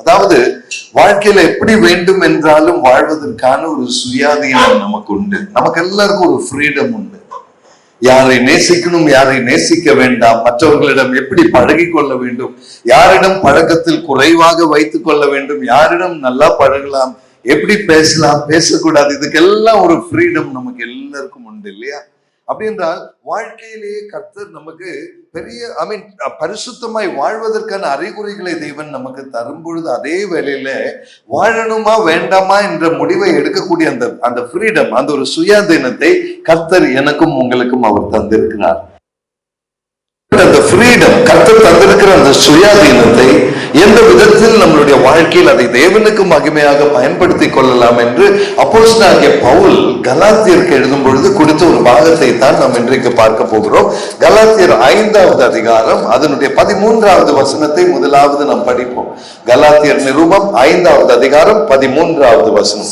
அதாவது வாழ்க்கையில எப்படி வேண்டும் என்றாலும் வாழ்வதற்கான ஒரு சுயாதீனம் நமக்கு உண்டு. நமக்கு எல்லாருக்கும் ஒரு ஃப்ரீடம் உண்டு. யாரை நேசிக்கணும், யாரை நேசிக்க வேண்டாம், மற்றவர்களிடம் எப்படி பழகி கொள்ள வேண்டும், யாரிடம் பழக்கத்தில் குறைவாக வைத்துக் கொள்ள வேண்டும், யாரிடம் நல்லா பழகலாம், எப்படி பேசலாம், பேசக்கூடாது, இதுக்கெல்லாம் ஒரு ஃப்ரீடம் நமக்கு எல்லாருக்கும் உண்டு இல்லையா? அப்படி என்றால் வாழ்க்கையிலேயே கர்த்தர் நமக்கு பெரிய பரிசுத்தமாய் வாழ்வதற்கான அறிகுறிகளை தேவன் நமக்கு தரும் பொழுது, அதே வேளையில வாழணுமா வேண்டாமா என்ற முடிவை எடுக்கக்கூடிய அந்த ஃப்ரீடம், அந்த ஒரு சுயாதீனத்தை கர்த்தர் எனக்கும் உங்களுக்கும் அவர் தந்திருக்கிறார். அந்த ஃப்ரீடம், கர்த்தர் தந்திருக்கிற அந்த சுயாதீனத்தை எந்த விதத்தில் நம்மளுடைய வாழ்க்கையில் அதை தேவனுக்கு மகிமையாக பயன்படுத்தி கொள்ளலாம் என்று அப்போஸ்தலனாகிய பவுல் கலாத்தியருக்கு எழுதும் பொழுது கொடுத்த ஒரு பாகத்தை தான் நாம் இன்றைக்கு பார்க்க போகிறோம். கலாத்தியர் 5வது அதிகாரம் அதனுடைய 13வது வசனத்தை முதலாவது நாம் படிப்போம். கலாத்தியர் நிருபம் 5வது அதிகாரம் 13வது வசனம்.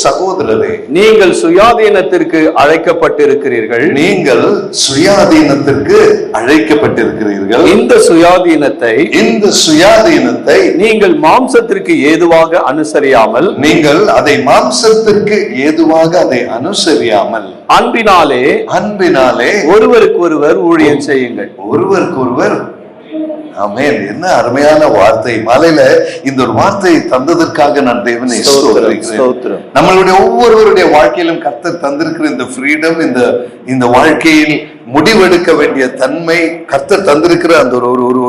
சகோதரரே, நீங்கள் சுயாதீனத்திற்கு அழைக்கப்பட்டிருக்கிறீர்கள். நீங்கள் சுயாதீனத்திற்கு அழைக்கப்பட்டிருக்கிறீர்கள். இந்த சுயாதீனத்தை நீங்கள் மாம்சத்திற்கு ஏதுவாக அனுசரியாமல், நீங்கள் அதை மாம்சத்திற்கு ஏதுவாக அதை அனுசரியாமல் அன்பினாலே ஒருவருக்கு ஒருவர் ஊழியம் செய்யுங்கள். ஒருவருக்கு ஒருவர். ஆமென். என்ன அருமையான வார்த்தை! மாலையில இந்த ஒரு வார்த்தையை தந்ததற்காக நான் தேவனை ஸ்தோத்திரிக்கிறேன். நம்மளுடைய ஒவ்வொருவருடைய வாழ்க்கையிலும் கர்த்தர் தந்திருக்கிற இந்த ஃப்ரீடம், இந்த வாழ்க்கையில் முடிவெடுக்க வேண்டிய தன்மை, கர்த்தர் தந்திருக்கிற அந்த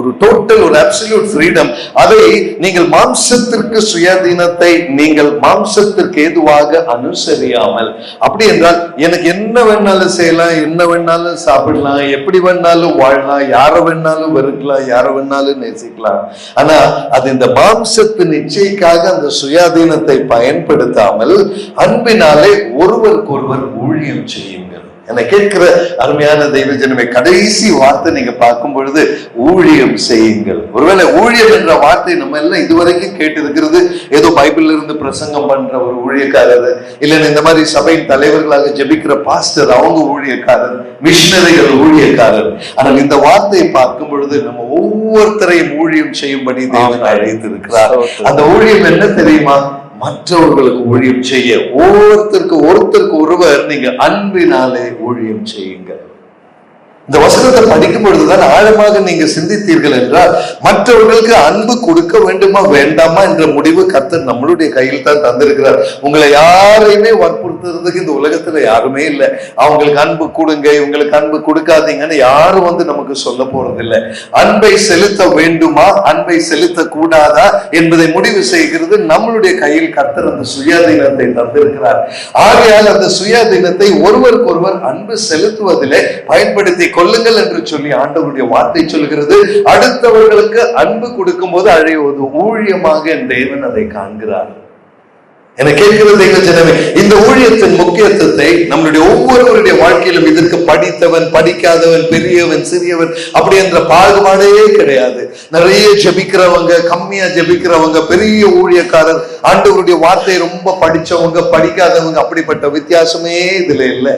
ஒரு டோட்டல், ஒரு அப்சல்யூட் ஃப்ரீடம், அதை நீங்கள் மாம்சத்திற்கு சுயாதீனத்தை நீங்கள் மாம்சத்திற்கு ஏதுவாக அனுசரியாமல், அப்படி என்றால் எனக்கு என்ன வேணாலும் செய்யலாம், என்ன வேணாலும் சாப்பிடலாம், எப்படி வேணாலும் வாழலாம், யாரை வேணாலும் வெறுக்கலாம், யாரை வேணாலும் நேசிக்கலாம், ஆனா அது இந்த மாம்சத்தின் இச்சைக்காக அந்த சுயாதீனத்தை பயன்படுத்தாமல் அன்பினாலே ஒருவருக்கு ஒருவர் ஊழியம் செய்யுங்கள். என்னை கேட்கிற அருமையான தெய்வ ஜனமே, கடைசி வார்த்தை நீங்க பார்க்கும் பொழுது ஊழியம் செய்யுங்கள். ஒருவேளை ஊழியம் என்ற வார்த்தை நம்ம எல்லாம் இதுவரைக்கும் கேட்டு இருக்கிறது ஏதோ பைபிள்ல இருந்து பிரசங்கம் பண்ற ஒரு ஊழியக்காரர், இல்லைன்னா இந்த மாதிரி சபையின் தலைவர்களாக ஜெபிக்கிற பாஸ்டர் அவங்க ஊழியக்காரர், மிஷனரிகள் ஊழியக்காரர். ஆனால் இந்த வார்த்தையை பார்க்கும் பொழுது நம்ம ஒவ்வொருத்தரையும் ஊழியம் செய்யும்படி தேவன் அழைத்திருக்கிறார். அந்த ஊழியம் என்ன தெரியுமா? மற்றவர்களுக்கு ஊழியம் செய்ய, ஒருத்தருக்கு ஒருவர் நீங்க அன்பினாலே ஊழியம் செய்யுங்க. இந்த வசனத்தை படிக்கும் பொழுதுதான் ஆழமாக நீங்க சிந்தித்தீர்கள் என்றால், மற்றவர்களுக்கு அன்பு கொடுக்க வேண்டுமா வேண்டாமா என்ற முடிவு கர்த்தர் நம்மளுடைய கையில் தான் தந்திருக்கிறார். உங்களை யாரையுமே வற்புறுத்துறதுக்கு இந்த உலகத்துல யாருமே இல்லை. அவங்களுக்கு அன்பு கொடுங்க, இவங்களுக்கு அன்பு கொடுக்காதீங்கன்னு யாரும் நமக்கு சொல்ல போறதில்லை. அன்பை செலுத்த வேண்டுமா, அன்பை செலுத்த கூடாதா என்பதை முடிவு செய்கிறது நம்மளுடைய கையில் கர்த்தர் அந்த சுயாதீனத்தை தந்திருக்கிறார். ஆகையால் அந்த சுயாதீனத்தை ஒருவருக்கு ஒருவர் அன்பு செலுத்துவதிலே பயன்படுத்தி கொள்ளுங்கள் என்று சொல்லி ஆண்டவருடைய வார்த்தை சொல்கிறது. அடுத்தவர்களுக்கு அன்பு கொடுக்கும் போது அழைவது ஊழியமாக தேவன் அதை காண்கிறார். என கேட்கிறது தெய்வ ஜனமே, இந்த ஊழியத்தின் முக்கியத்துவத்தை நம்மளுடைய ஒவ்வொருவருடைய வாழ்க்கையிலும் இதற்கு படித்தவன் படிக்காதவன், பெரியவன் சிறியவன் அப்படி என்ற பாகுபாடே கிடையாது. நிறைய ஜெபிக்கிறவங்க, கம்மியா ஜெபிக்கிறவங்க, பெரிய ஊழியக்காரர், ஆண்டவருடைய வார்த்தை ரொம்ப படிச்சவங்க, படிக்காதவங்க, அப்படிப்பட்ட வித்தியாசமே இதுல இல்லை.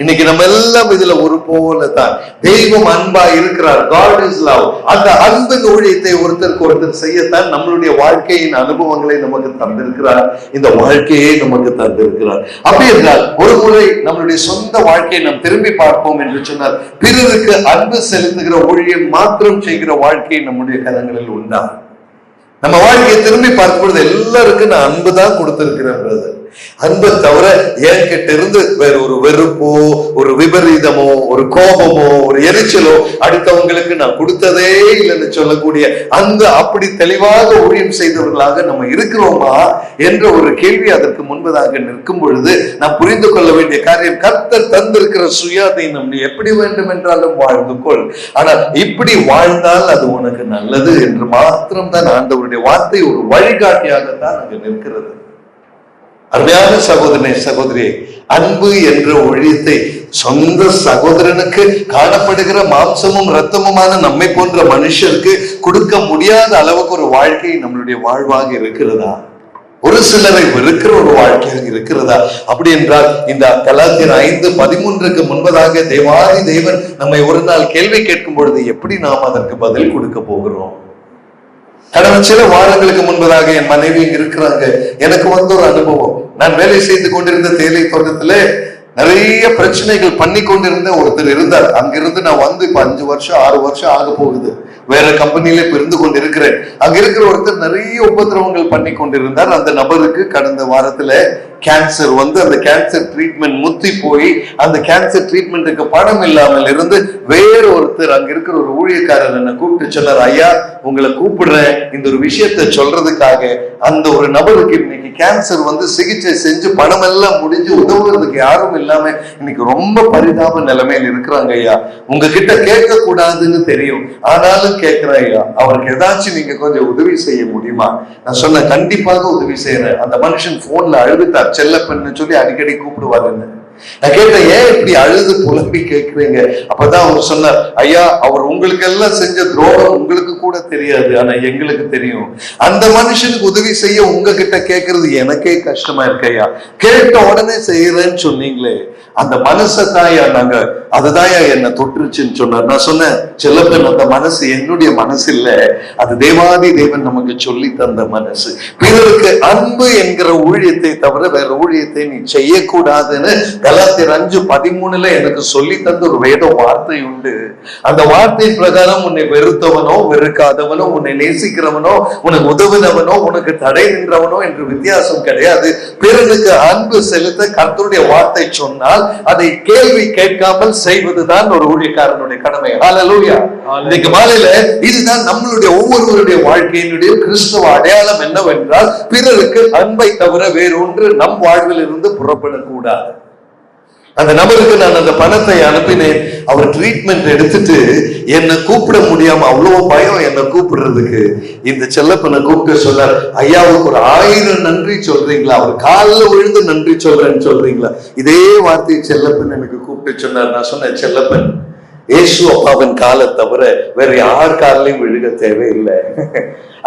இன்னைக்கு நம்ம எல்லாம் இதுல ஒரு போல தான். தெய்வம் அன்பா இருக்கிறார். God is love. அந்த அன்பின் ஊழியத்தை ஒருத்தருக்கு ஒருத்தர் செய்யத்தான் நம்மளுடைய வாழ்க்கையின் அனுபவங்களை நமக்கு தந்திருக்கிறார். இந்த வாழ்க்கையை நமக்கு தந்திருக்கிறார். அப்படி என்றால் ஒரு முறை நம்மளுடைய சொந்த வாழ்க்கையை நாம் திரும்பி பார்ப்போம் என்று சொன்னால், பிறருக்கு அன்பு செலுத்துகிற ஊழியம் மாத்திரம் செய்கிற வாழ்க்கை நம்முடைய கரங்களில் உண்டா? நம்ம வாழ்க்கையை திரும்பி பார்க்கும் பொழுது எல்லாருக்கும் நான் அன்பு தான் கொடுத்திருக்கிறேன் பிரதர். அன்பை தவிர என்கிட்ட இருந்து வேற ஒரு வெறுப்போ, ஒரு விபரீதமோ, ஒரு கோபமோ, ஒரு எரிச்சலோ அடுத்தவங்களுக்கு நான் கொடுத்ததே இல்லைன்னு சொல்லக்கூடிய அந்த அப்படி தெளிவாக ஊழியம் செய்தவர்களாக நம்ம இருக்கிறோமா என்ற ஒரு கேள்வி அதற்கு முன்பதாக நிற்கும் பொழுது நாம் புரிந்து கொள்ள வேண்டிய காரியம், கர்த்தர் தந்திருக்கிற சுயாதீனம், நீ எப்படி வேண்டும் என்றாலும் வாழ்ந்து கொள், ஆனால் இப்படி வாழ்ந்தால் அது உனக்கு நல்லது என்று மாத்திரம் தான் ஆண்டவருடைய வார்த்தை ஒரு வழிகாட்டியாகத்தான் அங்கு நிற்கிறது. அருமையான சகோதரனே, சகோதரியே, அன்பு என்ற ஊழியத்தை சொந்த சகோதரனுக்கு காணப்படுகிற மாம்சமும் ரத்தமுமான நம்மை போன்ற மனுஷருக்கு கொடுக்க முடியாத அளவுக்கு ஒரு வாழ்க்கை நம்மளுடைய வாழ்வாக இருக்கிறதா? ஒரு சிலரை வெறுக்கிற ஒரு வாழ்க்கையாக இருக்கிறதா? அப்படி என்றால் இந்த கலாத்தியர் 5:13 முன்பதாக தேவாதி தேவன் நம்மை ஒரு நாள் கேள்வி கேட்கும் பொழுது எப்படி நாம் அதற்கு பதில் கொடுக்க போகிறோம்? கடந்த சில வாரங்களுக்கு முன்பதாக என் மனைவி இங்க இருக்கிறாங்க. எனக்கு ஒரு அனுபவம். நான் வேலை செய்து கொண்டிருந்த தேயிலை தோட்டத்துல நிறைய பிரச்சனைகள் பண்ணி கொண்டிருந்த ஒருத்தர் இருந்தார். அங்கிருந்து நான் இப்ப 5 வருஷம் 6 வருஷம் ஆக போகுது. வேற கம்பெனியில இப்ப இருந்து கொண்டு இருக்கிறேன். அங்க இருக்கிற ஒருத்தர் நிறைய உபதிரவங்கள் பண்ணி கொண்டிருந்தார். அந்த நபருக்கு கடந்த வாரத்துல கேன்சர் அந்த கேன்சர் ட்ரீட்மெண்ட் முத்தி போய் அந்த கேன்சர் ட்ரீட்மெண்ட்டுக்கு பணம் இல்லாமல் இருந்து வேற ஒருத்தர் அங்க இருக்கிற ஒரு ஊழியக்காரர் என்ன கூப்பிட்டு சொன்னார், ஐயா உங்களை கூப்பிடுறேன் இந்த ஒரு விஷயத்த சொல்றதுக்காக. அந்த ஒரு நபருக்கு இன்னைக்கு கேன்சர் சிகிச்சை செஞ்சு பணம் எல்லாம் முடிஞ்சு உதவுறதுக்கு யாரும் இல்லாம இன்னைக்கு ரொம்ப பரிதாப நிலைமையில் இருக்கிறாங்க ஐயா. உங்ககிட்ட கேட்க கூடாதுன்னு தெரியும், ஆனாலும் கேட்கிறேன் ஐயா, அவருக்கு ஏதாச்சும் நீங்க கொஞ்சம் உதவி செய்ய முடியுமா? நான் சொன்ன கண்டிப்பாக உதவி செய்யறேன். அந்த மனுஷன் போன்ல அழுதுட்டார், செல்லப்பன்னு சொல்லி அடிக்கடி கூப்பிடுவாருன்னு. நான் கேட்டேன், ஏன் இப்படி அழுது புலம்பி கேட்கிறீங்க? அப்பதான் அவர் சொன்னார், ஐயா அவர் உங்களுக்கு எல்லாம் செஞ்ச துரோகம் உங்களுக்கு கூட தெரியாது, ஆனா எங்களுக்கு தெரியும். அந்த மனுஷனுக்கு உதவி செய்ய உங்ககிட்ட கேட்கறது எனக்கே கஷ்டமா இருக்கு ஐயா. கேட்ட உடனே செய்யறேன்னு சொன்னீங்களே, அந்த மனசைதாயா நாங்க அதுதாயா என்ன தொற்றுச்சுன்னு சொன்னார். நான் சொன்னேன், செல்லப்பன் அந்த மனசு என்னுடைய மனசு இல்ல, அது தேவாதி தேவன் நமக்கு சொல்லி தந்த மனசு. பிறருக்கு அன்பு என்கிற ஊழியத்தை தவிர வேற ஊழியத்தை நீ செய்யக்கூடாதுன்னு கலாத்தியர் 5:13 எனக்கு சொல்லி தந்த ஒரு வேத வார்த்தை உண்டு. அந்த வார்த்தை பிரகாரம் உன்னை வெறுத்தவனோ வெறுக்காதவனோ, உன்னை நேசிக்கிறவனோ உனக்கு உதவுனவனோ உனக்கு தடை நின்றவனோ என்று வித்தியாசம் கிடையாது. பிறனுக்கு அன்பு செலுத்த கர்த்தருடைய வார்த்தை சொன்னால் அதை கேள்வி கேட்காமல் செய்வதுதான் ஒரு ஊழியக்காரனுடைய கடமை. ஹல்லேலூயா. இன்னைக்கு மாலையில இதுதான் நம்மளுடைய ஒவ்வொருவருடைய வாழ்க்கையினுடைய கிறிஸ்தவ அடையாளம் என்னவென்றால், பிறருக்கு அன்பை தவிர வேறொன்று நம் வாழ்வில் இருந்து புறப்படக்கூடாது. அந்த நபருக்கு நான் அந்த பணத்தை அனுப்பினேன். அவர் ட்ரீட்மெண்ட் எடுத்துட்டு என்னை கூப்பிட முடியாம அவ்வளவு பயம் என்னை கூப்பிடுறதுக்கு. இந்த செல்லப்பனை கூப்பிட்டு சொன்னார், ஐயாவுக்கு ஒரு 1000 நன்றி சொல்றீங்களா? அவர் காலில் விழுந்து நன்றி சொல்றேன்னு சொல்றீங்களா? இதே வார்த்தையை செல்லப்பன் எனக்கு கூப்பிட்டு சொன்னார். நான் சொன்னேன், செல்லப்பன் இயேசு அப்பாவின் காலை தவிர வேற யார் காலையும் விழுக தேவையில்லை.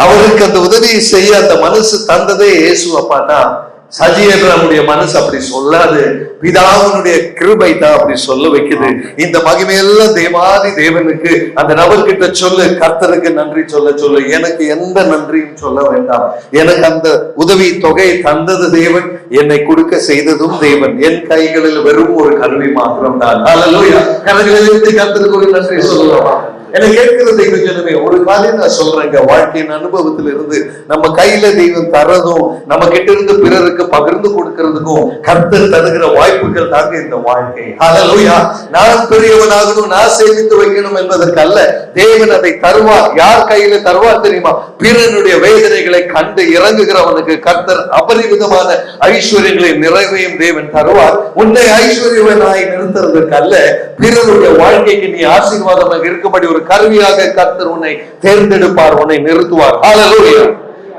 அவருக்கு அந்த உதவியை செய்ய அந்த மனசு தந்ததே இயேசு அப்பா தான். சஜியர் நம்முடைய மனசு அப்படி சொல்லாது, பிதாவினுடைய கிருபை தான் அப்படி சொல்ல வைக்குது. இந்த மகிமையெல்லாம் தேவாதி தேவனுக்கு. அந்த நபர்கிட்ட சொல்லு, கர்த்தருக்கு நன்றி சொல்லு. எனக்கு எந்த நன்றியும் சொல்ல வேண்டாம். எனக்கு அந்த உதவி தொகையை தந்தது தேவன், என்னை கொடுக்க செய்ததும் தேவன். என் கைகளில் வெறும் ஒரு கருவி மாத்திரம் தான். ஹல்லேலூயா. கரங்களிலிருந்து கர்த்தருக்கு ஒரு நன்றி சொல்லலாம். என்னை கேட்கிற தெய்வ ஜனமே, ஒரு காலையில் நான் சொல்றேங்க, வாழ்க்கையின் அனுபவத்தில் இருந்து நம்ம கையில தெய்வம் தரதும் நம்ம கிட்ட இருந்து பிறருக்கு பகிர்ந்து கொடுக்கறதுக்கும் கர்த்தர் தருகிற வாய்ப்புகள் தாங்க இந்த வாழ்க்கை. ஹல்லேலூயா. நான் பெரியவனாகணும், நான் சேமித்து வைக்கணும் என்பதற்கு அல்ல, தேவன் அதை தருவார். யார் கையில தருவார் தெரியுமா? பிறனுடைய வேதனைகளை கண்டு இறங்குகிறவனுக்கு கர்த்தர் அபரிவிதமான ஐஸ்வர்யங்களை நிறைவையும் தேவன் தருவார். உன்னை ஐஸ்வர்யவனாய் நிறுத்துறதுக்கு அல்ல, பிறருடைய வாழ்க்கைக்கு நீ ஆசீர்வாதமாக இருக்கும்படி ஒரு கருவியாக கர்த்தர் உன்னை தேர்ந்தெடுப்பார், உன்னை நிறுத்துவார். ஹல்லேலூயா.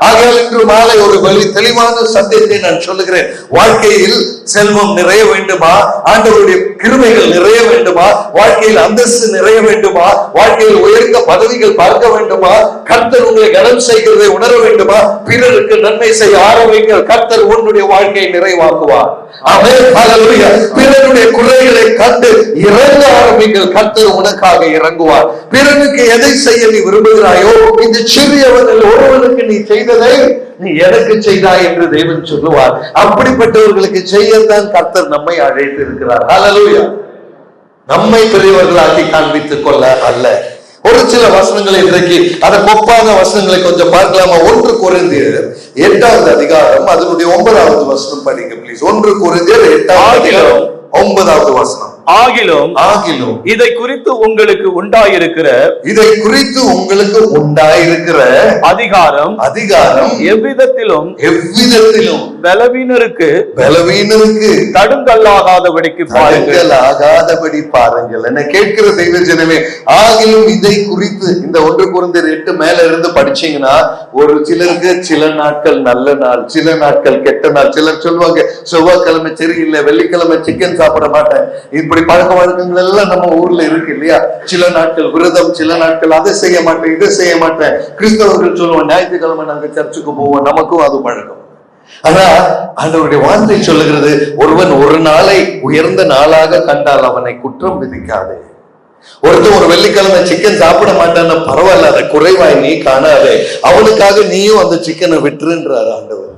ஆகையால் இன்று மாலை ஒரு தெளிவான சத்தியத்தை நான் சொல்லுகிறேன். வாழ்க்கையில் செல்வம் நிறைய வேண்டுமா? ஆண்டவருடைய கிருபைகள் நிறைய வேண்டுமா? வாழ்க்கையில் அந்தஸ்து நிறைய வேண்டுமா? வாழ்க்கையில் உயர்ந்த பதவிகள் பார்க்க வேண்டுமா? கர்த்தர் உங்களை கனம் செய்கிறதை உணர வேண்டுமா? பிறருக்கு நன்மை செய்ய ஆரம்பிங்கள், கர்த்தர் உன்னுடைய வாழ்க்கையை நிறைவாக்குவார். ஆமென். ஹல்லேலூயா. பிறருடைய குறைகளை கண்டு இறங்க ஆரம்பிங்கள், கர்த்தர் உனக்காக இறங்குவார். பிறனுக்கு எதை செய்ய நீ விரும்புகிறாயோ, இந்த சிறியவர்கள் ஒருவனுக்கு நீ செய்ததை நீ எனக்கு செய்தாய் என்று தேவன் சொல்லுவார். அப்படிப்பட்டவர்களுக்கு செய்யத்தான் கர்த்தர் நம்மை அழைத்து இருக்கிறார். ஹல்லேலூயா. நம்மை பெரியவர்களாக்கி காண்பித்துக் கொள்ள அல்ல. ஒரு சில வசனங்களை இன்றைக்கு அதை ஒப்பான வசனங்களை கொஞ்சம் பார்க்கலாமா? 1 கொரிந்தியர் 8வது அதிகாரம் அதனுடைய 9வது வசனம் படிங்க ப்ளீஸ். 1 கொரிந்தியர் 8வது வசனம். ஆகிலும் இதை குறித்து உங்களுக்கு உண்டாயிருக்கிற அதிகாரம் எவ்விதத்திலும் பலவீனருக்கு தடுங்கல்லாகாதபடிக்கு பாருங்கள். என்ன கேட்கிற தெய்வ ஜனமே, ஆகிலும் இதை குறித்து இந்த 1 கொரிந்தியர் 8 மேல இருந்து படிச்சீங்கன்னா, ஒரு சிலருக்கு சில நாட்கள் நல்ல நாள், சில நாட்கள் கெட்ட நாள். சிலர் சொல்லுவாங்க, செவ்வாய்க்கிழமை சரியில்லை, வெள்ளிக்கிழமை சிக்கன் சாப்பிட மாட்டேன். இப்படி பழக்க வழக்கங்கள் எல்லாம் நம்ம ஊர்ல இருக்கு இல்லையா? சில நாட்கள் விரதம், சில நாட்கள் அதை செய்ய மாட்டேன், இதை செய்ய மாட்டேன். கிறிஸ்தவர்கள் சொல்லுவோம், ஞாயிற்றுக்கிழமை நாங்க சர்ச்சுக்கு போவோம், நமக்கும் அது பழக்கம். ஆனா ஆண்டவருடைய வார்த்தை சொல்லுகிறது, ஒருவன் ஒரு நாளை உயர்ந்த நாளாக கண்டால் அவனை குற்றம் விதிக்காதே. ஒருத்தன் ஒரு வெள்ளிக்கிழமை சிக்கன் சாப்பிட மாட்டான்னு பரவாயில்ல, அதை குறைவாய் நீ காணாதே, அவனுக்காக நீயும் அந்த சிக்கனை விட்டுருன்றார் ஆண்டவர்.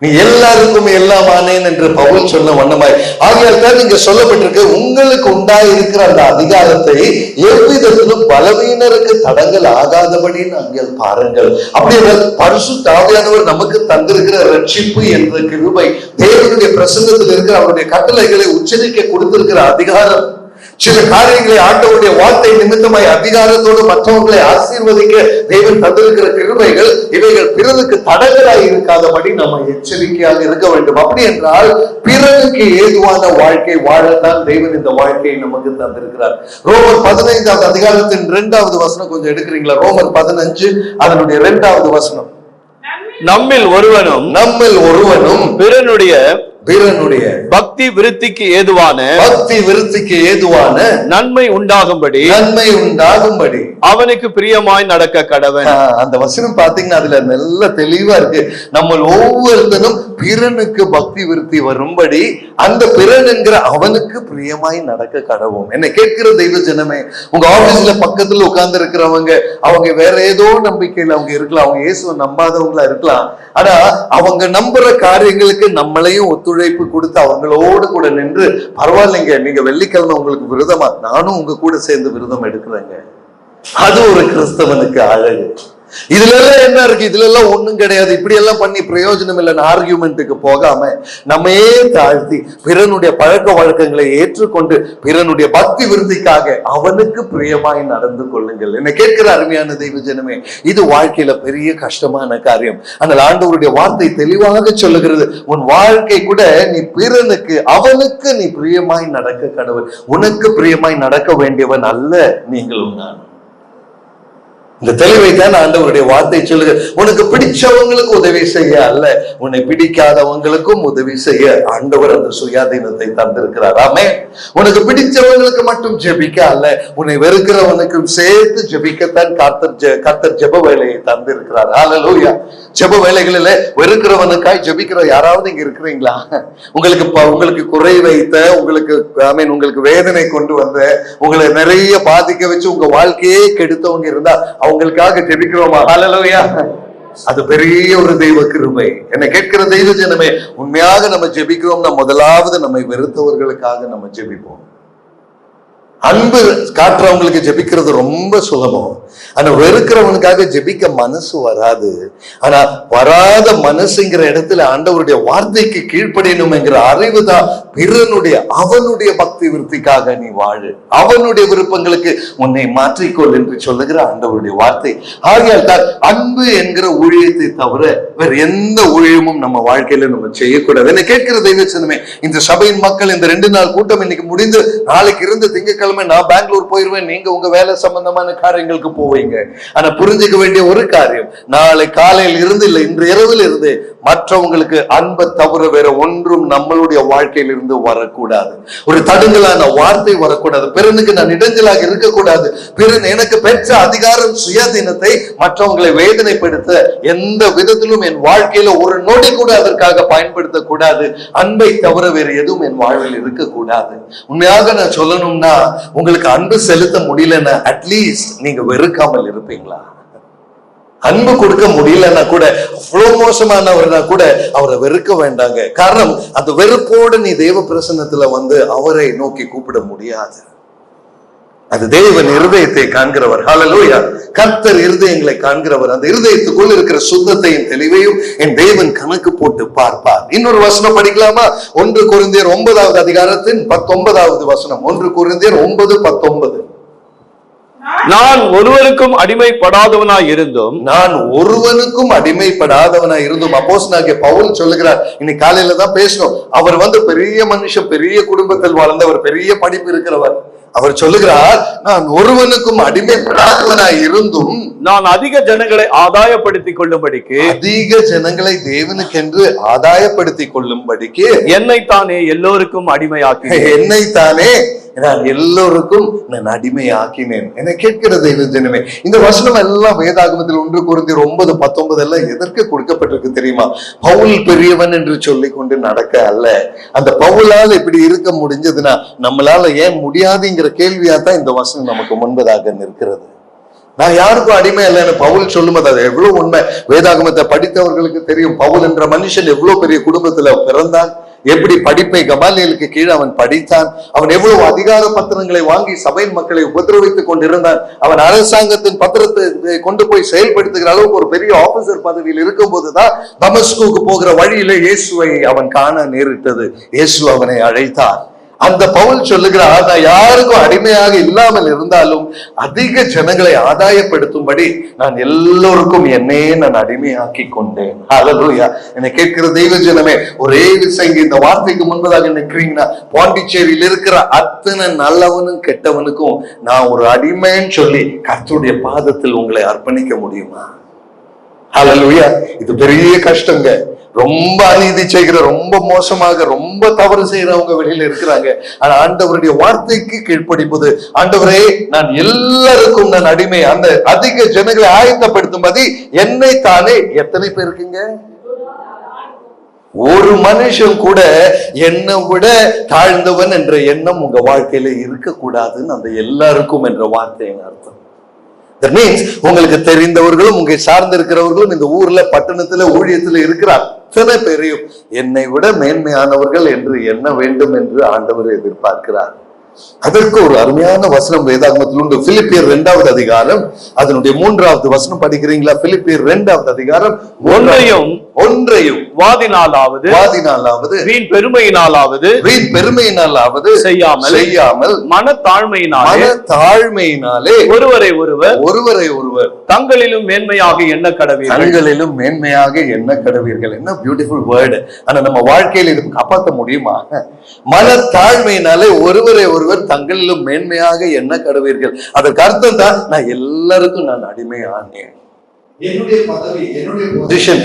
நீ எல்லாருக்கும் எல்லாம் ஆனேன் என்று பவுல் சொன்ன வண்ணமாய் ஆகையால் தான் இங்க சொல்லப்பட்டிருக்கு, உங்களுக்கு உண்டாயிருக்கிற அந்த அதிகாரத்தை எவ்விதத்திலும் பலவீனருக்கு தடங்கள் ஆகாதபடி நாங்கள் பாருங்கள். அப்படி பரிசுத்த ஆவியானவர் நமக்கு தந்திருக்கிற ரட்சிப்பு என்ற கிருபை, தேவனுடைய பிரசன்னத்தில் இருக்கிற அவருடைய கட்டளைகளை உச்சரிக்க கொடுத்திருக்கிற அதிகாரம், சில காரியங்களை ஆண்டவருடைய வார்த்தை நிமித்தமாய் அதிகாரத்தோடு மற்றவர்களை ஆசீர்வதிக்க தேவன் தந்திருக்கிற கிருபைகள், இவைகள் பிறருக்கு தடங்களாய் இருக்காதபடி நம்ம எச்சரிக்கையாக இருக்க வேண்டும். அப்படி என்றால் பிறருக்கு ஏதுவான வாழ்க்கை வாழத்தான் தேவன் இந்த வாழ்க்கையை நமக்கு தந்திருக்கிறார். ரோமர் 15வது அதிகாரத்தின் 2வது வசனம் கொஞ்சம் எடுக்கிறீங்களா? ரோமர் 15 அதனுடைய 2வது வசனம். நம்மில் ஒருவனும் பிறனுடைய பக்தி விருத்திக்கு ஏதுவான நன்மை உண்டாகும்படி அவனுக்கு பிரியமாய் நடக்க கடவன். அந்த வசனம் பாத்தீங்கன்னா அதுல நல்ல தெளிவா இருக்கு. நம்ம ஒவ்வொருத்தனும் பிறனுக்கு பக்தி விருத்தி வரும்படி அந்த பிறன் என்கிற அவனுக்கு பிரியமாய் நடக்க கடவும். என்னை கேட்கிற தெய்வ ஜனமே, உங்க ஆபீஸ்ல பக்கத்துல உட்கார்ந்து இருக்கிறவங்க, அவங்க வேற ஏதோ நம்பிக்கையில அவங்க இருக்கலாம், அவங்க இயேசுவை நம்பாதவங்களா இருக்கலாம். ஆனா அவங்க நம்புற காரியங்களுக்கு நம்மளையும் ஒத்துழைப்பு கொடுத்து அவங்களோடு கூட நின்று, பரவாயில்லைங்க நீங்க வெள்ளிக்கிழமை உங்களுக்கு விரதமா, நானும் உங்க கூட சேர்ந்து விரதம் எடுக்கிறேங்க, அது ஒரு கிறிஸ்தவனுக்கு அழகு. இதுல எல்லாம் என்ன இருக்கு? இதுல எல்லாம் ஒண்ணும் கிடையாது, இப்படி எல்லாம் பண்ணி பிரயோஜனம் இல்லைன்னு ஆர்கியூமெண்ட்டுக்கு போகாம நம்மையே தாழ்த்தி பிறனுடைய பழக்க வழக்கங்களை ஏற்றுக்கொண்டு பிறனுடைய பக்தி விருத்திக்காக அவனுக்கு பிரியமாய் நடந்து கொள்ளுங்கள். என்னை கேட்கிற அருமையான தெய்வ ஜனமே, இது வாழ்க்கையில பெரிய கஷ்டமான காரியம். ஆனால் ஆண்டவருடைய வார்த்தை தெளிவாக சொல்லுகிறது, உன் வாழ்க்கை கூட நீ பிறனுக்கு அவனுக்கு நீ பிரியமாய் நடக்க கடவுள். உனக்கு பிரியமாய் நடக்க வேண்டியவன் அல்ல நீங்களும் நான். இந்த தெளிவை தான் ஆண்டவருடைய வார்த்தை சொல்லுங்க. உனக்கு பிடிச்சவங்களுக்கு உதவி செய்ய அல்ல, உன்னை பிடிக்காதவங்களுக்கும் உதவி செய்ய ஆண்டவர் அந்த சுயாதீனத்தை தந்திருக்கிறார். ஆமே. உனக்கு பிடிச்சவங்களுக்கு மட்டும் ஜெபிக்க அல்ல, உன்னை வெறுக்கிறவனுக்கும் சேர்த்து ஜெபிக்கத்தான் கர்த்தர் ஜெப வேலையை தந்திருக்கிறார். ஹல்லேலூயா. ஜெப வேலைகளில வெறுக்கிறவனுக்காய் ஜெபிக்கிற யாராவது இங்க இருக்கிறீங்களா? உங்களுக்கு குறை வைத்த, உங்களுக்கு வேதனை கொண்டு வந்த, உங்களை நிறைய பாதிக்க வச்சு உங்க வாழ்க்கையே கெடுத்தவங்க இருந்தா அவங்களுக்காக ஜெபிக்கிறோமா? ஹல்லேலூயா. அது பெரிய ஒரு தெய்வ கிருபை. என்னை கேட்கிற தெய்வ ஜனமே, உண்மையாக நம்ம ஜெபிக்கிறோம்னா முதலாவது நம்மை வெறுத்தவர்களுக்காக நம்ம ஜெபிப்போம். அன்பு காட்டுறவங்களுக்கு ஜெபிக்கிறது ரொம்ப சுலபம். ஆனா வெறுக்கிறவனுக்காக ஜெபிக்க மனசு வராது. ஆனா வராத மனசுங்கிற இடத்துல ஆண்டவருடைய வார்த்தைக்கு கீழ்ப்படியணும் என்கிற அறிவு தான் பிறனுடைய அவனுடைய பக்தி விருத்திக்காக நீ வாழு, அவனுடைய விருப்பங்களுக்கு உன்னை மாற்றிக்கொள் என்று சொல்லுகிற ஆண்டவருடைய வார்த்தை. ஆகையால் தான் அன்பு என்கிற ஊழியத்தை தவிர வேற எந்த ஊழியமும் நம்ம வாழ்க்கையில நம்ம செய்யக்கூடாது. என்ன கேட்கிற தெய்வச்சனமே, இந்த சபையின் மக்கள் இந்த 2 நாள் கூட்டம் இன்னைக்கு முடிந்து நாளைக்கு இருந்து திங்கட்கிழமை நான் பெங்களூர் போயிருவேன், நீங்க உங்க வேலை சம்பந்தமான காரியங்களுக்கு போவீங்க. ஆனா புரிஞ்சுக்க வேண்டிய ஒரு காரியம், நாளை காலையில் இருந்து இல்ல இன்று இரவில் இருந்து மற்றவங்களுக்கு அன்பை தவிர வேற ஒன்றும் நம்மளுடைய வாழ்க்கையில் இருந்து வரக்கூடாது. ஒரு தடுங்கலான வார்த்தை வரக்கூடாது. பிறனுக்கு நான் இடைஞ்சலாக இருக்கக்கூடாது. பிறன் எனக்கு பெற்ற அதிகாரம் சுயாதீனத்தை மற்றவங்களை வேதனைப்படுத்த எந்த விதத்திலும் என் வாழ்க்கையில ஒரு நொடி கூட அதற்காக பயன்படுத்த கூடாது. அன்பை தவிர வேற எதுவும் என் வாழ்வில் இருக்கக்கூடாது. உண்மையாக நான் சொல்லணும்னா, உங்களுக்கு அன்பு செலுத்த முடியலன்னா அட்லீஸ்ட் நீங்க வெறுக்காமல் இருப்பீங்களா? அன்பு கொடுக்க முடியலன்னா கூட, அவ்வளவு மோசமானவர்னா கூட அவரை வெறுக்க வேண்டாங்க. காரணம், அந்த வெறுப்போடு நீ தேவ பிரசன்னத்துல வந்து அவரை நோக்கி கூப்பிட முடியாது. அது தேவன் இருதயத்தை காண்கிறவர். ஹல்லேலூயா. கர்த்தர் இருதயங்களை காண்கிறவர். அந்த இருதயத்துக்குள் இருக்கிற சுத்தத்தையும் தெளிவையும் என் தேவன் கணக்கு போட்டு பார்ப்பார். இன்னொரு வசனம் படிக்கலாமா? 1 கொரிந்தியர் 9வது அதிகாரத்தின் 19வது வசனம். 1 கொரிந்தியர் 9:19. நான் ஒருவருக்கும் அடிமைப்படாதவனாய் இருந்தும் அப்போஸ்தலனாகிய பவுல் சொல்லுகிறார். இன்னைக்கு காலையில தான் பேசணும். அவர் பெரிய மனுஷன், பெரிய குடும்பத்தில் வாழ்ந்தவர், பெரிய படிப்பு இருக்கிறவர். அவர் சொல்லுகிறார், நான் ஒருவனுக்கும் அடிமைப்படாதவனாய் இருந்தும் நான் அதிக ஜனங்களை ஆதாயப்படுத்திக் கொள்ளும்படிக்கு, அதிக ஜனங்களை தேவனுக்கென்று ஆதாயப்படுத்திக் கொள்ளும்படிக்கு என்னைத்தானே எல்லோருக்கும் நான் எல்லோருக்கும் நான் அடிமையாக்கினேன். என்னை கேட்கிற தெய்வ ஜனமே, இந்த வசனம் எல்லாம் வேதாகமத்தில் 1 கொரிந்தியர் 9:19 எல்லாம் எதற்கு கொடுக்கப்பட்டிருக்கு தெரியுமா? பவுல் பெரியவன் என்று சொல்லிக் கொண்டு நடக்க அல்ல. அந்த பவுலால் இப்படி இருக்க முடிஞ்சதுன்னா நம்மளால ஏன் முடியாதுங்கிற கேட்கிற கேள்வியா தான் இந்த வசனம் நமக்கு முன்பதாக நிற்கிறது. நான் யாருக்கும் அடிமை இல்லைன்னு பவுல் சொல்லும்போது அது எவ்வளவு உண்மை. வேதாகமத்தை படித்தவர்களுக்கு தெரியும் பவுல் என்ற மனுஷன் எவ்வளவு பெரிய குடும்பத்துல பிறந்தான், எப்படி படிப்பை கமாலியலுக்கு கீழே அவன் படித்தான், அவன் எவ்வளவு அதிகார பத்திரங்களை வாங்கி சபையின் மக்களை உபதிரவித்துக் கொண்டிருந்தான், அவன் அரசாங்கத்தின் பத்திரத்தை கொண்டு போய் செயல்படுத்துகிற அளவுக்கு ஒரு பெரிய ஆபீசர் பதவியில் இருக்கும் போதுதான் தமஸ்குக்கு போகிற வழியில இயேசுவை அவன் காண நேரிட்டது. இயேசு அவனை அழைத்தார். அந்த பவுல் சொல்லுகிறார், நான் யாருக்கும் அடிமையாக இல்லாமல் இருந்தாலும் அதிக ஜனங்களை ஆதாயப்படுத்தும்படி நான் எல்லோருக்கும் என்னையே நான் அடிமையாக்கி கொண்டேன். ஹல்லேலூயா. என்னை கேட்கிற தெய்வ ஜனமே, ஒரே விஷயம் இந்த வார்த்தைக்கு முன்பதாக நினைக்கிறீங்கன்னா, பாண்டிச்சேரியில் இருக்கிற அத்தனை நல்லவனும் கெட்டவனுக்கும் நான் ஒரு அடிமைன்னு சொல்லி கர்த்தருடைய பாதத்தில் உங்களை அர்ப்பணிக்க முடியுமா? ஹல்லேலூயா. இது பெரிய கஷ்டங்க. ரொம்ப அநீதி செய்கிற, ரொம்ப மோசமாக, ரொம்ப தவறு செய்யறவங்க வெளியில இருக்கிறாங்க. ஆனா ஆண்டவருடைய வார்த்தைக்கு கீழ்ப்படிப்பது, ஆண்டவரே நான் எல்லாருக்கும் நான் அடிமை, அந்த அதிக ஜனங்களை ஆயத்தப்படுத்தும்படி என்னை தானே. எத்தனை பேர் இருக்குங்க? ஒரு மனுஷன் கூட என்னை விட தாழ்ந்தவன் என்ற எண்ணம் உங்க வாழ்க்கையில இருக்கக்கூடாதுன்னு அந்த எல்லாருக்கும் என்ற வார்த்தையின் அர்த்தம். That means உங்களுக்கு தெரிந்தவர்களும் உங்களை சார்ந்து இருக்கிறவர்களும் இந்த ஊர்ல பட்டணத்துல ஊழியத்துல இருக்கிற அத்தனை பேரையும் என்னை விட மேன்மையானவர்கள் என்று எண்ண வேண்டும் என்று ஆண்டவர் எதிர்பார்க்கிறார். அதற்கு ஒரு அருமையான வசனம் வேதாகமத்தில் உண்டு. பிலிப்பியர் 2வது அதிகாரம் அதனுடைய 3வது வசனம் படிக்கிறீங்களா? பிலிப்பியர் 2வது அதிகாரம் ஒன்றையும் வாதினாலாவது வீண் பெருமையினாலாவது செய்யாமல் மனத்தாழ்மையினாலே ஒருவரை ஒருவர் தங்களிலும் மேன்மையாக எண்ண கடவீர்கள். என்ன பியூட்டிஃபுல் வேர்டு. ஆனா நம்ம வாழ்க்கையில இது காப்பாற்ற முடியுமா? மனத்தாழ்மையினாலே ஒருவரை ஒருவர் தங்களிலும் மேன்மையாக எண்ண கடவீர்கள். அதற்கு அர்த்தம் தான், நான் எல்லாருக்கும் நான் அடிமையானேன். என்னுடைய பதவி, என்னுடைய பொசிஷன்,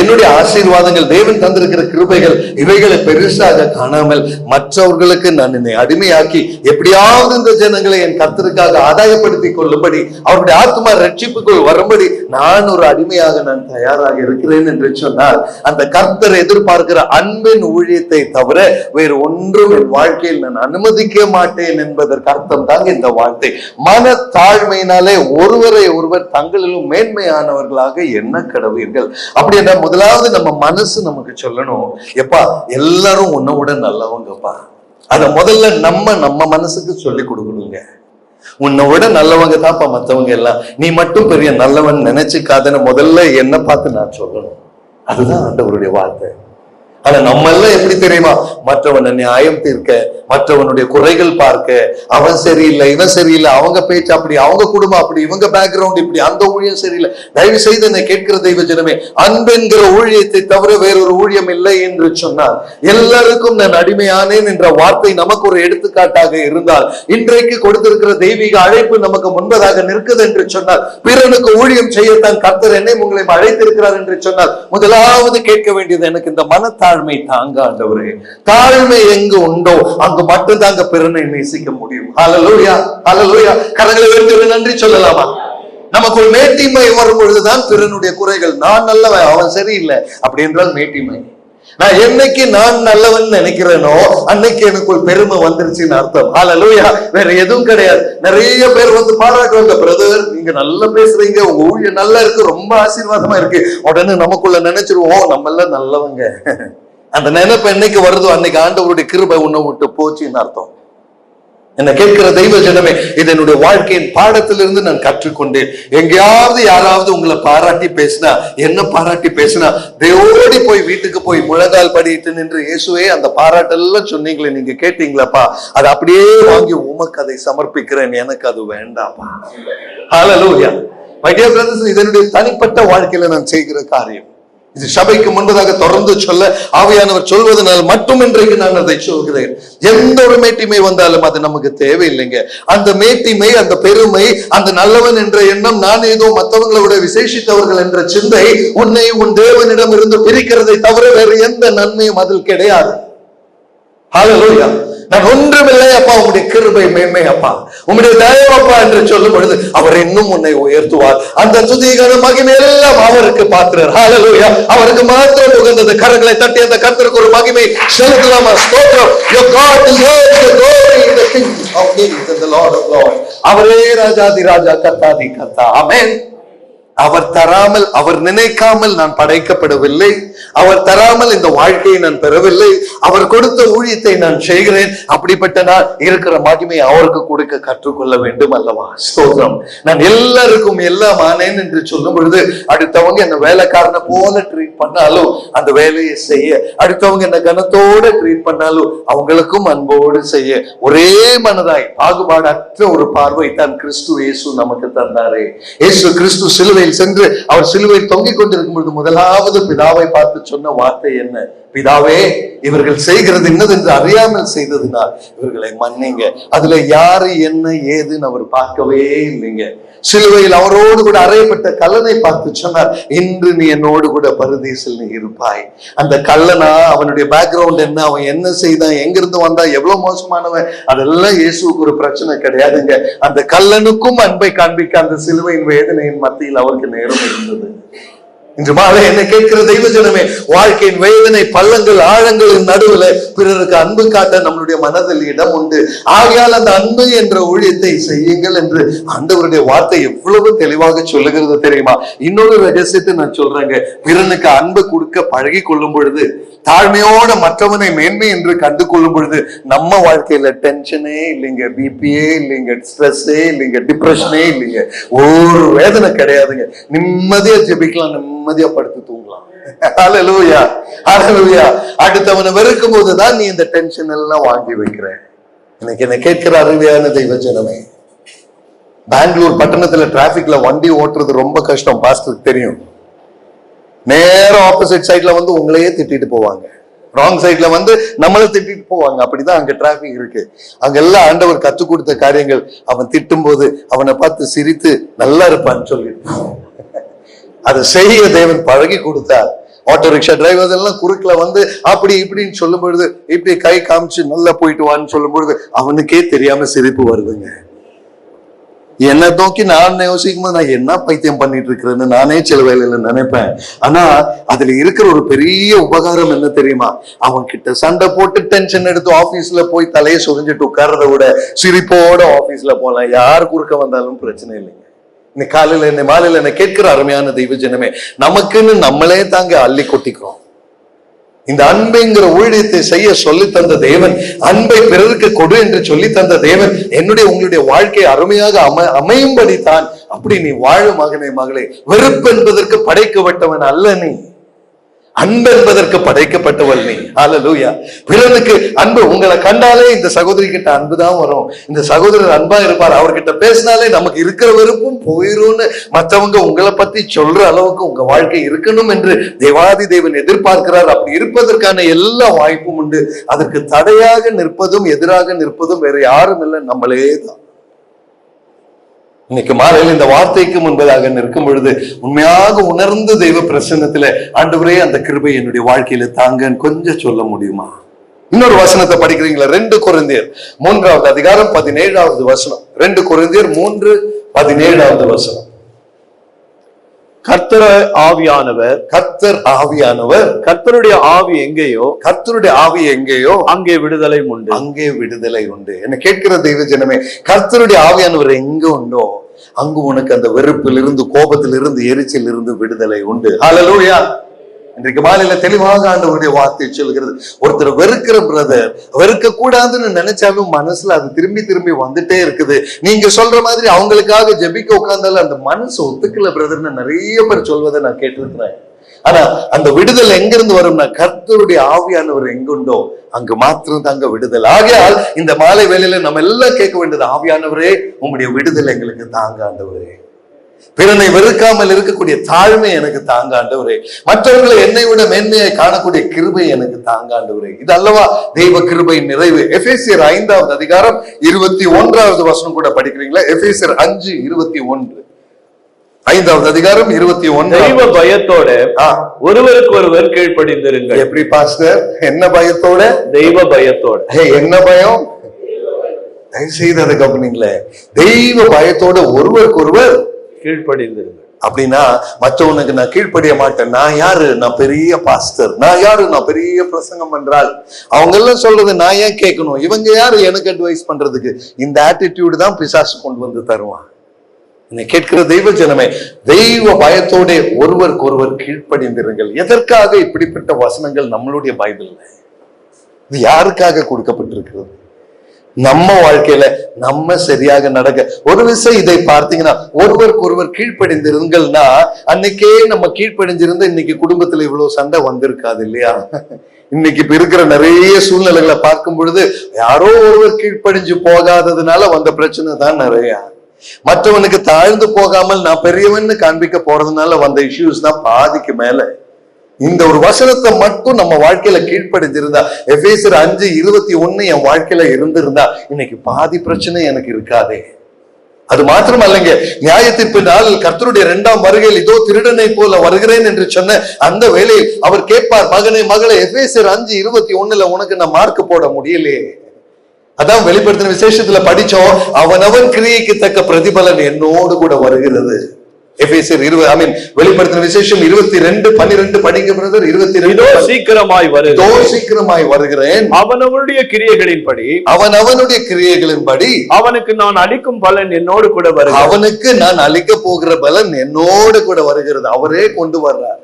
என்னுடைய ஆசீர்வாதங்கள், தேவன் தந்திருக்கிற கிருபைகள், இவைகளை பெருசாக காணாமல் மற்றவர்களுக்கு நான் என்னை அடிமையாக்கி எப்படியாவது இந்த ஜனங்களை என் கர்த்தருக்காக ஆதாயப்படுத்திக் கொள்ளும்படி, அவருடைய ஆத்மா ரட்சிப்புக்குள் வரும்படி நான் ஒரு அடிமையாக நான் தயாராக இருக்கிறேன் என்று சொன்னால், அந்த கர்த்தர் எதிர்பார்க்கிற அன்பின் ஊழியத்தை தவிர வேறு ஒன்றும் என் வாழ்க்கையில் நான் அனுமதிக்க மாட்டேன் என்பதற்கு அர்த்தம் தாங்க இந்த வார்த்தை. மன தாழ்மையினாலே ஒருவரை ஒருவர் தங்களிலும் மேன்மையான எண்ண கடவீர்கள். அப்படின்னா முதலாவது நம்ம மனசு நமக்கு சொல்லணும், எப்பா எல்லாரும் உன்னை விட நல்லவங்கப்பா. அத முதல்ல நம்ம மனசுக்கு சொல்லி கொடுக்கணுங்க. உன்னை விட நல்லவங்க தான்ப்பா மத்தவங்க எல்லாம், நீ மட்டும் பெரிய நல்லவன் நினைச்சுக்காதன்னு முதல்ல என்ன பார்த்து நான் சொல்லணும். அதுதான் ஆண்டவருடைய வார்த்தை. ஆனா நம்ம எல்லாம் எப்படி தெரியுமா? மற்றவனை நியாயம் தீர்க்க, மற்றவனுடைய குறைகள் பார்க்க, அவன் சரியில்லை இவன் சரியில்லை, அவங்க பேச்சு அப்படி, அவங்க குடும்பம் அப்படி, இவங்க பேக்ரவுண்ட் இப்படி, அந்த ஊழியம் சரியில்லை. தயவு செய்து என்னை கேட்கிற தெய்வ ஜனமே, அன்பென்கிற ஊழியத்தை தவிர வேறொரு ஊழியம் இல்லை என்று சொன்னால், எல்லாருக்கும் நான் அடிமையானேன் என்ற வார்த்தை நமக்கு ஒரு எடுத்துக்காட்டாக இருந்தால், இன்றைக்கு கொடுத்திருக்கிற தெய்வீக அழைப்பு நமக்கு முன்பதாக நிற்குது என்று சொன்னால், பிறனுக்கு ஊழியம் செய்யத்தான் கர்த்தர் என்னை உங்களை அழைத்திருக்கிறார் என்று சொன்னால், முதலாவது கேட்க வேண்டியது, எனக்கு இந்த மனத்தாழ்மை தாங்க ஆண்டவரே. தாழ்மை எங்கு உண்டோ அங்கு மட்டும் தாங்க பிறனை நேசிக்க முடியும். ஹல்லேலூயா, ஹல்லேலூயா. கரங்களை உயர்த்தி நன்றி சொல்லலாமா? நமக்கு ஒரு மேட்டிமை வரும் பொழுதுதான் பிறனுடைய குறைகள், நான் நல்லவன் அவன் சரியில்லை அப்படி என்றால் மேட்டிமை. நான் என்னைக்கு நான் நல்லவன் நினைக்கிறேனோ அன்னைக்கு எனக்கு ஒரு பெருமை வந்துருச்சுன்னு அர்த்தம். ஹல்லேலூயா. வேற எதுவும் கிடையாது. நிறைய பேர் வந்து பாராட்டுவாங்க, பிரதர் நீங்க நல்லா பேசுறீங்க, உங்க ஊழியம் நல்லா இருக்கு, ரொம்ப ஆசீர்வாதமா இருக்கு. உடனே நமக்குள்ள நினைச்சிருவோம் நம்ம எல்லாம் நல்லவங்க. அந்த நினைப்பு என்னைக்கு வருதோ அன்னைக்கு ஆண்டவருடைய கிருபை உன்னை விட்டு போச்சுன்னு அர்த்தம். என்ன கேட்கிற தெய்வ ஜனமே, இது என்னுடைய வாழ்க்கையின் பாடத்திலிருந்து நான் கற்றுக்கொண்டேன். எங்கேயாவது யாராவது உங்களை பாராட்டி பேசினா, என்ன பாராட்டி பேசினா, தேவோடி போய் வீட்டுக்கு போய் முழங்கால் படிட்டு நின்று, இயேசுவே அந்த பாராட்டெல்லாம் சொன்னீங்களே நீங்க கேட்டீங்களாப்பா, அது அப்படியே வாங்கி உமக்கு அதை சமர்ப்பிக்கிறேன், எனக்கு அது வேண்டாப்பா. ஹல்லேலூயா. மை டியர் பிரதர்ஸ், இது என்னுடைய தனிப்பட்ட வாழ்க்கையில நான் செய்கிற காரியம். இது சபைக்கு முன்பதாக தொடர்ந்து சொல்ல ஆவியானவர் சொல்வதனால் மட்டும் இன்றைக்கு நான் அதை சொல்கிறேன். எந்த ஒரு மேட்டிமை வந்தாலும் அது நமக்கு தேவையில்லைங்க. அந்த மேட்டிமை, அந்த பெருமை, அந்த நல்லவன் என்ற எண்ணம், நான் ஏதோ மற்றவங்களை விட விசேஷித்தவர்கள் என்ற சிந்தை உன்னை உன் தேவனிடம் இருந்து பிரிக்கிறதை தவிர வேறு எந்த நன்மையும் அதில் கிடையாது. ஹல்லேலூயா. நான் ஒன்றுமில்லை அப்பா, உங்களுடைய கிருபை மேன்மை அப்பா, உங்களுடைய தயவப்பா என்று சொல்லும் பொழுது அவர் இன்னும் உன்னை உயர்த்துவார். அந்த துதிகான மகிமை எல்லாம் அவருக்கு பாத்திரர். ஹல்லேலூயா. அவருக்கு மாத்திரம் உகந்தது. கரங்களை தட்டி அந்த கர்த்தருக்கு ஒரு மகிமை செலுத்தலாமா? ஸ்தோத்திரம். Your God deserves the glory, the King of kings and the Lord of lords. அவரே ராஜாதி ராஜா, கர்த்தாதி கர்த்தா. ஆமென். அவர் தராமல், அவர் நினைக்காமல் நான் படைக்கப்படவில்லை. அவர் தராமல் இந்த வாழ்க்கையை நான் பெறவில்லை. அவர் கொடுத்த ஊழியத்தை நான் செய்கிறேன். அப்படிப்பட்ட நான் இருக்கிற மகிமை அவருக்கு கொடுக்க கற்றுக்கொள்ள வேண்டும் அல்லவா? ஸ்தோத்திரம். நான் எல்லாருக்கும் எல்லாம் ஆனேன் என்று சொல்லும் பொழுது, அடுத்தவங்க என்ன வேலைக்காரனை போல ட்ரீட் பண்ணாலும் அந்த வேலையை செய்ய, அடுத்தவங்க என்ன கனத்தோட ட்ரீட் பண்ணாலும் அவங்களுக்கும் அன்போடு செய்ய, ஒரே மனதாய் பாகுபாடற்ற ஒரு பார்வை தான் கிறிஸ்து இயேசு நமக்கு தந்தாரே. இயேசு கிறிஸ்து சிலுவையில் சென்று அவர் சிலுவையில் தொங்கிக் கொண்டிருக்கும் பொழுது முதலாவது பிதாவை பார்த்து சொன்ன வார்த்தை என்ன? பிதாவே, இவர்கள் செய்கிறது என்னதென்று அறியாமல் செய்ததினால் இவர்களை மன்னிங்க. அதுல யாரு என்ன ஏதுன்னு அவர் பார்க்கவே இல்லைங்க. சிலுவையில் அவரோடு கூட அறையப்பட்ட கல்லனை பார்த்து சொன்னார், இன்று நீ என்னோடு கூட பரதீசில் நீ இருப்பாய். அந்த கல்லனா, அவனுடைய பேக்ரவுண்ட் என்ன, அவன் என்ன செய்தான், எங்கிருந்து வந்தா, எவ்வளவு மோசமானவன், அதெல்லாம் இயேசுக்கு ஒரு பிரச்சனை கிடையாதுங்க. அந்த கல்லனுக்கும் அன்பை காண்பிக்க அந்த சிலுவையின் வேதனையின் மத்தியில் அவருக்கு நேரம் இருந்தது. இன்று மாலை என்னை கேட்கிற தெய்வ ஜனமே, வாழ்க்கையின் வேதனை பள்ளங்கள் ஆழங்களின் நடுவுல பிறருக்கு அன்பு காட்ட நம்மளுடைய மனதில் இடம் உண்டு. ஆகையால் அந்த அன்பு என்ற ஊழியத்தை செய்யுங்கள் என்று ஆண்டவருடைய வார்த்தை எவ்வளவு தெளிவாக சொல்லுகிறது தெரியுமா? இன்னொரு ரகசியத்தை நான் சொல்றேங்க. பிறனுக்கு அன்பு கொடுக்க பழகி கொள்ளும் பொழுது, தாழ்மையோட மற்றவனை மேன்மை என்று கண்டு கொள்ளும் பொழுது நம்ம வாழ்க்கையில டென்ஷனே இல்லைங்க, பிபியே இல்லைங்க, ஸ்ட்ரெஸ்ஸே இல்லைங்க, டிப்ரெஷனே இல்லைங்க, ஒரு வேதனை கிடையாதுங்க. நிம்மதியா ஜெபிக்கலாம், நிம்மதியா படுத்து தூங்கலாம். ஹல்லேலூயா, ஹல்லேலூயா. அடுத்தவனை வெறுக்கும் போதுதான் நீ இந்த டென்ஷன் எல்லாம் வாங்கி வைக்கிற. இன்னைக்கு என்ன கேட்கிற அருமையான தெய்வ ஜனமே, பெங்களூர் பட்டணத்துல டிராபிக்ல வண்டி ஓட்டுறது ரொம்ப கஷ்டம். பாஸ்டருக்கு தெரியும். நேரம் ஆப்போசிட் சைட்ல வந்து உங்களையே திட்டிட்டு போவாங்க, ராங் சைட்ல வந்து நம்மள திட்டிட்டு போவாங்க. அப்படிதான் அங்க டிராபிக் இருக்கு. அங்கெல்லாம் ஆண்டவர் கற்றுக் கொடுத்த காரியங்கள், அவன் திட்டும் போது அவனை பார்த்து சிரித்து நல்லா இருப்பான்னு சொல்லிட்டு அதை செய்ய தேவன் பழகி கொடுத்தார். ஆட்டோ ரிக்ஷா டிரைவர்ஸ் எல்லாம் குறுக்கல வந்து அப்படி இப்படின்னு சொல்லும் பொழுது, இப்படி கை காமிச்சு நல்லா போயிட்டு வான்னு சொல்லும் பொழுது அவனுக்கே தெரியாம சிரிப்பு வருதுங்க. என்னை நோக்கி நான் யோசிக்கும் போது, நான் என்ன பைத்தியம் பண்ணிட்டு இருக்கிறேன்னு நானே சில வேலையில நினைப்பேன். ஆனா அதுல இருக்கிற ஒரு பெரிய உபகாரம் என்ன தெரியுமா? அவன் கிட்ட சண்டை போட்டு டென்ஷன் எடுத்து ஆபீஸ்ல போய் தலையை சுரிஞ்சிட்டு உட்கார்றத விட சிரிப்போட ஆபீஸ்ல போலாம். யார் குறுக்க வந்தாலும் பிரச்சனை இல்லைங்க. இன்னைக்கு காலையில என்ன மாலையில என்ன கேட்கிற அருமையான தெய்வ ஜனமே, நமக்குன்னு நம்மளே தாங்க அள்ளி கொட்டிக்கிறோம். இந்த அன்புங்கிற ஊழியத்தை செய்ய சொல்லி தந்த தேவன், அன்பை பிறருக்கு கொடு என்று சொல்லி தந்த தேவன், என்னுடைய உங்களுடைய வாழ்க்கை அருமையாக அமையும்படி தான். அப்படி நீ வாழும் மகனே மகளே, வெறுப்பு என்பதற்கு படைக்கப்பட்டவன் அல்ல நீ, அன்பு என்பதற்கு படைக்கப்பட்டவள் நீ. ஹல்லேலூயா. பிறனுக்கு அன்பு, உங்களை கண்டாலே இந்த சகோதரி கிட்ட அன்புதான் வரும், இந்த சகோதரர் அன்பா இருப்பார், அவர்கிட்ட பேசினாலே நமக்கு இருக்கிற வெறுப்பும் போயிரும்னு மற்றவங்க உங்களை பத்தி சொல்ற அளவுக்கு உங்க வாழ்க்கை இருக்கணும் என்று தேவாதி தேவன் எதிர்பார்க்கிறார். அப்படி இருப்பதற்கான எல்லா வாய்ப்பும் உண்டு. அதற்கு தடையாக நிற்பதும் எதிராக நிற்பதும் வேற யாரும் இல்லை, நம்மளே தான். இன்னைக்கு மாலையில் இந்த வார்த்தைக்கு முன்பதாக நிற்கும் பொழுது உண்மையாக உணர்ந்து தெய்வ பிரசன்னத்துல, ஆண்டவரே அந்த கிருபை என்னுடைய வாழ்க்கையில தாங்கன்னு கொஞ்சம் சொல்ல முடியுமா? இன்னொரு வசனத்தை படிக்கிறீங்களா? 2 கொரிந்தியர் 3வது அதிகாரம் 17வது வசனம். 2 கொரிந்தியர் 3:17 வசனம். கர்த்தர் ஆவியானவர், கர்த்தருடைய ஆவி எங்கேயோ, கர்த்தருடைய ஆவி எங்கேயோ அங்கே விடுதலை உண்டு, அங்கே விடுதலை உண்டு. என்ன கேட்கிற தெய்வ ஜனமே, கர்த்தருடைய ஆவியானவர் எங்க உண்டோ அங்கு உனக்கு அந்த வெறுப்பிலிருந்து, கோபத்திலிருந்து, எரிச்சலிருந்து விடுதலை உண்டு. ஹல்லேலூயா. இன்றைக்கு மாலையில தெளிவாக ஆண்டவருடைய வார்த்தை சொல்கிறது. ஒருத்தர் வெறுக்கிற பிரதர், வெறுக்க கூடாதுன்னு நினைச்சாலும் மனசுல அது திரும்பி திரும்பி வந்துட்டே இருக்குது. நீங்க சொல்ற மாதிரி அவங்களுக்காக ஜெபிக்க உட்கார்ந்தாலும் அந்த மனசு ஒத்துக்கல பிரதர்ன்னு நிறைய பேர் சொல்வதை நான் கேட்டிருக்கிறேன். ஆனா அந்த விடுதலை எங்கிருந்து வரும்னா, கர்த்தருடைய ஆவியானவர் எங்குண்டோ அங்கு மாத்திரம் தாங்க விடுதலை. ஆகையால் இந்த மாலை வேளையில நம்ம எல்லாம் கேட்க வேண்டியது, ஆவியானவரே உங்களுடைய விடுதலை எங்களுக்கு தாங்க ஆண்டவரே. பிறனை வெறுக்காமல் இருக்கக்கூடிய தாழ்மை எனக்கு தாங்க ஆண்டவரே. மற்றவர்களை என்னை விட மேன்மையை காணக்கூடிய கிருபை எனக்கு தாங்க ஆண்டவரே. இது அல்லவா தெய்வ கிருபை நிறைவு. எபேசியர் 5வது அதிகாரம் 21வது வசனம் கூட படிக்கிறீங்களா? எபேசியர் 5:21. 5வது அதிகாரம் 21. தெய்வ பயத்தோட ஒருவருக்கு ஒருவர் கீழ்ப்படிந்திருங்கள். எப்படி பாஸ்டர்? என்ன பயத்தோட? தெய்வ பயத்தோட. என்ன பயம்? தயவு செய்து அதை கவனிங்களே. தெய்வ பயத்தோட ஒருவருக்கு ஒருவர் கீழ்ப்படிந்திருங்கள். அப்படின்னா மற்றவனுக்கு நான் கீழ்ப்படிய மாட்டேன். நான் யாரு? நான் பெரிய பாஸ்டர். நான் யாரு? நான் பெரிய பிரசங்கம் பண்றாள். அவங்க எல்லாம் சொல்றது நான் ஏன் கேட்கணும்? இவங்க யாரு எனக்கு அட்வைஸ் பண்றதுக்கு? இந்த ஆட்டிடியூடு தான் பிசாசு கொண்டு வந்து தருவான். என்னை கேட்கிற தெய்வ ஜனமே, தெய்வ பயத்தோட ஒருவருக்கு ஒருவர் கீழ்ப்படிந்திருங்கள். எதற்காக இப்படிப்பட்ட வசனங்கள் நம்மளுடைய பைபிள்ல? இது யாருக்காக கொடுக்கப்பட்டிருக்கிறது? நம்ம வாழ்க்கையில நம்ம சரியாக நடக்க. ஒரு விஷயம் இதை பார்த்தீங்கன்னா, ஒருவருக்கு ஒருவர் கீழ்ப்படிந்திருங்கள்னா, அன்னைக்கே நம்ம கீழ்ப்படிஞ்சிருந்த இன்னைக்கு குடும்பத்துல இவ்வளவு சண்டை வந்திருக்காது இல்லையா? இன்னைக்கு இப்ப இருக்கிற நிறைய சூழ்நிலைகளை பார்க்கும் பொழுது யாரோ ஒருவர் கீழ்ப்படிஞ்சு போகாததுனால வந்த பிரச்சனை தான் நிறைய. மற்றவனுக்கு தாழ்ந்து போகாமல் நான் பெரியவன்னு காண்பிக்க போறதுனால வந்த இஷ்யூஸ் தான் பாதிக்கு மேல. இந்த ஒரு வசனத்தை மட்டும் நம்ம வாழ்க்கையில கீழ்ப்படிஞ்சிருந்தா, எபேசியர் 5:21 என் வாழ்க்கையில இருந்திருந்தா, இன்னைக்கு பாதி பிரச்சனை எனக்கு இருக்காதே. அது மாத்திரம் அல்லங்க, நியாயத்தீர்ப்பு நாளில் கர்த்தருடைய 2ஆம் வருகையில் இதோ திருடனை போல வருகிறேன் என்று சொன்ன அந்த வேளையில் அவர் கேட்பார், மகனே மகளே, எபேசியர் 5:21 உனக்கு நான் மார்க் போட முடியலையே. அதான் வெளிப்படுத்தின விசேஷத்துல படிச்சோம், அவனவன் கிரியைக்கு தக்க பிரதிபலன் என்னோடு கூட வருகிறது. எபேசியர் 20 வெளிப்படுத்தின விசேஷம் 22:12 படிங்க பிரதர். 22 சீக்கிரமாய் வருகிறேன், அவனவனுடைய கிரியைகளின்படி அவனுக்கு நான் அளிக்கும் பலன் என்னோடு கூட வருகிறது. அவனுக்கு நான் அளிக்க போகிற பலன் என்னோடு கூட வருகிறது. அவரே கொண்டு வர்றார்.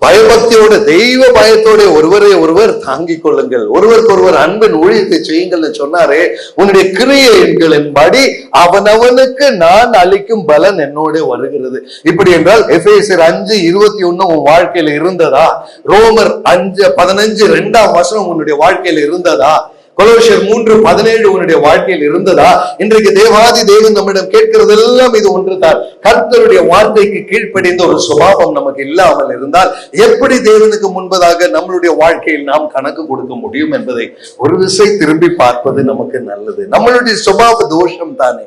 பயபக்தியோட, தெய்வ பயத்தோட ஒருவரை ஒருவர் தாங்கிக் கொள்ளுங்கள், ஒருவருக்கு ஒருவர் அன்பின் ஊழியத்தை செய்யுங்கள் சொன்னாரே. உன்னுடைய கிரியைகளின்படி அவனவனுக்கு நான் அளிக்கும் பலன் என்னோட வருகிறது. இப்படி என்றால் எபேசியர் 5:21 உன் வாழ்க்கையில இருந்ததா? ரோமர் 5:15 2ஆம் வசனம் உன்னுடைய வாழ்க்கையில இருந்ததா? கொலோசியர் 3:17 உன்னுடைய வாழ்க்கையில் இருந்ததா? இன்றைக்கு தேவாதி தேவன் நம்மிடம் கேட்கிறதெல்லாம் இது ஒன்றுதான். கர்த்தருடைய வார்த்தைக்கு கீழ்ப்படிந்த ஒரு சுபாவம் நமக்கு இல்லாமல் இருந்தால் எப்படி தேவனுக்கு முன்பதாக நம்மளுடைய வாழ்க்கையில் நாம் கணக்கு கொடுக்க முடியும் என்பதை ஒரு விசை திரும்பி பார்ப்பது நமக்கு நல்லது. நம்மளுடைய சுபாவ தோஷம் தானே,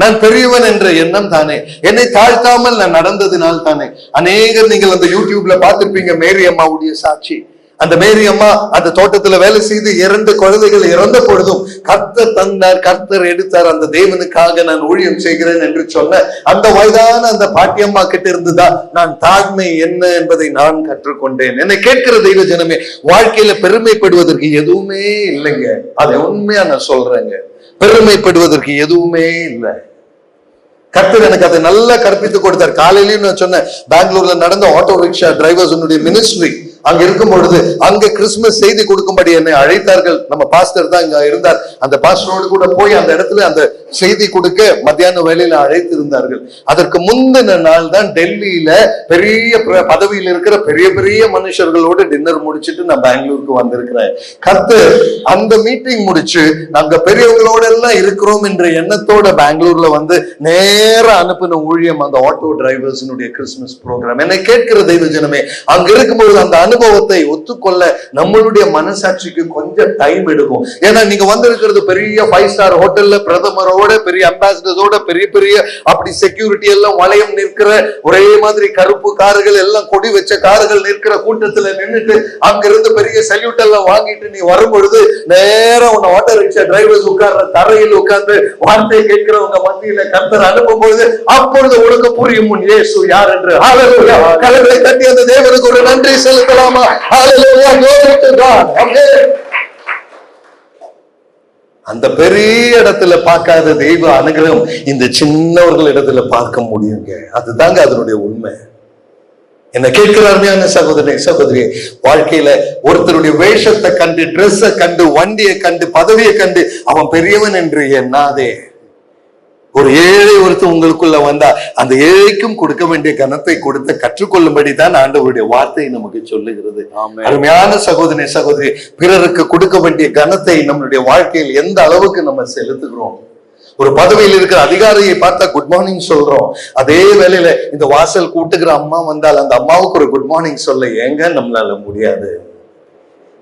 நான் பெரியவன் என்ற எண்ணம் தானே, என்னை தாழ்த்தாமல் நான் நடந்ததினால் தானே. அநேகர் நீங்கள் அந்த யூடியூப்ல பார்த்திருப்பீங்க, மேரி அம்மாவுடைய சாட்சி. அந்த மேரி அம்மா அந்த தோட்டத்துல வேலை செய்து 2 குழந்தைகள் இறந்த பொழுதும் கர்த்தர் தந்தார், கர்த்தர் எடுத்தார், அந்த தேவனுக்காக நான் ஊழியம் செய்கிறேன் என்று சொன்ன அந்த வயதான அந்த பாட்டியம்மா கிட்ட இருந்துதான் நான் தாழ்மை என்ன என்பதை நான் கற்றுக்கொண்டேன். என்னை கேட்கிற தெய்வ ஜனமே, வாழ்க்கையில பெருமைப்படுவதற்கு எதுவுமே இல்லைங்க. அதை உண்மையா நான் சொல்றேங்க, பெருமைப்படுவதற்கு எதுவுமே இல்லை. கர்த்தர் எனக்கு அதை நல்லா கற்பித்து கொடுத்தார். காலையிலயும் நான் சொன்னேன், பெங்களூர்ல நடந்த ஆட்டோ ரிக்ஷா டிரைவர்ஸ் மினிஸ்ட்ரி அங்க இருக்கும் பொழுது அங்க கிறிஸ்துமஸ் செய்தி கொடுக்கும்படி என்னை அழைத்தார்கள். நம்ம பாஸ்டர் தான் இங்க இருந்தார். அந்த பாஸ்டரோடு கூட போய் அந்த இடத்துல அந்த செய்தி கொடுக்க மத்தியான வேளையில அழைத்து இருந்தார்கள். அதற்கு முந்தின நாள் தான் டெல்லியில பெரிய பதவியில் இருக்கிற பெரிய பெரிய மனுஷர்களோடு டின்னர் முடிச்சுட்டு நான் பெங்களூருக்கு வந்திருக்கிறேன். கர்த்தர் அந்த மீட்டிங் முடிச்சு நாங்க பெரியவங்களோட எல்லாம் இருக்கிறோம் என்ற எண்ணத்தோட பெங்களூர்ல வந்து நேரா அனுப்பின ஊழியம் அந்த ஆட்டோ டிரைவர்ஸ் கிறிஸ்துமஸ் ப்ரோக்ராம். என்னை கேட்கிற தெய்வ ஜனமே, அங்க இருக்கும்போது அந்த அனுபவத்தை ஒத்துக்கொள்ள நம்மளுடைய மனசாட்சிக்கு கொஞ்சம் டைம் எடுக்கும். ஏன்னா நீங்க வந்திருக்கிறது பெரிய 5 ஸ்டார் ஹோட்டல்ல பிரதமரோட, பெரிய அம்பாசிடரோட, பெரிய பெரிய அப்படி செக்யூரிட்டி எல்லாம் வளையம் நிற்கிற ஒரே மாதிரி கருப்பு கார்கள் எல்லாம் கொடி வச்ச கார்கள் நிற்கிற கூட்டத்துல நின்றுட்டு அங்கிருந்து பெரிய சல்யூட் எல்லாம் வாங்கிட்டு நீ வரும் பொழுது நேரம் உன்னை ஆட்டோ ரிக்ஷா டிரைவர்ஸ் உட்கார்ற தரையில் உட்கார்ந்து வார்த்தையை கேட்கிறவங்க மத்தியில கர்த்தர் அனுப்பும் பொழுது அப்பொழுது உனக்கு புரியும் உன் இயேசு யார் என்று. கலங்களை தட்டி அந்த தேவனுக்கு ஒரு நன்றி செலுத்தலாமா? அந்த பெரிய இடத்துல பார்க்காத தெய்வ அனுகிரகம் இந்த சின்னவர்கள் இடத்துல பார்க்க முடியுங்க. அதுதாங்க அதனுடைய உண்மை. என்ன கேட்கிற அருமையான சகோதரனே சகோதரியே, வாழ்க்கையில ஒருத்தருடைய வேஷத்தை கண்டு, ட்ரெஸ்ஸை கண்டு, வண்டியை கண்டு, பதவியை கண்டு அவன் பெரியவன் என்று எண்ணாதே. ஒரு ஏழை ஒருத்தர் உங்களுக்குள்ள வந்தா அந்த ஏழைக்கும் கொடுக்க வேண்டிய கனத்தை கொடுத்து கற்றுக்கொள்ளும்படி தான் ஆண்டவருடைய வார்த்தை நமக்கு சொல்லுகிறது. அருமையான சகோதரி சகோதரி, பிறருக்கு கொடுக்க வேண்டிய கனத்தை நம்மளுடைய வாழ்க்கையில் எந்த அளவுக்கு நம்ம செலுத்துகிறோம்? ஒரு பதவியில் இருக்கிற அதிகாரியை பார்த்தா குட் மார்னிங் சொல்றோம். அதே வேளையில இந்த வாசல் கூட்டுகிற அம்மா வந்தால் அந்த அம்மாவுக்கு ஒரு குட் மார்னிங் சொல்ல ஏங்க நம்மளால முடியாது?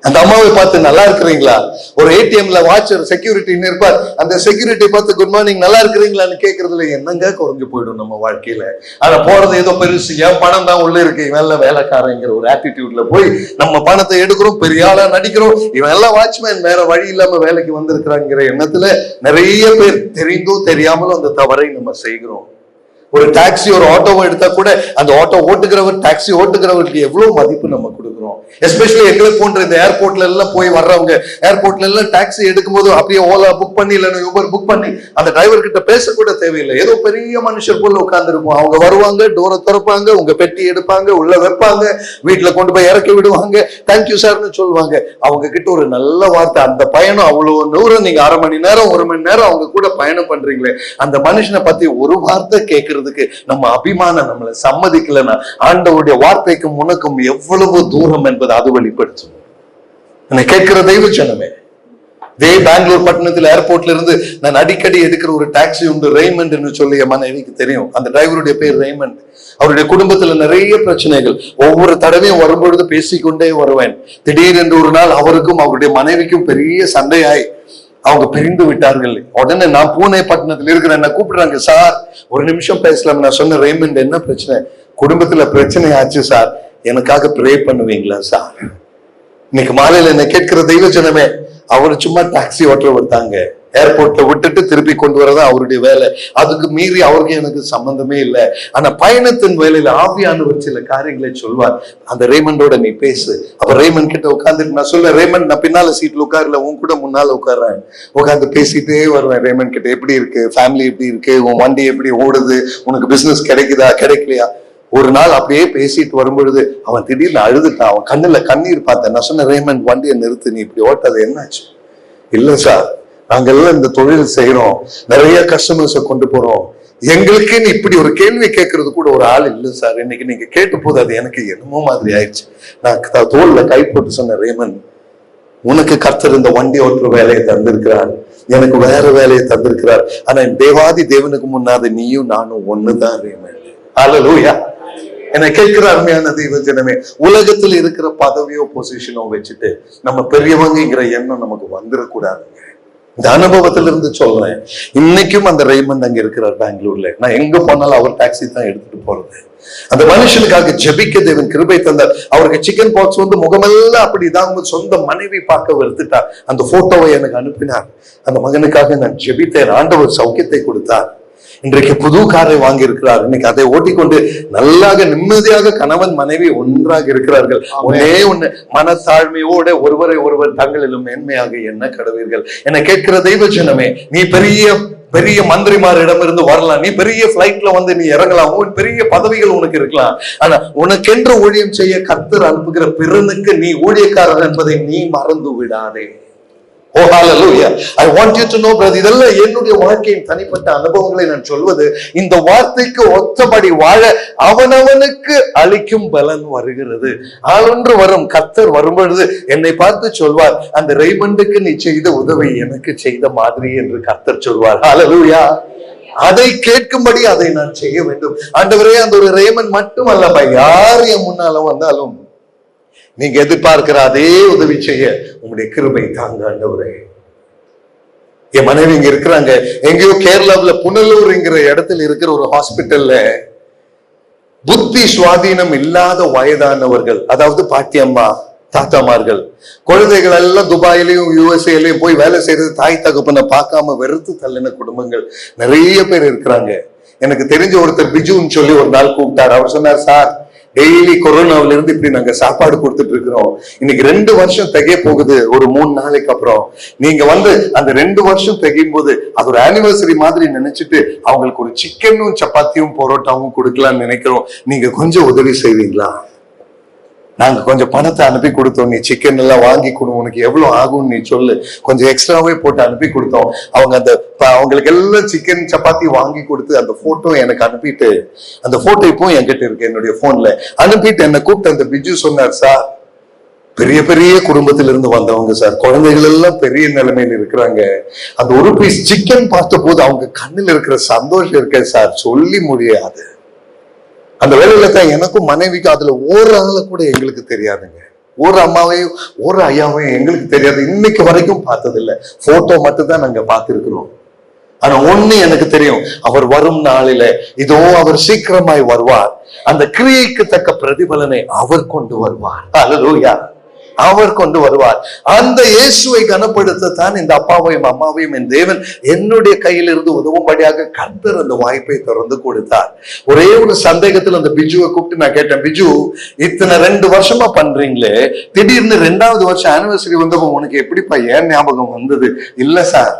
அந்த அம்மாவை பார்த்து நல்லா இருக்கிறீங்களா, ஒரு ஏடிஎம்ல வாட்சர் செக்யூரிட்டி இருப்பார், அந்த செக்யூரிட்டி பார்த்து குட் மார்னிங் நல்லா இருக்கிறீங்களான்னு கேட்கறதுல என்னங்க குறைஞ்சு போயிடும் நம்ம வாழ்க்கையில. ஆனா போறது ஏதோ பெருசு, என் பணம் தான் உள்ள இருக்கு, இவன் எல்லாம் வேலைக்காரங்கிற ஒரு ஆட்டிடியூட்ல போய் நம்ம பணத்தை எடுக்கிறோம், பெரிய ஆளா நடிக்கிறோம், இவன் எல்லாம் வாட்ச்மேன், வேற வழி இல்லாம வேலைக்கு வந்திருக்கிறாங்கிற எண்ணத்துல நிறைய பேர் தெரிந்தோ தெரியாமலும் அந்த தவறை நம்ம செய்கிறோம். ஒரு டாக்ஸி ஒரு ஆட்டோவை எடுத்தா கூட அந்த ஆட்டோ ஓட்டுகிறவர் டாக்ஸி ஓட்டுகிறவருக்கு எவ்வளவு மதிப்பு நம்ம கொடுக்குறோம். எஸ்பெஷலி எங்களை போன்ற இந்த ஏர்போர்ட்ல எல்லாம் போய் வர்றவங்க, ஏர்போர்ட்ல எல்லாம் டாக்ஸி எடுக்கும்போது அப்படியே ஓலா புக் பண்ணி இல்லைன்னா ஊபர் புக் பண்ணி அந்த டிரைவர் கிட்ட பேசக்கூட தேவையில்லை, ஏதோ பெரிய மனுஷர் போல உட்கார்ந்து இருக்கும். அவங்க வருவாங்க, டோரை திறப்பாங்க, உங்க பெட்டி எடுப்பாங்க, உள்ள வைப்பாங்க, வீட்டுல கொண்டு போய் இறக்கி விடுவாங்க, தேங்க்யூ சார்னு சொல்லுவாங்க. அவங்க கிட்ட ஒரு நல்ல வார்த்தை, அந்த பயணம் அவ்வளவு தூரம் நீங்க 1/2 மணி நேரம் 1 மணி நேரம் அவங்க கூட பயணம் பண்றீங்களே, அந்த மனுஷனை பத்தி ஒரு வார்த்தை கேட்கறது நம்ம அபிமானம் நம்மளை சம்மதிக்கலன்னா ஆண்டவருடைய வார்த்தைக்கும் உனக்கும் எவ்வளவு தூரம் என்பது அது வெளிப்படுத்தும். என்னை கேட்கிற தெய்வ ஜனமே, பெங்களூர் பட்டணத்தில் ஏர்போர்ட்ல இருந்து நான் அடிக்கடி எடுக்கிற ஒரு டாக்ஸி உண்டு, ரெய்மண்ட் என்று சொல்லி என் மனைவிக்கு தெரியும். அந்த டிரைவருடைய பேர் ரெய்மண்ட். அவருடைய குடும்பத்துல நிறைய பிரச்சனைகள், ஒவ்வொரு தடவையும் வரும்பொழுது பேசிக்கொண்டே வருவேன். திடீரென்று ஒரு நாள் அவருக்கும் அவருடைய மனைவிக்கும் பெரிய சண்டையாய் அவங்க பிரிந்து விட்டார்கள். உடனே நான் பூனே பட்டணத்தில் இருக்கிறேன், என்ன கூப்பிடுறாங்க, சார் ஒரு நிமிஷம் பேசலாம். நான் சொன்ன ரெய்மண்ட் என்ன பிரச்சனை, குடும்பத்துல பிரச்சனை ஆச்சு சார், எனக்காக ப்ரே பண்ணுவீங்களா சார். இன்னைக்கு மாலையில என்ன கேட்கிற தெய்வ ஜனமே, அவரு சும்மா டாக்ஸி ஓட்டுறவர் தாங்க, ஏர்போர்ட்ல விட்டுட்டு திருப்பி கொண்டு வரதான் அவருடைய வேலை. அதுக்கு மீறி அவருக்கு எனக்கு சம்பந்தமே இல்லை. ஆனா பயணத்தின் வேலையில ஆவியானவர் சில காரியங்களை சொல்வார். அந்த ரேமண்டோட நீ பேசு. அப்ப ரேமண்ட் கிட்ட உட்காந்துட்டு நான் சொல்ல, ரேமண்ட் நான் பின்னால சீட்ல உட்கார்ல, உன் கூட முன்னால உட்கார்றேன், உட்காந்து பேசிட்டே வருவேன். ரேமண்ட் கிட்ட எப்படி இருக்கு, ஃபேமிலி எப்படி இருக்கு, உன் வண்டி எப்படி ஓடுது, உனக்கு பிசினஸ் கிடைக்குதா கிடைக்கலையா. ஒரு நாள் அப்படியே பேசிட்டு வரும்பொழுது அவன் திடீர்னு அழுதுட்டான். அவன் கண்ணுல கண்ணீர் பார்த்தேன். நான் சொன்ன, ரேமண்ட் வண்டியை நிறுத்து, நீ இப்படி ஓட்டாது, என்னாச்சு. இல்ல சார், நாங்கெல்லாம் இந்த தொழில் செய்யறோம், நிறைய கஸ்டமர்ஸை கொண்டு போறோம், எங்களுக்குன்னு இப்படி ஒரு கேள்வி கேட்கறது கூட ஒரு ஆள் இல்லை சார். இன்னைக்கு நீங்க கேட்ட போது அது எனக்கு என்னமோ மாதிரி ஆயிடுச்சு. நான் தோல்ல கை போட்டு சொன்ன, ரேமண்ட் உனக்கு கர்த்தர் இந்த வண்டி ஓட்டுற வேலையை தந்திருக்கிறார், எனக்கு வேற வேலையை தந்திருக்கிறார். ஆனா தேவாதி தேவனுக்கு முன்னாடி நீயும் நானும் ஒண்ணுதான் ரேமண்ட். ஹல்லேலூயா. என்னை கேட்கிற அருமையான தெய்வ ஜனமே, உலகத்தில் இருக்கிற பதவியோ பொசிஷனோ வச்சுட்டு நம்ம பெரியவங்கிற எண்ணம் நமக்கு வந்துடக்கூடாதுங்க. இந்த அனுபவத்திலிருந்து சொல்றேன். இன்னைக்கும் அந்த ரெய்மண்ட் அங்க இருக்கிறார் பெங்களூர்ல. நான் எங்க போனாலும் அவர் டாக்ஸி தான் எடுத்துட்டு போறது. அந்த மனுஷனுக்காக ஜெபிக்க தேவன் கிருபை தந்தார். அவருக்கு சிக்கன் பாக்ஸ் வந்து முகமெல்லாம் அப்படிதான் அவங்க சொந்த மனைவி பார்க்க வெறுத்துட்டா. அந்த போட்டோவை எனக்கு அனுப்பினார். அந்த மகனுக்காக நான் ஜெபித்தேன். ஆண்டவர் சௌக்கியத்தை கொடுத்தார். இன்றைக்கு புது காரை வாங்கி இருக்கிறார். இன்னைக்கு அதை ஓட்டிக்கொண்டு நல்லாக நிம்மதியாக கணவன் மனைவி ஒன்றாக இருக்கிறார்கள். ஒன்னே ஒண்ணு, மனத்தாழ்மையோட ஒருவரை ஒருவர் தங்களிலும் மேன்மையாக என்ன கடவீர்கள். என கேட்கிற தெய்வ ஜனமே, நீ பெரிய பெரிய மந்திரிமாரிடம் இருந்து வரலாம், நீ பெரிய பிளைட்ல வந்து நீ இறங்கலாம், பெரிய பதவிகள் உனக்கு இருக்கலாம். ஆனா உனக்கென்று ஊழியம் செய்ய கர்த்தர் அனுப்புகிற பிறனுக்கு நீ ஊழியக்காரர் என்பதை நீ மறந்து விடாதே. Oh hallelujah. I want you to know brother, இதெல்லாம் என்னுடைய வாழ்க்கையின் தனிப்பட்ட அனுபவங்களை நான் சொல்வது. இந்த வார்த்தைக்கு ஒத்தபடி வாழ அவனவனுக்கு அளிக்கும் பலன் வருகிறது. ஆளொன்று வரும், கர்த்தர் வரும்பொழுது என்னை பார்த்து சொல்வார், அந்த ரெய்மண்டுக்கு நீ செய்த உதவி எனக்கு செய்த மாதிரி என்று கர்த்தர் சொல்வார். ஹல்லேலூயா. அதை கேட்கும்படி அதை நான் செய்ய வேண்டும். ஆண்டவரே, அந்த ஒரு ரெய்மண்ட் மட்டும் அல்லப்பா, யார் என் முன்னால வந்தாலும் நீங்க எதிர்பார்க்கிற அதே உதவி செய்ய உங்களுடைய கிருபை தாங்க ஆண்டவரே. என் மனைவி இங்க இருக்கிறாங்க, எங்கேயோ கேரளாவுல புனலூர்ங்கிற இடத்துல இருக்கிற ஒரு ஹாஸ்பிட்டல்ல புத்தி சுவாதீனம் இல்லாத வயதானவர்கள், அதாவது பாட்டியம்மா தாத்தாமார்கள், குழந்தைகள் எல்லாம் துபாயிலையும் யுஎஸ்ஏலையும் போய் வேலை செய்யறது, தாய் தகப்பனை பார்க்காம வெறுத்து தள்ளின குடும்பங்கள் நிறைய பேர் இருக்கிறாங்க. எனக்கு தெரிஞ்ச ஒருத்தர் பிஜுன்னு சொல்லி ஒரு நாள் கூப்பிட்டார். அவர் சொன்னார், சார் டெய்லி கொரோனாவில இருந்து இப்படி நாங்க சாப்பாடு கொடுத்துட்டு இருக்கிறோம், இன்னைக்கு 2 வருஷம் திகைய போகுது, ஒரு 3 நாளைக்கு அப்புறம் நீங்க வந்து அந்த 2 வருஷம் திகையும் போது அது ஒரு ஆனிவர்சரி மாதிரி நினைச்சிட்டு அவங்களுக்கு ஒரு சிக்கனும் சப்பாத்தியும் பரோட்டாவும் கொடுக்கலாம்னு நினைக்கிறோம், நீங்க கொஞ்சம் உதவி செய்வீங்களா? நாங்க கொஞ்சம் பணத்தை அனுப்பி கொடுத்தோம், நீ சிக்கன் எல்லாம் வாங்கி கொடு, உனக்கு எவ்வளவு ஆகும்னு நீ சொல்லு, கொஞ்சம் எக்ஸ்ட்ராவே போட்டு அனுப்பி கொடுத்தோம். அவங்க அந்த அவங்களுக்கு எல்லாம் சிக்கன் சப்பாத்தி வாங்கி கொடுத்து அந்த போட்டோ எனக்கு அனுப்பிட்டு, அந்த போட்டோ இப்போ என்கிட்ட இருக்கு என்னுடைய போன்ல, அனுப்பிட்டு என்ன கூப்பிட்டு அந்த பிஜு சொன்னார், சார் பெரிய பெரிய குடும்பத்திலிருந்து வந்தவங்க சார், குழந்தைகள் எல்லாம் பெரிய நிலைமையில இருக்கிறாங்க, அந்த ஒரு பீஸ் சிக்கன் பார்த்த போது அவங்க கண்ணில் இருக்கிற சந்தோஷம் இருக்க சார் சொல்லி முடியாது. அந்த வேலையில தான் எனக்கும் மனைவிக்கு அதுல ஓராள கூட எங்களுக்கு தெரியாதுங்க. ஒரு அம்மாவையும் ஒரு ஐயாவையும் எங்களுக்கு தெரியாது, இன்னைக்கு வரைக்கும் பார்த்ததில்லை. போட்டோ மட்டும் தான் நாங்க பார்த்திருக்கிறோம். ஆனா ஒண்ணு எனக்கு தெரியும், அவர் வரும் நாளில இதோ அவர் சீக்கிரமாய் வருவார், அந்த கிரியைக்கு தக்க பிரதிபலனை அவர் கொண்டு வருவார். அல்லேலூயா, அவர் கொண்டு வருவார். அந்த இயேசுவை கனப்படுத்தத்தான் இந்த அப்பாவையும் அம்மாவையும் என் தேவன் என்னுடைய கையில் இருந்து உதவும்படியாக கர்த்தர் அந்த வாய்ப்பை திறந்து கொடுத்தார். ஒரே ஒரு சந்தேகத்தில் அந்த பிஜுவை கூப்பிட்டு நான் கேட்டேன், பிஜு இத்தனை 2 வருஷமா பண்றீங்களே, திடீர்னு 2வது வருஷம் ஆனிவர்சரி வந்தப்போ உனக்கு எப்படிப்பா ஏன் ஞாபகம் வந்தது? இல்ல சார்,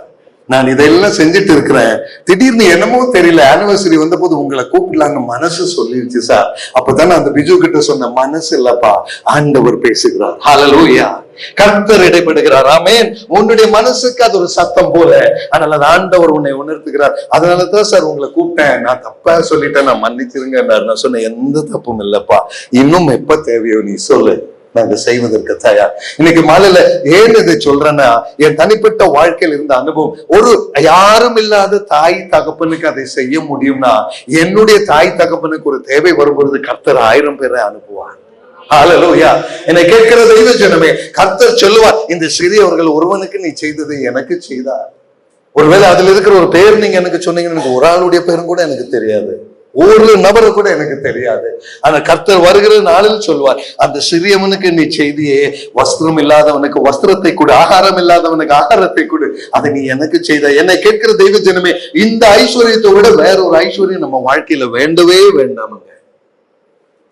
நான் இதெல்லாம் செஞ்சுட்டு இருக்கிறேன், திடீர்னு என்னமோ தெரியல ஆனிவர்சரி வந்த போது உங்களை கூப்பிடலான்னு மனசு சொல்லிருச்சு சார். அப்பதான் அந்த பிஜு கிட்ட சொன்ன, மனசு இல்லப்பா, ஆண்டவர் பேசுகிறார். ஹல்லேலூயா, கர்த்தர் இடைப்படுகிறார். ஆமென். உன்னுடைய மனசுக்கு அது ஒரு சத்தம் போல, ஆனால் அது ஆண்டவர் உன்னை உணர்த்துகிறார். அதனாலதான் சார் உங்களை கூப்பிட்டேன், நான் தப்பா சொல்லிட்டேன், நான் மன்னிச்சிருங்க. நான் சொன்னேன், எந்த தப்பும் இல்லப்பா, இன்னும் எப்ப தேவையோ நீ சொல்லு, நாங்க செய்வதற்கு தயார். இன்னைக்கு மாலையில ஏன் இதை சொல்றேன்னா, என் தனிப்பட்ட வாழ்க்கையில் இருந்த அனுபவம், ஒரு யாரும் இல்லாத தாய் தகப்பனுக்கு அதை செய்ய முடியும்னா, என்னுடைய தாய் தகப்பனுக்கு ஒரு தேவை வரும்பொழுது கர்த்தர் 1000 பேரை அனுப்புவார். ஹல்லேலூயா. என்னை கேட்கிற தெய்வ ஜனமே, கர்த்தர் சொல்லுவார், இந்த சிறியவர்கள் ஒருவனுக்கு நீ செய்ததை எனக்கு செய்தார். ஒருவேளை அதுல இருக்கிற ஒரு பேர் நீங்க எனக்கு சொன்னீங்கன்னு, எனக்கு ஒரு ஆளுடைய பேரும் கூட எனக்கு தெரியாது, ஒரு நபரை கூட எனக்கு தெரியாது. ஆனா கர்த்தர் வருகிற நாளில் சொல்வார், அந்த சிறியவனுக்கு நீ செய்தியே, வஸ்திரம் இல்லாதவனுக்கு வஸ்திரத்தை கொடு, ஆகாரம் இல்லாதவனுக்கு ஆகாரத்தை கொடு, அதை நீ எனக்கு செய்த. என்னை கேட்கிற தெய்வ ஜனமே, இந்த ஐஸ்வர்யத்தை விட வேற ஒரு ஐஸ்வர்யம் நம்ம வாழ்க்கையில வேண்டவே வேண்டாமுங்க.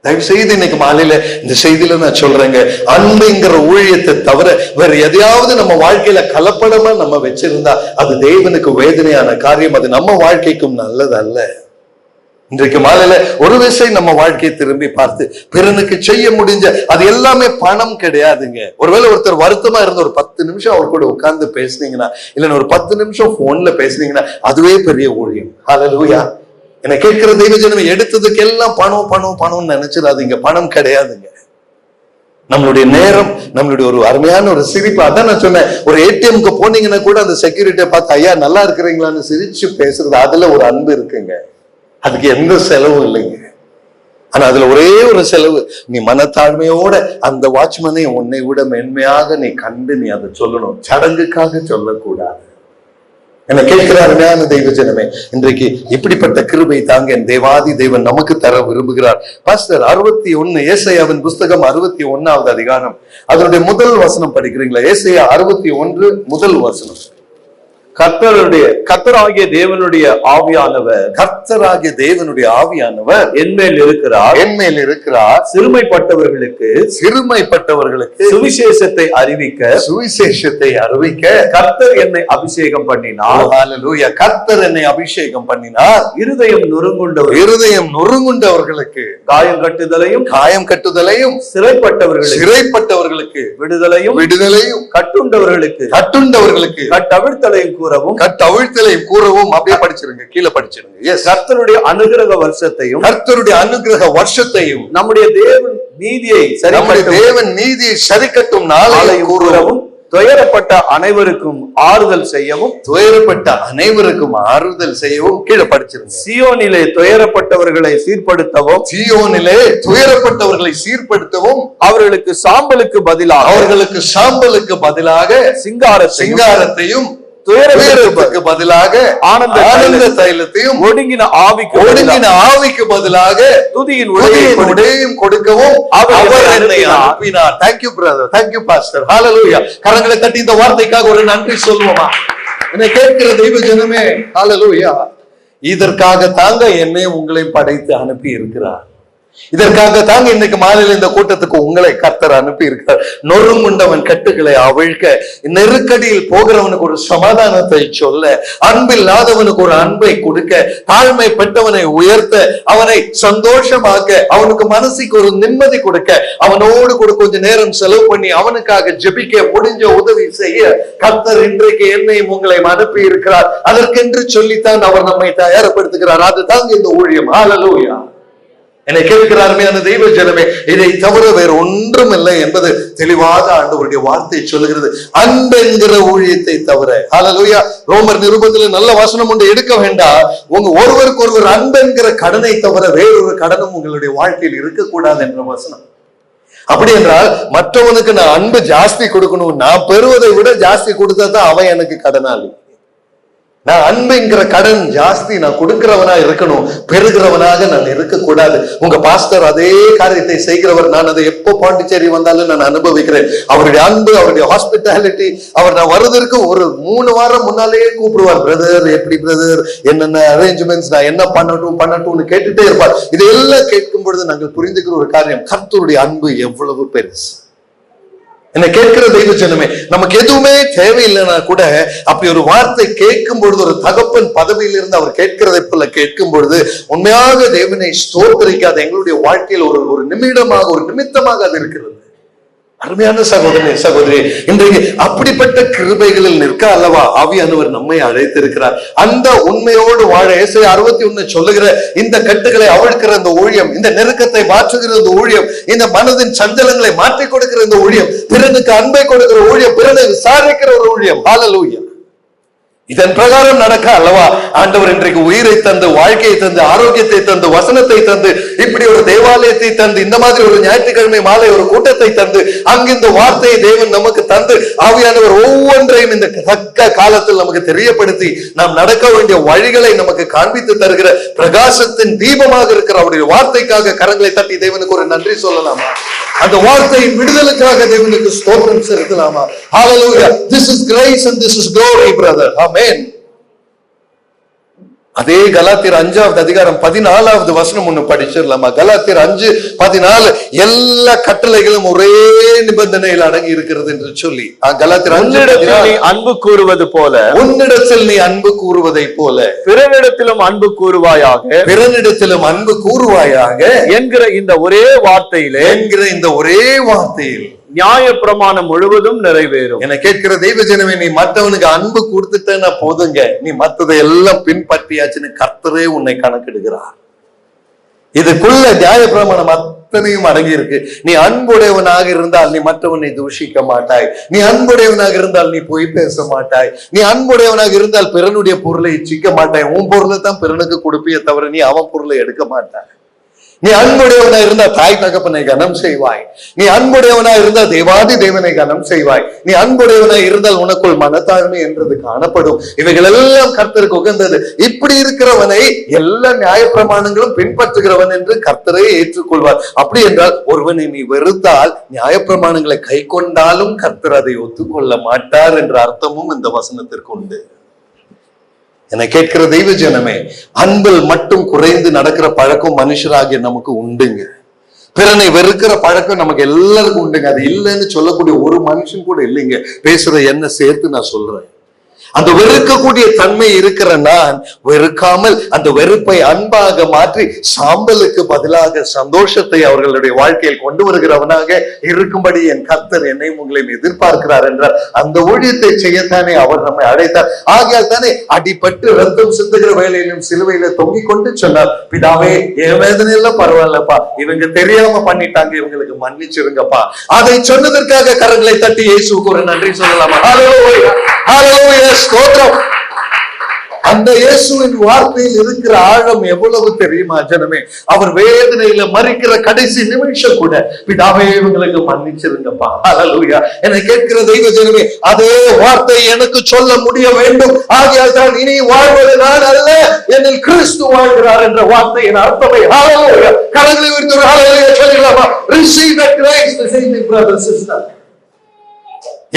தயவு செய்து இன்னைக்கு மாலையில இந்த செய்தியில நான் சொல்றேங்க, அன்புங்கிற ஊழியத்தை தவிர வேற எதையாவது நம்ம வாழ்க்கையில கலப்படமா நம்ம வச்சிருந்தா அது தேவனுக்கு வேதனையான காரியம், அது நம்ம வாழ்க்கைக்கும் நல்லது அல்ல. இன்றைக்கு மாலையில ஒரு விஷயம் நம்ம வாழ்க்கையை திரும்பி பார்த்து, பிறனுக்கு செய்ய முடிஞ்ச அது எல்லாமே பணம் கிடையாதுங்க. ஒருவேளை ஒருத்தர் வருத்தமா இருந்த ஒரு 10 நிமிஷம் அவர் கூட உட்கார்ந்து பேசுனீங்கன்னா, இல்லைன்னா ஒரு 10 நிமிஷம் போன்ல பேசுனீங்கன்னா, அதுவே பெரிய ஊழியம். ஹல்லேலூயா. என்னை கேட்கிற தெய்வ ஜனமே, எடுத்ததுக்கு எல்லாம் பணம் பணம் பணம்னு நினைச்சிடாதீங்க. பணம் கிடையாதுங்க. நம்மளுடைய நேரம், நம்மளுடைய ஒரு அருமையான ஒரு சிரிப்பு. அதான் நான் சொன்னேன், ஒரு ஏடிஎம்க்கு போனீங்கன்னா கூட அந்த செக்யூரிட்டியை பார்த்து, ஐயா நல்லா இருக்கிறீங்களான்னு சிரிச்சு பேசுறது, அதுல ஒரு அன்பு இருக்குங்க. அதுக்கு எந்த செலவும் இல்லைங்க. ஆனா அதுல ஒரே ஒரு செலவு, நீ மனத்தாழ்மையோட அந்த வாட்ச்மனை உன்னை விட மென்மையாக நீ கண்டு நீ அதை சொல்லணும், சடங்குக்காக சொல்லக்கூடாது. என்ன கேட்கிற அருமையான தெய்வ ஜனமே, இன்றைக்கு இப்படிப்பட்ட கிருபை தாங்க என் தேவாதி தேவன் நமக்கு தர விரும்புகிறார். பாஸ்டர் 61 ஏசாயாவின் புஸ்தகம் 61வது அதிகாரம், அதனுடைய முதல் வசனம் படிக்கிறீங்களா? ஏசாயா 61 முதல் வசனம். கர்த்தராகிய தேவனுடைய ஆவியானவர் என்மேல் இருக்கிறார், சிறுமைப்பட்டவர்களுக்கு சுவிசேஷத்தை அறிவிக்க கர்த்தர் என்னை அபிஷேகம் பண்ணினார். ஹல்லேலூயா. கர்த்தர் என்னை அபிஷேகம் பண்ணினார், இருதயம் நொறுங்குண்டவர்களுக்கு காயம் கட்டுதலையும் சிறைப்பட்டவர்களுக்கு விடுதலையும் கட்டுண்டவர்களுக்கு கட்டவிழ்த்தலையும் கூறவும். அப்படியே படிச்சிருங்க, கீழே படிச்சிருங்க. கர்த்தருடைய அனுக்கிரக வருஷத்தையும் நம்முடைய தேவன் நீதியை சரிக்கட்டும் நாளையும் கூறவும், துயரப்பட்ட அனைவருக்கும் ஆறுதல் செய்யவும். கீழே படிச்சிருங்க. சியோனிலே துயரப்பட்டவர்களை சீர்படுத்தவும், அவர்களுக்கு சாம்பலுக்கு பதிலாக சிங்காரத்தையும், துயரத்துக்கு பதிலாக ஆனந்த தைலத்தையும், ஒடுங்கின ஆவிக்கு பதிலாக துதியின் உடையையும் கொடுக்கவும் அவர் என்னை அனுப்பினார். Thank you brother, thank you pastor. Hallelujah. கரங்களை தட்டி இந்த வார்த்தைக்காக ஒரு நன்றி சொல்லுவோமா? என்னை கேட்கிற தெய்வ ஜனமே, ஹalleluya. இதற்காக தாங்க என்னை உங்களை படைத்து அனுப்பி இருக்கிறார். இதற்காக தாங்க இன்னைக்கு மாலையில் இந்த கூட்டத்துக்கு உங்களை கர்த்தர் அனுப்பி இருக்கிறார். நொறுங்குண்டவன் கட்டுகளை அவிழ்க்க, நெருக்கடியில் போகிறவனுக்கு ஒரு சமாதானத்தை சொல்ல, அன்பில்லாதவனுக்கு ஒரு அன்பை கொடுக்க, தாழ்மைப்பட்டவனை உயர்த்த, அவனை சந்தோஷமாக்க, அவனுக்கு மனசுக்கு ஒரு நிம்மதி கொடுக்க, அவனோடு கூட கொஞ்ச நேரம் செலவு பண்ணி அவனுக்காக ஜெபிக்க, முடிஞ்ச உதவி செய்ய கர்த்தர் இன்றைக்கு என்னையும் உங்களை அனுப்பி இருக்கிறார். அதற்கென்று சொல்லித்தான் அவர் நம்மை தயார்படுத்துகிறார். அது தாங்க இந்த ஊழியம். ஹல்லேலூயா. என்னை கேட்கிற அருமையான தெய்வ ஜனமே, இதை தவிர வேறு ஒன்றும் இல்லை என்பது தெளிவாக ஆண்டவருடைய வார்த்தை சொல்லுகிறது. அன்பு என்கிற ஊழியத்தை தவிர. ஹல்லேலூயா. ரோமர் நிருபத்தில் நல்ல வசனம் ஒன்று எடுக்க வேண்டாம். உங்க ஒருவருக்கு ஒருவர் அன்பு என்கிற கடனை தவிர வேறொரு கடனும் உங்களுடைய வாழ்க்கையில் இருக்கக்கூடாது என்ற வசனம். அப்படி என்றால் மற்றவனுக்கு நான் அன்பு ஜாஸ்தி கொடுக்கணும், நான் பெறுவதை விட ஜாஸ்தி கொடுத்தா தான் அவன் எனக்கு கடனாளி. நான் அன்புங்கிற கடன் ஜாஸ்தி நான் கொடுக்கிறவனா இருக்கணும், பெறுகிறவனாக நான் இருக்கக்கூடாது. உங்க பாஸ்டர் அதே காரியத்தை செய்கிறவர், நான் அதை எப்போ பாண்டிச்சேரி வந்தாலும் நான் அனுபவிக்கிறேன். அவருடைய அன்பு, அவருடைய ஹாஸ்பிட்டாலிட்டி, அவர் நான் வருவதற்கு ஒரு 3 வாரம் முன்னாலேயே கூப்பிடுவார். பிரதர் எப்படி பிரதர், என்னென்ன அரேஞ்ச்மெண்ட்ஸ், நான் என்ன பண்ணட்டும்னு கேட்டுட்டே இருப்பார். இதையெல்லாம் கேட்கும் பொழுது நாங்கள் புரிந்துக்கிற ஒரு காரியம், கர்த்தருடைய அன்பு எவ்வளவு பெருசு. என்ன கேட்கிற தெய்வ ஜனமே, நமக்கு எதுவுமே தேவையில்லைன்னா கூட அப்படி ஒரு வார்த்தை கேட்கும் பொழுது, ஒரு தகப்பன் பதவியில் இருந்து அவர் கேட்கிறதை போல கேட்கும் பொழுது, உண்மையாக தேவனை ஸ்தோத்திரிக்காத எங்களுடைய வாழ்க்கையில் ஒரு நிமிடமாக, ஒரு நிமித்தமாக அது இருக்கிறது. அருமையான சகோதரனே சகோதரி, இன்றைக்கு அப்படிப்பட்ட கிருபைகளில் நிற்க அல்லவா ஆவியானவர் நம்மை அழைத்திருக்கிறார். அந்த உண்மையோடு வாழ ஏசாயா 61 சொல்லுகிற இந்த கட்டுகளை அவிழ்க்கிற இந்த ஊழியம், இந்த நெருக்கத்தை மாற்றுகிற இந்த ஊழியம், இந்த மனதின் சஞ்சலங்களை மாற்றி கொடுக்கிற இந்த ஊழியம், பிறனுக்கு அன்பை கொடுக்கிற ஊழியம், பிறனை விசாரிக்கிற ஒரு ஊழியம். ஹல்லேலூயா. இதன் பிரகாரம் நடக்க அல்லவா ஆண்டவர் இன்றைக்கு உயிரை தந்து, வாழ்க்கையை தந்து, ஆரோக்கியத்தை தந்து, வசனத்தை தந்து, இப்படி ஒரு தேவாலயத்தை தந்து, இந்த மாதிரி ஒரு ஞாயிற்றுக்கிழமை மாலை ஒரு கூட்டத்தை தந்து, அங்கு இந்த வார்த்தையை தேவன் நமக்கு தந்து, ஆவியானவர் ஒவ்வொன்றையும் இந்த தக்க காலத்தில் நமக்கு தெரியப்படுத்தி நாம் நடக்க வேண்டிய வழிகளை நமக்கு காண்பித்து தருகிற பிரகாசத்தின் தீபமாக இருக்கிற அவருடைய வார்த்தைக்காக கரங்களை தட்டி தேவனுக்கு ஒரு நன்றி சொல்லலாமா? அந்த வார்த்தையின் விடுதலுக்காக தேவனுக்கு ஸ்தோத்திரம் செலுத்தலாமா? ஹல்லேலூயா. This is grace and this is glory, brother. Amen. அதே கலாத்தியர் 5வது அதிகாரம் 14வது வசனம் ஒண்ணு படிச்சிடலாமா? கலாத்தியர் 5:14 எல்லா கட்டளைகளும் ஒரே நிபந்தனையில் அடங்கி இருக்கிறது என்று சொல்லி, கலாத்தியர் 5:14 அன்பு கூறுவது போல, உன்னிடத்தில் நீ அன்பு கூறுவதை போல பிறனிடத்திலும் அன்பு கூறுவாயாக, பிறனிடத்திலும் அன்பு கூறுவாயாக என்கிற இந்த ஒரே வார்த்தையில் நியாயப்பிரமாணம் முழுவதும் நிறைவேறும். என கேட்கிற தெய்வ ஜனமே, நீ மற்றவனுக்கு அன்பு கொடுத்துட்டேன்னா போதுங்க, நீ மற்றதை எல்லாம் பின்பற்றியாச்சுன்னு கர்த்தரே உன்னை கணக்கெடுக்கிறார். இதுக்குள்ள நியாயப்பிரமாணம் அத்தனையும் அடங்கி இருக்கு. நீ அன்புடையவனாக இருந்தால் நீ மற்றவனை தூஷிக்க மாட்டாய். நீ அன்புடையவனாக இருந்தால் நீ பொய் பேச மாட்டாய். நீ அன்புடையவனாக இருந்தால் பிறனுடைய பொருளை இச்சிக்க மாட்டாய். உன் பொருளை தான் பிறனுக்கு கொடுப்பியே தவிர நீ அவன் பொருளை எடுக்க மாட்டாய். நீ அன்புடையவனா இருந்தா தாய் தகப்பனை கனம் செய்வாய். நீ அன்புடையவனா இருந்தா தேவாதி தேவனை கனம் செய்வாய். நீ அன்புடையவனா இருந்தால் உனக்குள் மனத்தாழ்மை என்றது காணப்படும். இவைகள் எல்லாம் கர்த்தருக்கு உகந்தது. இப்படி இருக்கிறவனை எல்லா நியாயப்பிரமாணங்களும் பின்பற்றுகிறவன் என்று கர்த்தரை ஏற்றுக்கொள்வார். அப்படி என்றால் ஒருவனை நீ வெறுத்தால் நியாயப்பிரமாணங்களை கை கொண்டாலும் கர்த்தர் அதை ஒத்துக்கொள்ள மாட்டார் என்ற அர்த்தமும் இந்த வசனத்திற்கு உண்டு. என்னை கேட்கிற தெய்வ ஜனமே, அன்பில் மட்டும் குறைந்து நடக்கிற பழக்கம் மனுஷராகிய நமக்கு உண்டுங்க. பிறனை வெறுக்கிற பழக்கம் நமக்கு எல்லாருக்கும் உண்டுங்க. அது இல்லைன்னு சொல்லக்கூடிய ஒரு மனுஷன் கூட இல்லைங்க. பேசுற என்ன சேர்த்து நான் சொல்றேன். அந்த வெறுக்கக்கூடிய தன்மை இருக்கிற நான் வெறுக்காமல் அந்த வெறுப்பை அன்பாக மாற்றி சாம்பலுக்கு பதிலாக சந்தோஷத்தை அவர்களுடைய வாழ்க்கையில் கொண்டு வருகிறவனாக இருக்கும்படி என் கர்த்தர் என்னையும் உங்களையும் எதிர்பார்க்கிறார் என்றால் அந்த ஊழியத்தை செய்யத்தானே அவர் நம்மை அழைத்தார். ஆகையால் தானே அடிபட்டு ரத்தம் சிந்துகிற வேலையிலும் சிலுவையில தொங்கிக் கொண்டு சொன்னார், பிதாவே என் வேதனையெல்லாம் பரவாயில்லப்பா, இவங்க தெரியாம பண்ணிட்டாங்க, இவங்களுக்கு மன்னிச்சிருங்கப்பா. அதை சொன்னதற்காக கரங்களை தட்டி இயேசுவுக்கு ஒரு நன்றி சொல்லலாமா? ஹல்லேலூயா, ஹல்லேலூயா, ஸ்தோத்திரம். அந்த இயேசுவின் வார்த்தையில் இருக்கிற ஆழம் எவ்வளவு தெரியுமா ஜனமே? அவர் வேதனையில மறிக்கிற கடைசி நிமிஷம் கூட பிதாவே இவங்களுக்கு மன்னிச்சிருங்கப்பா. ஹல்லேலூயா. என்னை கேட்கிற தெய்வ ஜனமே, அதே வார்த்தை எனக்கு சொல்ல முடிய வேண்டும். ஆகையால் தான் இனி வாழ்வது நான் அல்ல, என்னில் கிறிஸ்து வாழ்கிறார் என்ற வார்த்தையின் அர்த்தமே. ஹல்லேலூயா. கரங்களை உயர்த்தி ஹல்லேலூயா சொல்லலாமா? Receive that grace this evening, brother, sister.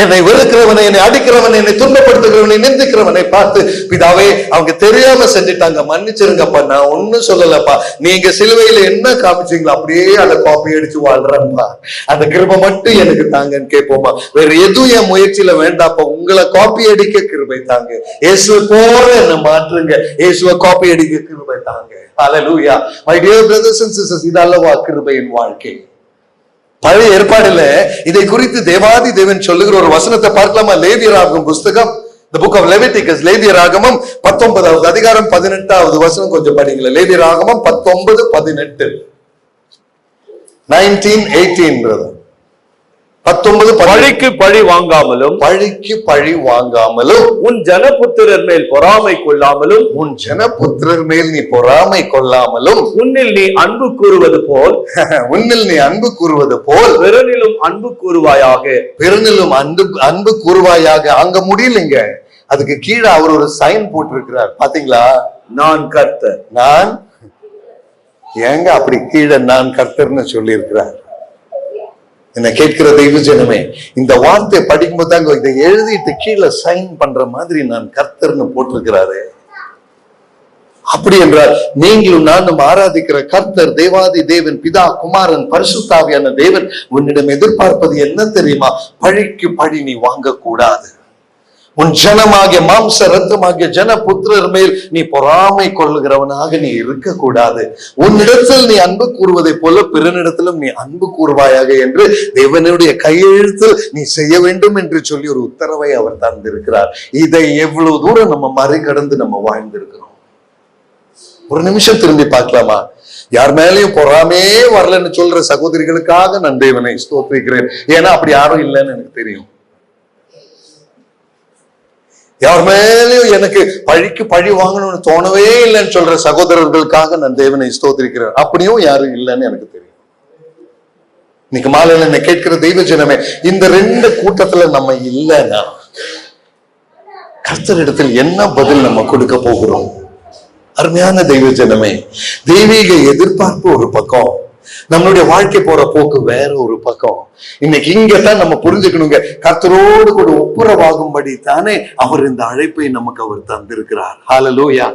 என்னை வெறுக்கிறவனை, என்னை அடிக்கிறவனை, என்னை துன்பப்படுத்துகிறவனை, நிந்திக்கிறவனை பார்த்து பிதாவே அவங்க தெரியாம செஞ்சுட்டாங்க, மன்னிச்சிருங்கப்பா, நான் ஒண்ணும் சொல்லலப்பா, நீங்க சிலுவையில என்ன காமிச்சீங்களோ அப்படியே அதை காப்பி அடிச்சு வாழ்றேன்ப்பா, அந்த கிருபை மட்டும் எனக்கு தாங்கன்னு கேட்போமா? வேற எதுவும் என் முயற்சியில வேண்டாப்பா, உங்களை காப்பி அடிக்க கிருபை தாங்க. இயேசுவை போல என்ன மாற்றுங்க, இயேசுவை காப்பி அடிக்க கிருபை தாங்க. ஹல்லேலூயா. My dear brothers and sisters, இதல்லவா கிருபையின் வாழ்க்கை. பழைய ஏற்பாடுல இதை குறித்து தேவாதி தேவன் சொல்லுகிற ஒரு வசனத்தை பார்க்கலாமா? லேவியராகமம் புஸ்தகம், the book of Leviticus, லேவியராகமம் 19வது அதிகாரம் 18வது வசனம் கொஞ்சம் படிங்களா? லேவியராகமம் 19:18. 19:18 brother. 19 பழிக்கு பழி வாங்காமலும், பழிக்கு பழி வாங்காமலும், உன் ஜனபுத்திரர் மேல் பொறாமை கொள்ளாமலும், உன் ஜனபுத்திரர் மேல் நீ பொறாமை கொள்ளாமலும், உன்னில் நீ அன்பு கூறுவது போல் உன்னில் நீ அன்பு கூறுவது போல் பிறனிலும் அன்பு கூறுவாயாக. பிறனிலும் அன்பு கூறுவாயாக. அங்க முடியலைங்க, அதுக்கு கீழே அவர் ஒரு சைன் போட்டிருக்கிறார் பாத்தீங்களா? நான் கர்த்தர். நான் ஏங்க அப்படி கீழே நான் கர்த்தர்னு சொல்லி இருக்கிறார்? என்ன கேட்கிற தெய்வ ஜனமே, இந்த வார்த்தையை படிக்கும்போது தாங்க இதை எழுதிட்டு கீழே சைன் பண்ற மாதிரி நான் கர்த்தர்னு போட்டிருக்கிறாரு. அப்படி என்றால் நீங்களும் நானும் ஆராதிக்கிற கர்த்தர் தேவாதி தேவன், பிதா, குமாரன், பரிசுத்தாவியான தேவன் உன்னிடம் எதிர்பார்ப்பது என்ன தெரியுமா? பழிக்கு பழி நீ வாங்க கூடாது. உன் ஜனமாகிய மாம்ச ரத்தமாகிய ஜன புத்திரர் மேல் நீ பொறாமை கொள்ளுகிறவனாக நீ இருக்க கூடாது. உன்னிடத்தில் நீ அன்பு கூறுவதை போல பிறனிடத்திலும் நீ அன்பு கூறுவாயாக என்று தேவனுடைய கையெழுத்தில் நீ செய்ய வேண்டும் என்று சொல்லி ஒரு உத்தரவை அவர் தந்திருக்கிறார். இதை எவ்வளவு தூரம் நம்ம மறிகடந்து நம்ம வாழ்ந்திருக்கிறோம்? ஒரு நிமிஷம் திரும்பி பார்க்கலாமா? யார் மேலேயும் பொறாமே வரலன்னு சொல்ற சகோதரிகளுக்காக நான் தேவனை ஸ்தோத்திரிக்கிறேன். ஏன்னா அப்படி யாரும் இல்லைன்னு எனக்கு தெரியும். யார் மேலேயும் எனக்கு பழிக்கு பழி வாங்கணும்னு தோணவே இல்லைன்னு சொல்ற சகோதரர்களுக்காக நான் தேவனை ஸ்தோத்திரிக்கிறேன். அப்படியும் யாரும் இல்லைன்னு எனக்கு தெரியும். இன்னைக்கு மாலையில என்ன கேட்கிற தெய்வ ஜனமே, இந்த 2 கூட்டத்துல நம்ம இல்லைன்னா கர்த்தரிடத்தில் என்ன பதில் நம்ம கொடுக்க போகிறோம்? அருமையான தெய்வ ஜனமே, தெய்வீக எதிர்பார்ப்பு ஒரு பக்கம், நம்மளுடைய வாழ்க்கை போற போக்கு வேற ஒரு பக்கம். இன்னைக்கு இங்கதான் நம்ம புரிஞ்சுக்கணுங்க, கர்த்தரோடு கூட ஒப்புரவாகும்படி தானே அவர் இந்த அழைப்பை நமக்கு அவர் தந்திருக்கிறார். ஹல்லேலூயா.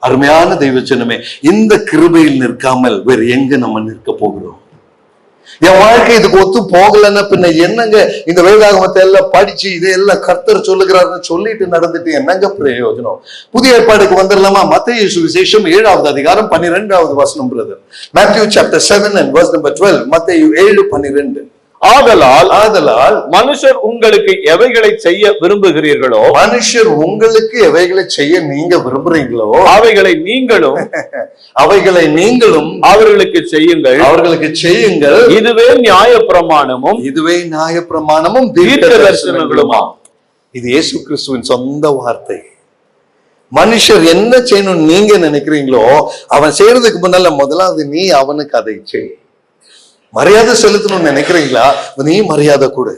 அருமையான தெய்வ ஜனமே, இந்த கிருபையில் நிற்காமல் வேறு எங்க நம்ம நிற்க போகிறோம்? என் வாழ்க்கை இதுக்கு ஒத்து போகலன்னா பின்ன என்னங்க இந்த வேதாகமத்தை எல்லாம் படிச்சு இதையெல்லாம் கர்த்தர் சொல்லுகிறாருன்னு சொல்லிட்டு நடந்துட்டு என்னங்க பிரயோஜனம்? புதிய ஏற்பாடுக்கு வந்துடலாமா? மத்தேயு சுவிசேஷம் 7வது அதிகாரம் 12வது வசனம் brother. Matthew chapter 7 and verse number 12. மத்தேயு 7:12. ஆதலால் மனுஷர் உங்களுக்கு எவைகளை செய்ய விரும்புகிறீர்களோ, மனுஷர் உங்களுக்கு எவைகளை செய்ய நீங்க விரும்புறீங்களோ அவைகளை நீங்களும் அவர்களுக்கு செய்யுங்கள். இதுவே நியாயப்பிரமாணமும் தீர்க்க தரிசனங்களுமா. இது இயேசு கிறிஸ்துவின் சொந்த வார்த்தை. மனுஷர் என்ன செய்யணும் நீங்க நினைக்கிறீங்களோ அவன் செய்யறதுக்கு முன்னால முதலாவது நீ அவனுக்கு அதை செய். மரியாதை செலுத்தணும்னு நினைக்கிறீங்களா? நீ மரியாதை கொடு.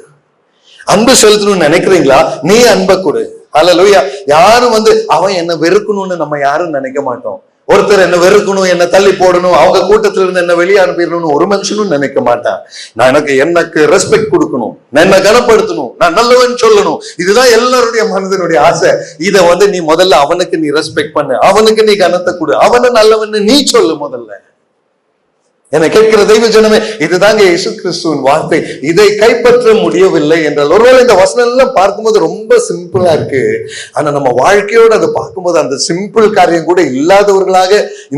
அன்பு செலுத்தணும்னு நினைக்கிறீங்களா? நீ அன்பை கொடு. ஹல்லேலூயா. யாரும் அவன் என்ன வெறுக்கணும்னு நம்ம யாரும் நினைக்க மாட்டோம். ஒருத்தர் என்ன வெறுக்கணும், என்ன தள்ளி போடணும், அவங்க கூட்டத்துல இருந்து என்ன வெளியே அனுப்பிடணும்னு ஒரு மனுஷனும் நினைக்க மாட்டான். எனக்கு ரெஸ்பெக்ட் கொடுக்கணும், நான் என்ன கனப்படுத்தணும், நான் நல்லவன் சொல்லணும், இதுதான் எல்லாருடைய மனதனுடைய ஆசை. இதை நீ முதல்ல அவனுக்கு நீ ரெஸ்பெக்ட் பண்ணு, அவனுக்கு நீ கனத்தை கொடு, அவனை நல்லவன்னு நீ சொல்லு முதல்ல. என்னை கேட்கிற தெய்வ ஜனமே, இதுதாங்க இயேசு கிறிஸ்துவின் வார்த்தை. இதை கைப்பற்ற முடியவில்லை என்றால், ஒருவேளை இந்த வசனம் எல்லாம் பார்க்கும்போது ரொம்ப சிம்பிளா இருக்கு, ஆனா நம்ம வாழ்க்கையோடு அதை பார்க்கும்போது அந்த சிம்பிள் காரியம் கூட இல்லாதவர்களாக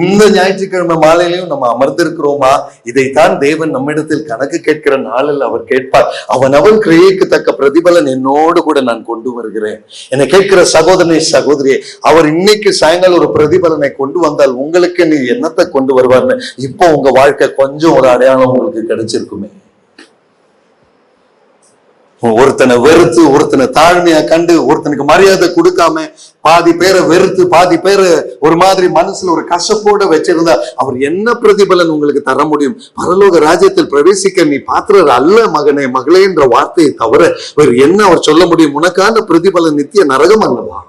இந்த ஞாயிற்றுக்கிழமை மாலையிலையும் நம்ம அமர்ந்திருக்கிறோமா? இதைத்தான் தேவன் நம்மிடத்தில் கணக்கு கேட்கிற நாளில் அவர் கேட்பார். அவன் கிரியைக்கு தக்க பிரதிபலன் என்னோடு கூட நான் கொண்டு வருகிறேன். என்னை கேட்கிற சகோதரனை சகோதரியே, அவர் இன்னைக்கு சாயங்காலம் ஒரு பிரதிபலனை கொண்டு வந்தால் உங்களுக்கு நீ என்னத்தை கொண்டு வருவார்னு இப்போ உங்க வாழ்க்கை கொஞ்சம் ஒரு அடையாளம் உங்களுக்கு கிடைச்சிருக்குமே. ஒருத்தனை வெறுத்து, ஒருத்தனை தாழ்மையா கண்டு, ஒருத்தனுக்கு மரியாதை கொடுக்காம, பாதி பேரை வெறுத்து, பாதி பேரை ஒரு மாதிரி மனசுல ஒரு கசப்போட வச்சிருந்தா அவர் என்ன பிரதிபலன் உங்களுக்கு தர முடியும்? பரலோக ராஜ்யத்தில் பிரவேசிக்க நீ பாத்திரர் அல்ல மகனே மகளே என்ற வார்த்தையை தவிர வேறு என்ன அவர் சொல்ல முடியும்? உனக்கான பிரதிபலன் நித்திய நரகம் அல்லவா?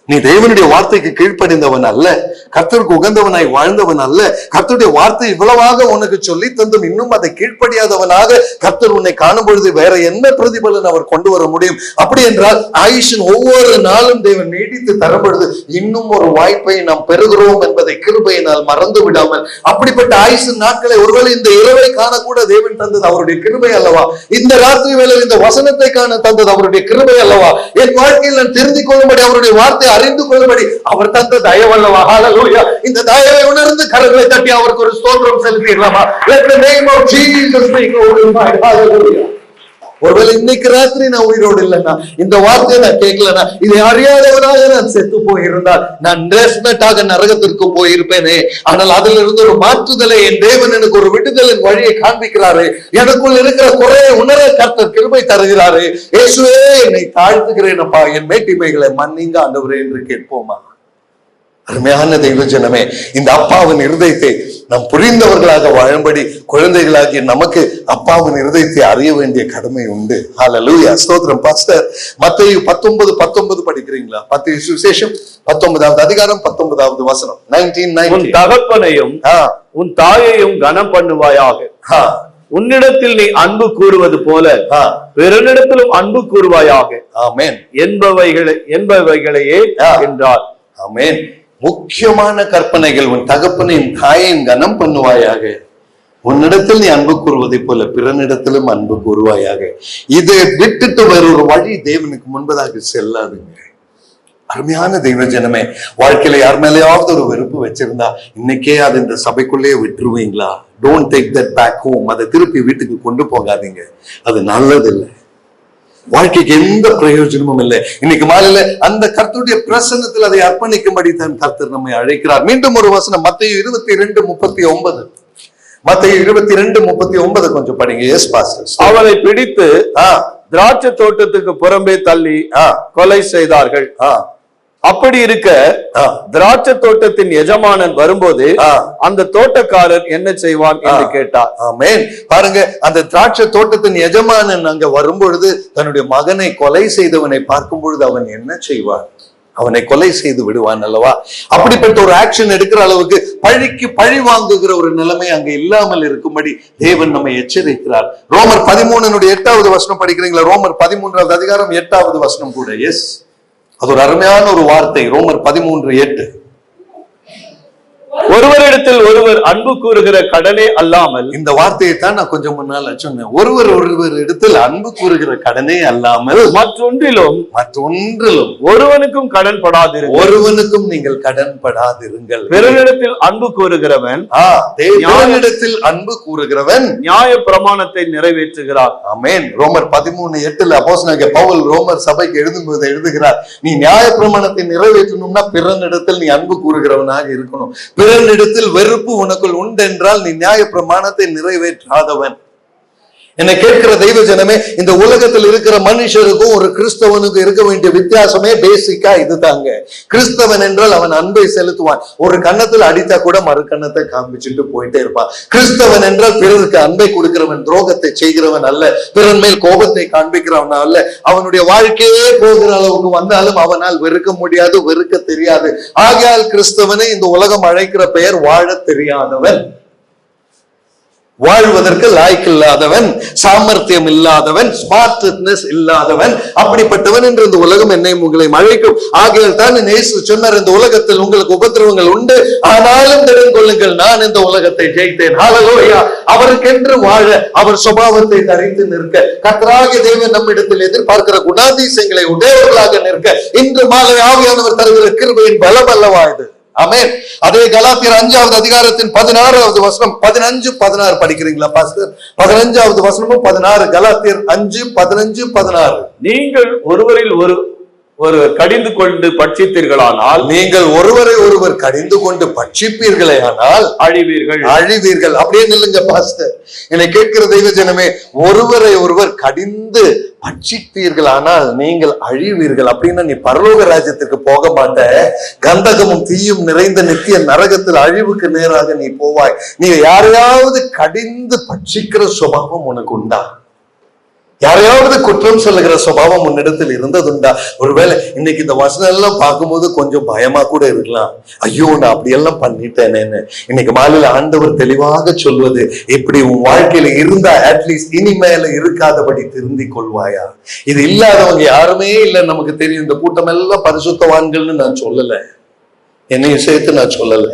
நீ தேவனுடைய வார்த்தைக்கு கீழ்ப்படிந்தவன் அல்ல, கர்த்தருக்கு உகந்தவனாய் வாழ்ந்தவன் அல்ல. கர்த்தருடைய வார்த்தை இவ்வளவாக உனக்கு சொல்லி தந்தும் இன்னும் அதை கீழ்ப்படியாதவனாக கர்த்தர் உன்னை காணும் பொழுது வேற என்ன பிரதிபலன் அவர் கொண்டு வர முடியும்? அப்படி என்றால் ஆயுஷின் ஒவ்வொரு நாளும் தேவன் நீடித்து தரும் பொழுது இன்னும் ஒரு வாய்ப்பை நாம் பெறுகிறோம் என்பதை கிருபையினால் மறந்து விடாமல், அப்படிப்பட்ட ஆயுஷின் நாட்களை ஒருவேளை இந்த இரவை காணக்கூட தேவன் தந்தது அவருடைய கிருபை அல்லவா? இந்த ராத்திரி வேளையில் இந்த வசனத்தை காண தந்தது அவருடைய கிருபை அல்லவா? என் வாழ்க்கையில் நான் தெரிந்து கொள்ளும்படி அவருடைய வார்த்தை அறிந்து கொள்ளும்படி அவர் தந்த தயவல்லவா? ஹல்லேலூயா. இந்த தயவை உணர்ந்து கரங்களை தட்டி அவருக்கு ஒரு ஸ்தோத்திரம் செலுத்திடலாமா? Let the name of Jesus be glorified. Hallelujah. ஒருவேளை இன்னைக்கு ராத்திரி நான் உயிரோடு இல்லைன்னா, இந்த வார்த்தையை நான் கேட்கலன்னா, இதை அறியாதவனாக நான் செத்து போயிருந்தால் நான் டெஃபினட்டாக நரகத்திற்கு போயிருப்பேனே. ஆனால் அதில் இருந்து ஒரு மாற்றுதலை என் தேவன் எனக்கு ஒரு விடுதலின் வழியை காண்பிக்கிறாரு. எனக்குள் இருக்கிற குறையை உணர கர்த்தர் கிருபை தருகிறாரு. இயேசுவே, என்னை தாழ்த்துகிறேனப்பா, என் மேட்டிமைகளை மன்னிங்க ஆண்டவரே என்று கேட்போமா? அருமையான தெய்வ ஜனமே, இந்த அப்பாவின் இருதயத்தை நாம் புரிந்தவர்களாக வாழும்படி குழந்தைகளாகிய நமக்கு அப்பாவின் இருதயத்தை அறிய வேண்டிய கடமை உண்டு. ஹல்லேலூயா, ஸ்தோத்திரம். பாஸ்டர், மத்தேயு 19:19 படிக்கிறீங்களா? மத்தேயு சுவிசேஷம் 19வது அதிகாரம் 19வது வசனம். 19:19. உன் தகப்பனையும் உன் தாயையும் கனம் பண்ணுவாயாக, உன்னிடத்தில் நீ அன்பு கூறுவது போல பிறனிடத்திலும் அன்பு கூறுவாயாக. ஆமென். என்பவைகளையே என்றார். ஆமென். முக்கியமான கற்பனைகள், உன் தகப்பனையும் தாயையும் கனம் பண்ணுவாயாக, உன்னிடத்தில் நீ அன்பு கூறுவதை போல பிறனிடத்திலும் அன்பு கூறுவாயாக. இதை விட்டுட்டு வேறொரு வழி தேவனுக்கு முன்பதாக செல்லாதுங்க. அருமையான தெய்வ ஜனமே, வாழ்க்கையில யார் மேலேயாவது ஒரு வெறுப்பு வச்சிருந்தா இன்னைக்கே அது இந்த சபைக்குள்ளேயே விட்டுருவீங்களா? Don't take that back home. அதை திருப்பி வீட்டுக்கு கொண்டு போகாதீங்க, அது நல்லது இல்லை. வாழ்க்கைக்கு எந்த பிரயோஜனமும் இல்லை. இன்னைக்கு மாலையில அந்த கர்த்தருடைய பிரசன்னத்தில் அதை அர்ப்பணிக்கும்படி தான் கர்த்தர் நம்மை அழைக்கிறார். மீண்டும் ஒரு வசனம், மத்தேயு 22:39. மத்தேயு 22:39 கொஞ்சம் படிங்க. S pastor. அவளை பிடித்து திராட்சை தோட்டத்துக்கு புறம்பே தள்ளி கொலை செய்தார்கள். அப்படி இருக்க திராட்சை தோட்டத்தின் எஜமானன் வரும்போது அந்த தோட்டக்காரர் என்ன செய்வான் என்று கேட்டார். ஆமென். பாருங்க, அந்த திராட்சை தோட்டத்தின் எஜமானன் அங்க வரும்பொழுது தன்னுடைய மகனை கொலை செய்தவனை பார்க்கும் பொழுது அவன் என்ன செய்வான்? அவனை கொலை செய்து விடுவான் அல்லவா? அப்படிப்பட்ட ஒரு ஆக்ஷன் எடுக்கிற அளவுக்கு பழிக்கு பழி வாங்குகிற ஒரு நிலைமை அங்க இல்லாமல் இருக்கும்படி தேவன் நம்மை எச்சரிக்கிறார். ரோமர் 13:8 வசனம் படிக்கிறீங்களா? ரோமர் 13வது அதிகாரம் 8வது வசனம் கூட. எஸ், அது ஒரு அருமையான ஒரு வார்த்தை. ரோமர் 13:8. ஒருவரிடத்தில் ஒருவர் அன்பு கூறுகிற கடனே அல்லாமல், இந்த வார்த்தையை தான் நான் கொஞ்சம் முன்னால சொன்னேன். ஒருவர் இடத்தில் அன்பு கூறுகிற கடனே அல்லாமல் மற்றொன்றிலும் ஒருவனுக்கும் கடன் படாதிருங்கள். ஒருவனுக்கும் நீங்கள் கடன் படாதிருங்கள். பிறனிடத்தில் அன்பு கூறுகிறவன் தேவனிடத்தில் அன்பு கூறுகிறவன் நியாய பிரமாணத்தை நிறைவேற்றுகிறார். ஆமென். ரோமர் 13:8 அப்போஸ்தலனாகிய பவுல் ரோமர் சபைக்கு எழுதும்போது எழுதுகிறார், நீ நியாய பிரமாணத்தை நிறைவேற்றணும்னா பிறனிடத்தில் நீ அன்பு கூறுகிறவனாக இருக்கணும். பிறனிடத்தில் வெறுப்பு உனக்குள் உண்டென்றால் நீ நியாய பிரமாணத்தை நிறைவேற்றாதவன். என்னை கேட்கிற தெய்வ ஜனமே, இந்த உலகத்தில் இருக்கிற மனுஷருக்கும் ஒரு கிறிஸ்தவனுக்கும் இருக்க வேண்டிய வித்தியாசமே பேசிக்கா இதுதாங்க. கிறிஸ்தவன் என்றால் அவன் அன்பை செலுத்துவான். ஒரு கன்னத்தில் அடித்தா கூட மறு கன்னத்தை காண்பிச்சுட்டு போயிட்டே இருப்பான். கிறிஸ்தவன் என்றால் பிறருக்கு அன்பை கொடுக்கிறவன், துரோகத்தை செய்கிறவன் அல்ல, பிறன் மேல் கோபத்தை காண்பிக்கிறவன் அல்ல. அவனுடைய வாழ்க்கையே போகிற அளவுக்கு வந்தாலும் அவனால் வெறுக்க முடியாது, வெறுக்க தெரியாது. ஆகையால் கிறிஸ்தவனை இந்த உலகம் அழைக்கிற பெயர் வாழ தெரியாதவன், வாழ்வதற்கு லாய்க்கு இல்லாதவன், சாமர்த்தியம் இல்லாதவன், ஸ்மார்ட்னஸ் இல்லாதவன், அப்படிப்பட்டவன் என்று இந்த உலகம் என்னை உங்களை அழைக்கும். ஆகையால் தான் இயேசு சொன்னார், இந்த உலகத்தில் உங்களுக்கு உபத்திரவங்கள் உண்டு, ஆனாலும் திடன் கொள்ளுங்கள், நான் இந்த உலகத்தை ஜெயித்தேன். ஹல்லேலூயா. அவருக்கென்று வாழ, அவர் சுபாவத்தை தரித்து நிற்க, கர்த்தராகிய தேவன் நம்மிடத்தில் எதிர்பார்க்கிற குணாதிசயங்களை உடையவர்களாக நிற்க இன்று மாலை ஆவியானவர் தருகிற கிருபையின் பலம் அல்லவா இது? ஆமென். அதே கலாத்தியர் 5வது அதிகாரத்தின் 16வது வசனம் 15-16 படிக்கிறீங்களா பாஸ்டர்? 15வது வசனமும் 16. கலாத்தியர் 5:15-16. நீங்கள் ஒருவரில் ஒருவர் கடிந்து கொண்டு பட்சித்தீர்களானால், நீங்கள் ஒருவரை ஒருவர் கடிந்து கொண்டு பட்சிப்பீர்களே ஆனால் அழிவீர்கள். அப்படியே நில்லுங்க பாஸ்டர். என்னை கேட்கிற தெய்வ ஜனமே, ஒருவரை ஒருவர் கடிந்து பட்சிப்பீர்கள் ஆனால் நீங்கள் அழிவீர்கள். அப்படின்னா நீ பரலோக ராஜ்யத்துக்கு போக மாட்ட, கந்தகமும் தீயும் நிறைந்த நித்திய நரகத்தில் அழிவுக்கு நேராக நீ போவாய். நீ யாரையாவது கடிந்து பட்சிக்கிற சுபாவம் உனக்கு உண்டா? யாரையாவது குற்றம் சொல்லுகிற சுபாவம் உன்னிடத்தில் இருந்ததுண்டா? ஒருவேளை இன்னைக்கு இந்த வசனம் எல்லாம் பார்க்கும்போது கொஞ்சம் பயமா கூட இருக்கலாம். ஐயோ, நான் அப்படியெல்லாம் பண்ணிட்டேனேன்னு. இன்னைக்கு மாலையில ஆண்டவர் தெளிவாக சொல்வது, இப்படி உன் வாழ்க்கையில இருந்தா அட்லீஸ்ட் இனிமேல இருக்காதபடி திருந்திக் கொள்வாயா? இது இல்லாதவங்க யாருமே இல்லை, நமக்கு தெரியும். இந்த கூட்டம் எல்லாம் பரிசுத்தவான்கள்னு நான் சொல்லல, என்னையும் சேர்த்து நான் சொல்லல.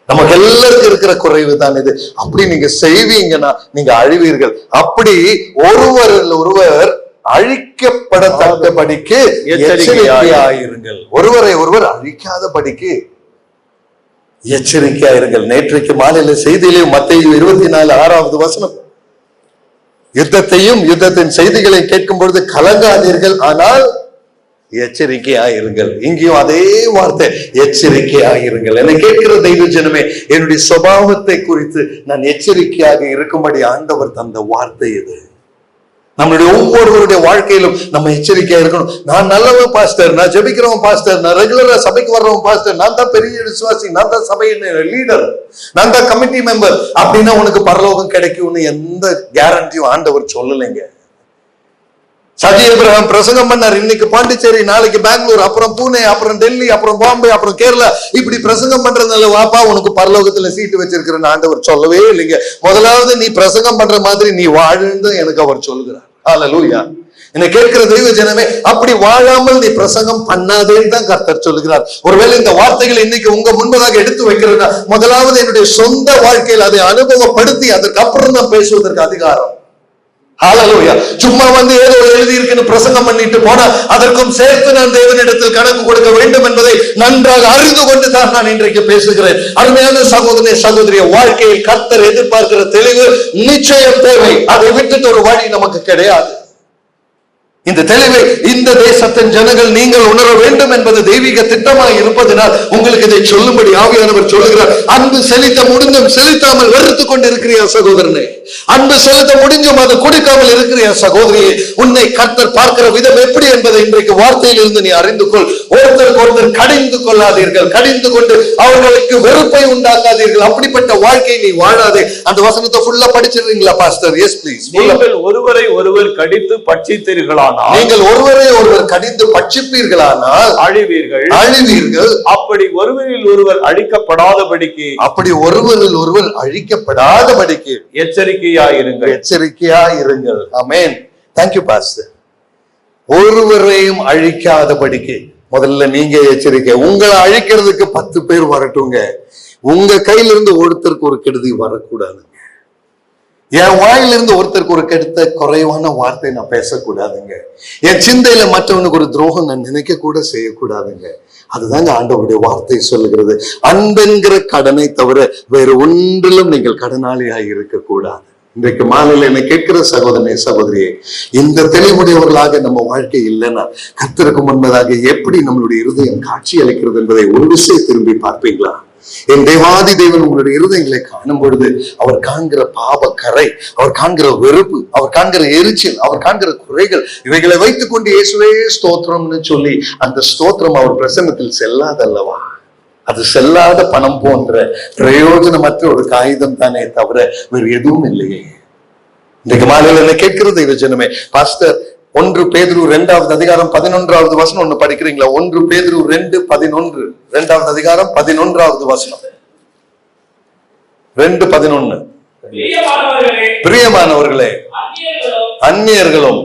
நமக்கு எல்லாருக்கும் இருக்கிற குறைவு தான் இது. அப்படி நீங்க செய்வீங்கன்னா நீங்க அழிவீர்கள். அப்படி ஒருவர் அழிக்கப்படத்தக்கபடிக்கு எச்சரிக்கையாயிருங்கள். ஒருவரை ஒருவர் அழிக்காதபடிக்கு எச்சரிக்கையாயிருங்கள். நேற்றைக்கு மாலையில செய்தியிலே மத்தேயு 24:6வது வசனம், யுத்தத்தையும் யுத்தத்தின் செய்திகளை கேட்கும் பொழுது கலங்காதீர்கள், ஆனால் எச்சரிக்கையாயிருங்கள். இங்கேயும் அதே வார்த்தை, எச்சரிக்கையாயிருங்கள். என்னை கேட்கிற தெய்வ ஜனமே, என்னுடைய சுபாவத்தை குறித்து நான் எச்சரிக்கையாக இருக்கும்படி ஆண்டவர் தந்த வார்த்தை இது. நம்மளுடைய ஒவ்வொருவருடைய வாழ்க்கையிலும் நம்ம எச்சரிக்கையா இருக்கணும். நான் நல்லவன் பாஸ்டர், நான் ஜெபிக்கிறவன் பாஸ்டர், நான் ரெகுலரா சபைக்கு வர்றவன் பாஸ்டர், நான் தான் பெரிய விசுவாசி, நான் தான் சபையின் லீடர், நான் தான் கமிட்டி மெம்பர் அப்படின்னா உனக்கு பரலோகம் கிடைக்கும்னு எந்த கேரண்டியும் ஆண்டவர் சொல்லலைங்க. சஜி ஏப்ரஹாம் பிரசங்கம் பண்ணார். இன்னைக்கு பாண்டிச்சேரி, நாளைக்கு பெங்களூர், அப்புறம் பூனே, அப்புறம் டெல்லி, அப்புறம் பாம்பே, அப்புறம் கேரளா, இப்படி பிரசங்கம் பண்றதுனால வாப்பா உனக்கு பரலோகத்துல சீட்டு வச்சிருக்கிறேன்னு ஆண்டவர் சொல்லவே இல்லைங்க. முதலாவது நீ பிரசங்கம் பண்ற மாதிரி நீ வாழ்ந்து எனக்கு அவர் சொல்லுகிறார். ஹல்லேலூயா. என்னை கேட்கிற தெய்வ ஜனமே, அப்படி வாழாமல் நீ பிரசங்கம் பண்ணாதேன்னு தான் கர்த்தர் சொல்லுகிறார். ஒருவேளை இந்த வார்த்தைகளை இன்னைக்கு உங்க முன்பதாக எடுத்து வைக்கிறதா, முதலாவது என்னுடைய சொந்த வாழ்க்கையில் அதை அனுபவப்படுத்தி அதற்கு அப்புறம் தான் பேசுவதற்கு அதிகாரம். ஹல்லேலூயா. சும்மா வந்து ஏதோ எழுதி இருக்குன்னு பிரசங்கம் பண்ணிட்டு போனா அதற்கும் சேர்த்து நான் தேவனிடத்தில் கணக்கு கொடுக்க வேண்டும் என்பதை நன்றாக அறிந்து கொண்டு தான் நான் இன்றைக்கு பேசுகிறேன். அருமையான சகோதரனே, சகோதரிய, வாழ்க்கையில் கர்த்தர் எதிர்பார்க்கிற தெளிவு நிச்சயம் தேவை. அதை விட்டுட்டு ஒரு வழி நமக்கு கிடையாது. இந்த தெளிவை இந்த தேசத்தின் ஜனங்கள் நீங்கள் உணர வேண்டும் என்பது தெய்வீக திட்டமாக இருப்பதனால் உங்களுக்கு இதை சொல்லும்படி ஆவியானவர் சொல்லுகிறார். அன்பு செலுத்த முடிந்தும் செலுத்தாமல் வெறுத்து கொண்டு இருக்கிற சகோதரனே, அன்பு செலுத்த முடிஞ்சும் அது கொடுக்காமல் இருக்கிற சகோதரியே, உன்னை கர்த்தர் பார்க்கிற விதம் எப்படி என்பதை இன்றைக்கு வார்த்தையில் இருந்து நீ அறிந்து கொள். ஒருத்தருக்கு ஒருத்தர் கடிந்து கொள்ளாதீர்கள், கடிந்து கொண்டு அவர்களுக்கு வெறுப்பை உண்டாக்காதீர்கள். அப்படிப்பட்ட வாழ்க்கை நீ வாழாதே. அந்த வசனத்தை ஃபுல்லா படிச்சிருக்கீங்களா பாஸ்டர்? Yes please. நீங்கள் ஒருவரை ஒருவர் கடித்து பட்சித்தீர்களானால், நீங்கள் ஒருவரை ஒருவர் கடிந்து பட்சிப்பீர்களானால் அழிவீர்கள். அப்படி ஒருவரில் ஒருவர் அழிக்கப்படாதபடிக்கு, எச்சரிக்கையாயிருங்கள். ஆமென். Thank you pastor. ஒருவரையும் அழிக்காதபடிக்கு முதல்ல நீங்க எச்சரிக்கை. உங்களை அழிக்கிறதுக்கு 10 பேர் வரட்டுங்க, உங்க கையில இருந்து ஒருத்தருக்கு ஒரு கெடுதி வரக்கூடாது. என் வாயிலிருந்து ஒருத்தருக்கு ஒரு கெடுத்த குறைவான வார்த்தை நான் பேசக்கூடாதுங்க. என் சிந்தையில மற்றவனுக்கு ஒரு துரோகம் நான் நினைக்க கூட செய்யக்கூடாதுங்க. அதுதாங்க ஆண்டவருடைய வார்த்தை சொல்லுகிறது. அன்பென்கிற கடனை தவிர வேறு ஒன்றிலும் நீங்கள் கடனாளியாக இருக்கக்கூடாது. இன்றைக்கு மாலையில் என்னை கேட்கிற சகோதரனே, சகோதரியே, இந்த தெளிவுடையவர்களாக நம்ம வாழ்க்கை இல்லைன்னா கர்த்தருக்கு முன்பதாக எப்படி நம்மளுடைய இருதயம் காட்சி அளிக்கிறது என்பதை ஒரு விஷயம் திரும்பி பார்ப்பீங்களா? என் தேவாதி தேவன் உங்களுடைய இருதயங்களை காணும் பொழுது அவர் காண்கிற பாவ கரை, அவர் காண்கிற வெறுப்பு, அவர் காண்கிற எரிச்சல், அவர் காண்கிற குறைகள், இவைகளை வைத்துக் கொண்டு இயேசுவே ஸ்தோத்திரம்னு சொல்லி அந்த ஸ்தோத்திரம் அவர் பிரசன்னத்தில் செல்லாதல்லவா? அது செல்லாத பணம் போன்ற பிரயோஜனமற்ற ஒரு காகிதம் தானே தவிர வேறு எதுவும் இல்லையே. இன்றைக்கு மாலையில் என்ன கேட்கிறது தெய்வ ஜனமே, பாஸ்டர் 1 பேதுரு 2வது அதிகாரம் 11வது வசனம் ஒண்ணு படிக்கிறீங்களா? 1 பேதுரு 2:11, 2வது அதிகாரம் 11வது வசனம். 2:11. பிரியமானவர்களே, அந்நியர்களும்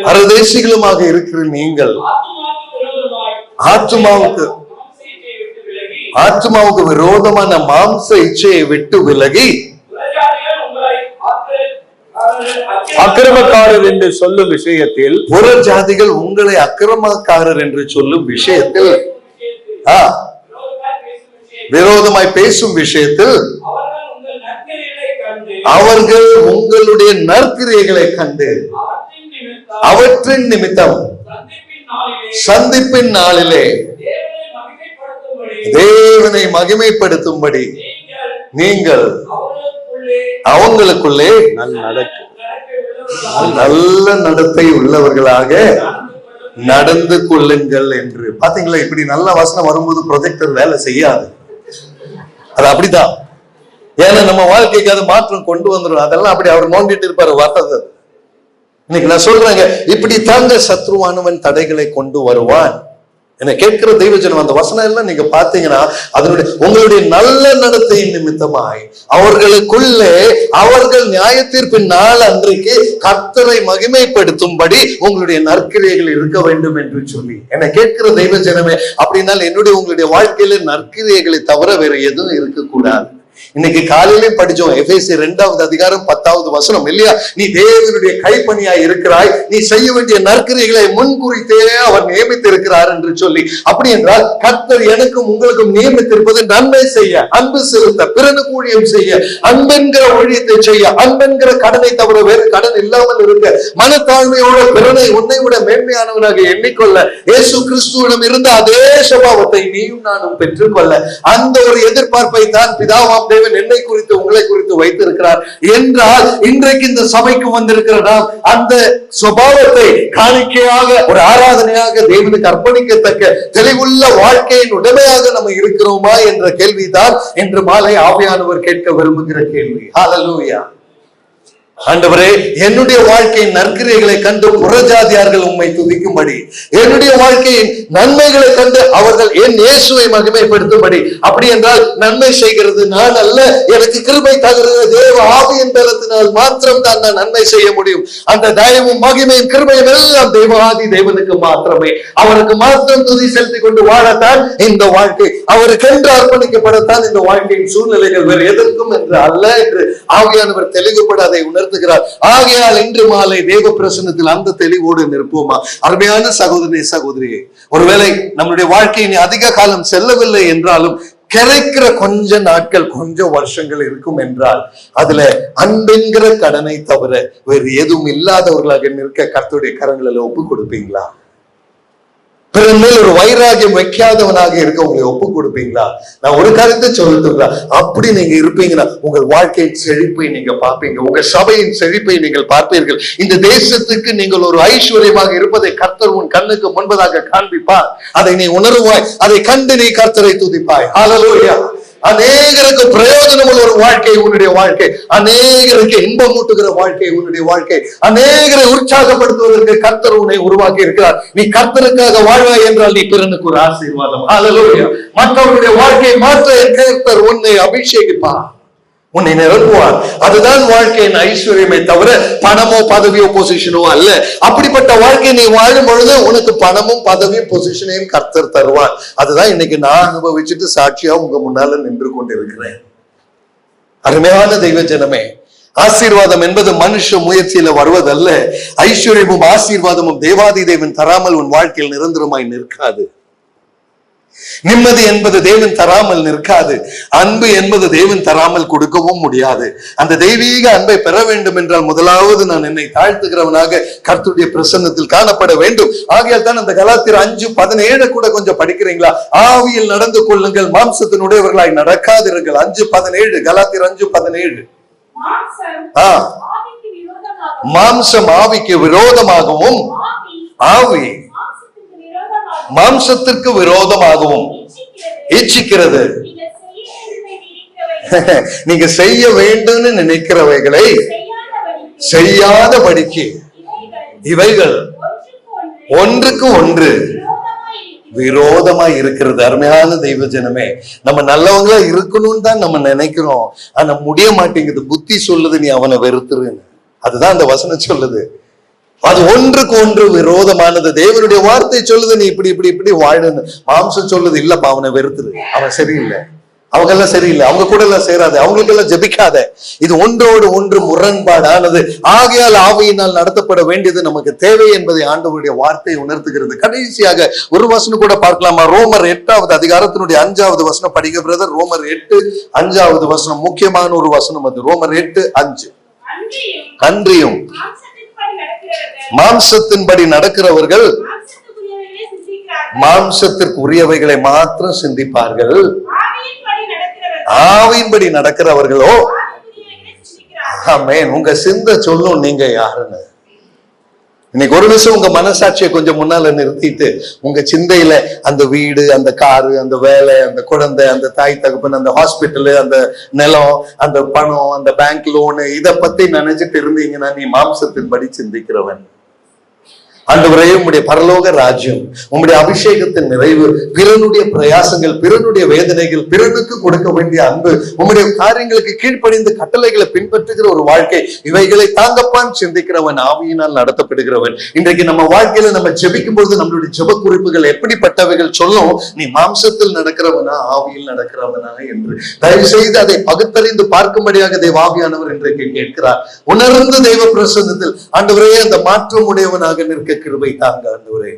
பரதேசிகளுமாக இருக்கிற நீங்கள் ஆத்துமாவுக்கு விரோதமான மாம்ச இச்சையை விட்டு விலகி அக்கிரமக்காரர் என்று சொல்லும் விஷயத்தில், புற ஜாதிகள் உங்களை அக்கிரமக்காரர் என்று சொல்லும் விஷயத்தில், விரோதமாய் பேசும் விஷயத்தில் அவர்கள் உங்களுடைய நற்கிரியைகளை கண்டு அவற்றின் நிமித்தம் சந்திப்பின் நாளிலே தேவனை மகிமைப்படுத்தும்படி நீங்கள் அவங்களுக்குள்ளே நல்ல நடத்தை உள்ளவர்களாக நடந்து கொள்ளுங்கள் என்று. பாத்தீங்களா, இப்படி நல்ல வசனம் வரும்போது ப்ரொஜெக்டர் வேலை செய்யாது. அது அப்படிதான். ஏன்னா நம்ம வாழ்க்கைக்கு அது மாற்றம் கொண்டு வந்துடும். அதெல்லாம் அப்படி அவர் நோண்டிட்டு இருப்பாரு வர்றது. இன்னைக்கு நான் சொல்றேங்க, இப்படி தாங்க சத்ருவானவன் தடைகளை கொண்டு வருவான். என்ன கேட்கிற தெய்வஜனம், அந்த வசனம் எல்லாம் நீங்க பாத்தீங்கன்னா அதனுடைய உங்களுடைய நல்ல நடத்தையின் நிமித்தமாய் அவர்களுக்குள்ளே அவர்கள் நியாய தீர்ப்பின் நாள் அன்றைக்கு கர்த்தரை மகிமைப்படுத்தும்படி உங்களுடைய நற்கிரியைகள் இருக்க வேண்டும் என்று சொல்லி என்ன கேட்கிற தெய்வஜனமே, அப்படின்னால் என்னுடைய உங்களுடைய வாழ்க்கையில நற்கிரியைகளை தவிர வேற எதுவும் இருக்கக்கூடாது. இன்னைக்கு காலையிலே படிச்சோம் எபேசியர் 2வது அதிகாரம் 10வது வசனம் இல்லையா? நீ தேவனுடைய கைப்பணியாய் இருக்கிறாய், நீ செய்ய வேண்டிய நற்கிரியைகளை முன்குறித்தே அவர் நியமித்து இருக்கிறார் என்று சொல்லி. அப்படி என்றால் கர்த்தர் எனக்கும் உங்களுக்கும் நியமித்திருப்பது நன்மை செய்ய, அன்பு செலுத்த, பிறனுக்கு ஊழியம் செய்ய, அன்பென்கிற ஊழியத்தை செய்ய, அன்பென்கிற கடனை தவிர வேறு கடன் இல்லாமல் இருக்க, மனத்தாழ்மையோட பிறனை உன்னை விட மேன்மையானவனாக எண்ணிக்கொள்ள, இயேசு கிறிஸ்துவிடம் இருந்த அதே சுபாவத்தை நீயும் நானும் பெற்றுக்கொள்ள, அந்த ஒரு எதிர்பார்ப்பை தான் பிதாவாம் தேவன் என்னை குறித்து உங்களை குறித்து வைத்திருக்கிறார் என்றால், இன்றைக்கு இந்த சபைக்கு வந்திருக்கிற நாம் அந்த சுபாவத்தை காணிக்கையாக ஒரு ஆராதனையாக தேவனுக்கு அர்ப்பணிக்கத்தக்க தெளிவுள்ள வாழ்க்கையின் உடமையாக நம்ம இருக்கிறோமா என்ற கேள்விதான் இன்று மாலை ஆவியானவர் கேட்க விரும்புகிற கேள்வி. ஹல்லேலூயா. ஆண்டவரே, என்னுடைய வாழ்க்கையின் நற்கிரியைகளை கண்டு புறஜாதியார்கள் உம்மை துதிக்கும்படி, என்னுடைய வாழ்க்கையின் நன்மைகளை கண்டு அவர்கள் என் இயேசுவை மகிமைப்படுத்தும்படி. அப்படி என்றால் நன்மை செய்கிறது நான் அல்ல, எனக்கு கிருபை தருகிற தேவ ஆவியின் பலத்தினால் மாத்திரம் தான் நான் நன்மை செய்ய முடியும். அந்த தயவும் மகிமையும் கிருபையும் எல்லாம் தேவாதி தேவனுக்கு மாத்திரமே. அவருக்கு மாத்திரம் துதி செலுத்திக் கொண்டு வாழத்தான் இந்த வாழ்க்கை, அவருக்கென்று அர்ப்பணிக்கப்படத்தான் இந்த வாழ்க்கையின் சூழ்நிலைகள், வேறு எதற்கும் என்று அல்ல என்று ஆவியானவர் தெளிவுபட அதை உணர்த்துகிறார். ஆகையால் இன்று மாலை தேவ பிரசன்னத்தில் அந்த தெளிவோடு நிற்போமா? அருமையான சகோதரனே, சகோதரியே, ஒருவேளை நம்முடைய வாழ்க்கையின் அதிக காலம் செல்லவில்லை என்றாலும் கிடைக்கிற கொஞ்ச நாட்கள், கொஞ்சம் வருஷங்கள் இருக்கும் என்றால் அதுல அன்பென்கிற கடனை தவிர வேறு எதுவும் இல்லாதவர்களாக நிற்க கர்த்தருடைய கரங்களில் ஒப்பு கொடுப்பீங்களா? பிறன் மேல் ஒரு வைராகியம் வைக்காதவனாக இருக்க உங்களை ஒப்பு கொடுப்பீங்களா? நான் ஒரு கருத்தை சொல்லட்டுங்களா? அப்படி நீங்க இருப்பீங்கன்னா உங்கள் வாழ்க்கையின் செழிப்பை நீங்க பார்ப்பீங்க, உங்க சபையின் செழிப்பை நீங்கள் பார்ப்பீர்கள். இந்த தேசத்துக்கு நீங்கள் ஒரு ஐஸ்வர்யமாக இருப்பதை கர்த்தர் உன் கண்ணுக்கு முன்பதாக காண்பிப்பார். அதை நீ உணர்வாய், அதை கண்டு நீ கர்த்தரை துதிப்பாய். ஹல்லேலூயா. அநேகருக்கு பிரயோஜனமுள்ள ஒரு வாழ்க்கை உன்னுடைய வாழ்க்கை, அநேகருக்கு இன்பம் ஊட்டுகிற வாழ்க்கை உன்னுடைய வாழ்க்கை, அநேகரை உற்சாகப்படுத்துவதற்கு கர்த்தர் உன்னை உருவாக்கி இருக்கிறார். நீ கர்த்தருக்காக வாழ்வாய் என்றால் நீ பிறனுக்கு ஒரு ஆசீர்வாதம். ஹல்லேலூயா. மற்றவருடைய வாழ்க்கையை மாற்ற கர்த்தர் உன்னை அபிஷேகிப்பார், உன்னை நிரப்புவார். அதுதான் வாழ்க்கையின் ஐஸ்வர்யமே தவிர பணமோ பதவியோ பொசிஷனோ அல்ல. அப்படிப்பட்ட வாழ்க்கை நீ வாழும் பொழுது உனக்கு பணமும் பதவியும் பொசிஷனையும் கர்த்தர் தருவார். அதுதான் இன்னைக்கு நான் அனுபவிச்சுட்டு சாட்சியா உங்க முன்னால நின்று கொண்டிருக்கிறேன். அருமையான தெய்வ ஜனமே, ஆசீர்வாதம் என்பது மனுஷ முயற்சியில வருவதல்ல. ஐஸ்வர்யமும் ஆசீர்வாதமும் தேவாதி தேவன் தராமல் உன் வாழ்க்கையில் நிரந்தரமாய் நிற்காது. நிம்மதி என்பது தேவன் தராமல் நிற்காது. அன்பு என்பது தேவன் தராமல் கொடுக்கவும் முடியாது. அந்த தெய்வீக அன்பை பெற வேண்டும் என்றால் முதலாவது நான் என்னை தாழ்த்துகிறவனாக கர்த்தருடைய பிரசன்னத்தில் காணப்பட வேண்டும். ஆகையால் தான் அந்த கலாத்தியர் 5:17 கூட கொஞ்சம் படிக்கிறீங்களா? ஆவியில் நடந்து கொள்ளுங்கள், மாம்சத்தினுடையவர்களாய் நடக்காதிருங்கள். 5:17, கலாத்தியர் 5:17. மாம்சம் ஆவிக்கு விரோதமாகவும் ஆவி மாம்சத்திற்கு விரோதமாகவும் இச்சிக்கிறது. நீங்க செய்ய வேண்டும் நினைக்கிறவைகளை செய்யாதபடிக்கு இவைகள் ஒன்றுக்கு ஒன்று விரோதமாய் இருக்கிறது. அருமையான தெய்வ ஜனமே, நம்ம நல்லவங்களா இருக்கணும்னு தான் நம்ம நினைக்கிறோம், ஆனா முடிய மாட்டேங்குது. புத்தி சொல்லுது நீ அவனை வெறுத்துருன்னு. அதுதான் அந்த வசனம் சொல்லுது. அது ஒன்றுக்கு ஒன்று விரோதமானது. தேவனுடைய வார்த்தை சொல்லுது நீ இப்படி இப்படி இப்படி வாழணும். மாம்சம் சொல்லுது இல்லப்பா அவனை வெறுத்துரு, அவன் சரியில்லை, அவங்க எல்லாம் சரியில்லை, அவங்க கூட எல்லாம் சேராது, அவங்களுக்கு எல்லாம் ஜெபிக்காத. இது ஒன்றோடு ஒன்று முரண்பாடானது. ஆகையால் ஆவியினால் நடத்தப்பட வேண்டியது நமக்கு தேவை என்பதை ஆண்டவருடைய வார்த்தை உணர்த்துகிறது. கடைசியாக ஒரு வசனம் கூட பார்க்கலாமா? ரோமர் 8வது அதிகாரத்தினுடைய 5வது வசனம் படிக்க பிரதர். ரோமர் 8:5 வசனம் முக்கியமான ஒரு வசனம் அது. ரோமர் 8:5. அன்றியும் மாம்சத்தின்படி நடக்கிறவர்கள் மாம்சத்திற்கு உரியவைகளை மாத்திரம் சிந்திப்பார்கள், ஆவியின்படி நடக்கிறவர்களோ ஆமென். உங்க சிந்தை சொல்லும் நீங்க யாருன்னு. இன்னைக்கு ஒரு நிமிஷம் உங்க மனசாட்சியை கொஞ்சம் முன்னால நிறுத்திட்டு உங்க சிந்தையில அந்த வீடு, அந்த காரு, அந்த வேலை, அந்த குழந்தை, அந்த தாய் தகப்பன், அந்த ஹாஸ்பிட்டலு, அந்த நிலம், அந்த பணம், அந்த பேங்க் லோனு, இதை பத்தி நினைச்சிட்டு இருந்தீங்கன்னா நீ மாம்சத்தின்படி சிந்திக்கிறவன். ஆண்டவரே, உம்முடைய பரலோக ராஜ்யம், உம்முடைய அபிஷேகத்தின் நிறைவு, பிறனுடைய பிரயாசங்கள், பிறனுடைய வேதனைகள், பிறனுக்கு கொடுக்க வேண்டிய அன்பு, உம்முடைய காரியங்களுக்கு கீழ்ப்படிந்து கட்டளைகளை பின்பற்றுகிற ஒரு வாழ்க்கை, இவைகளை தாங்கப்பான் சிந்திக்கிறவன் ஆவியினால் நடத்தப்படுகிறவன். இன்றைக்கு நம்ம வாழ்க்கையில நம்ம ஜெபிக்கும் பொழுது நம்மளுடைய ஜெப குறிப்புகள் எப்படிப்பட்டவைகள் சொல்லும்? நீ மாம்சத்தில் நடக்கிறவனா ஆவியில் நடக்கிறவனா என்று. தயவு செய்து அதை பகுத்தறிந்து பார்க்கும்படியாக தேவாவியானவர் இன்றைக்கு கேட்கிறார். உணர்ந்து தெய்வ பிரசன்னத்தில் ஆண்டவரே அந்த மாற்றம் உடையவனாக நிற்க கிருபை தாங்க ஆண்டவரே.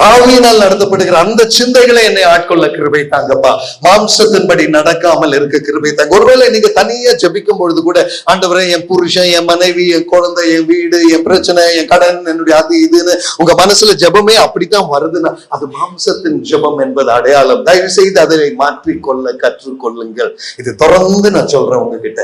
ஆவியினால் நடத்தப்படுகிற அந்த சிந்தைகளை என்னை ஆட்கொள்ள கிருபை தாங்கப்பா. மாம்சத்தின்படி நடக்காமல் இருக்க கிருபை தாங்க. ஒருவேளை நீங்க தனியா ஜெபிக்கும் பொழுது கூட ஆண்டவரே, என் புருஷன், என் மனைவி, என் குழந்தை, என் வீடு, என் பிரச்சனை, என் கடன், என்னுடைய அது இதுன்னு உங்க மனசுல ஜெபமே அப்படித்தான் வருதுன்னா அது மாம்சத்தின் ஜெபம் என்பது அடையாளம். தயவு செய்து அதை மாற்றிக்கொள்ள கற்றுக்கொள்ளுங்கள். இது தொடர்ந்து நான் சொல்றேன் உங்ககிட்ட.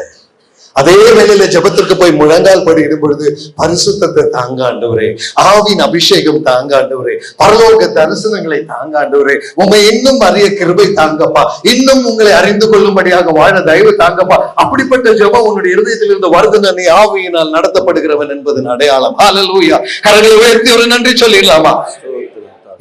அதே வேளையில ஜெபத்திற்கு போய் முழங்கால் படியிடும் பொழுது பரிசுத்தத்தை தாங்க ஆண்டவரே, ஆவின் அபிஷேகம் தாங்க ஆண்டவரே, பரலோக தரிசனங்களை தாங்க ஆண்டவரே, உண்மை இன்னும் அறிய கிருபை தாங்கப்பா, இன்னும் உங்களை அறிந்து கொள்ளும்படியாக வாழ தயவு தாங்கப்பா. அப்படிப்பட்ட ஜெபம் உன்னுடைய இருதயத்திலிருந்து வருதுன்னா நீ ஆவியினால் நடத்தப்படுகிறவன் என்பதன் அடையாளம். ஹல்லேலூயா. கரங்களை உயர்த்தி ஒரு நன்றி சொல்லிடலாமா?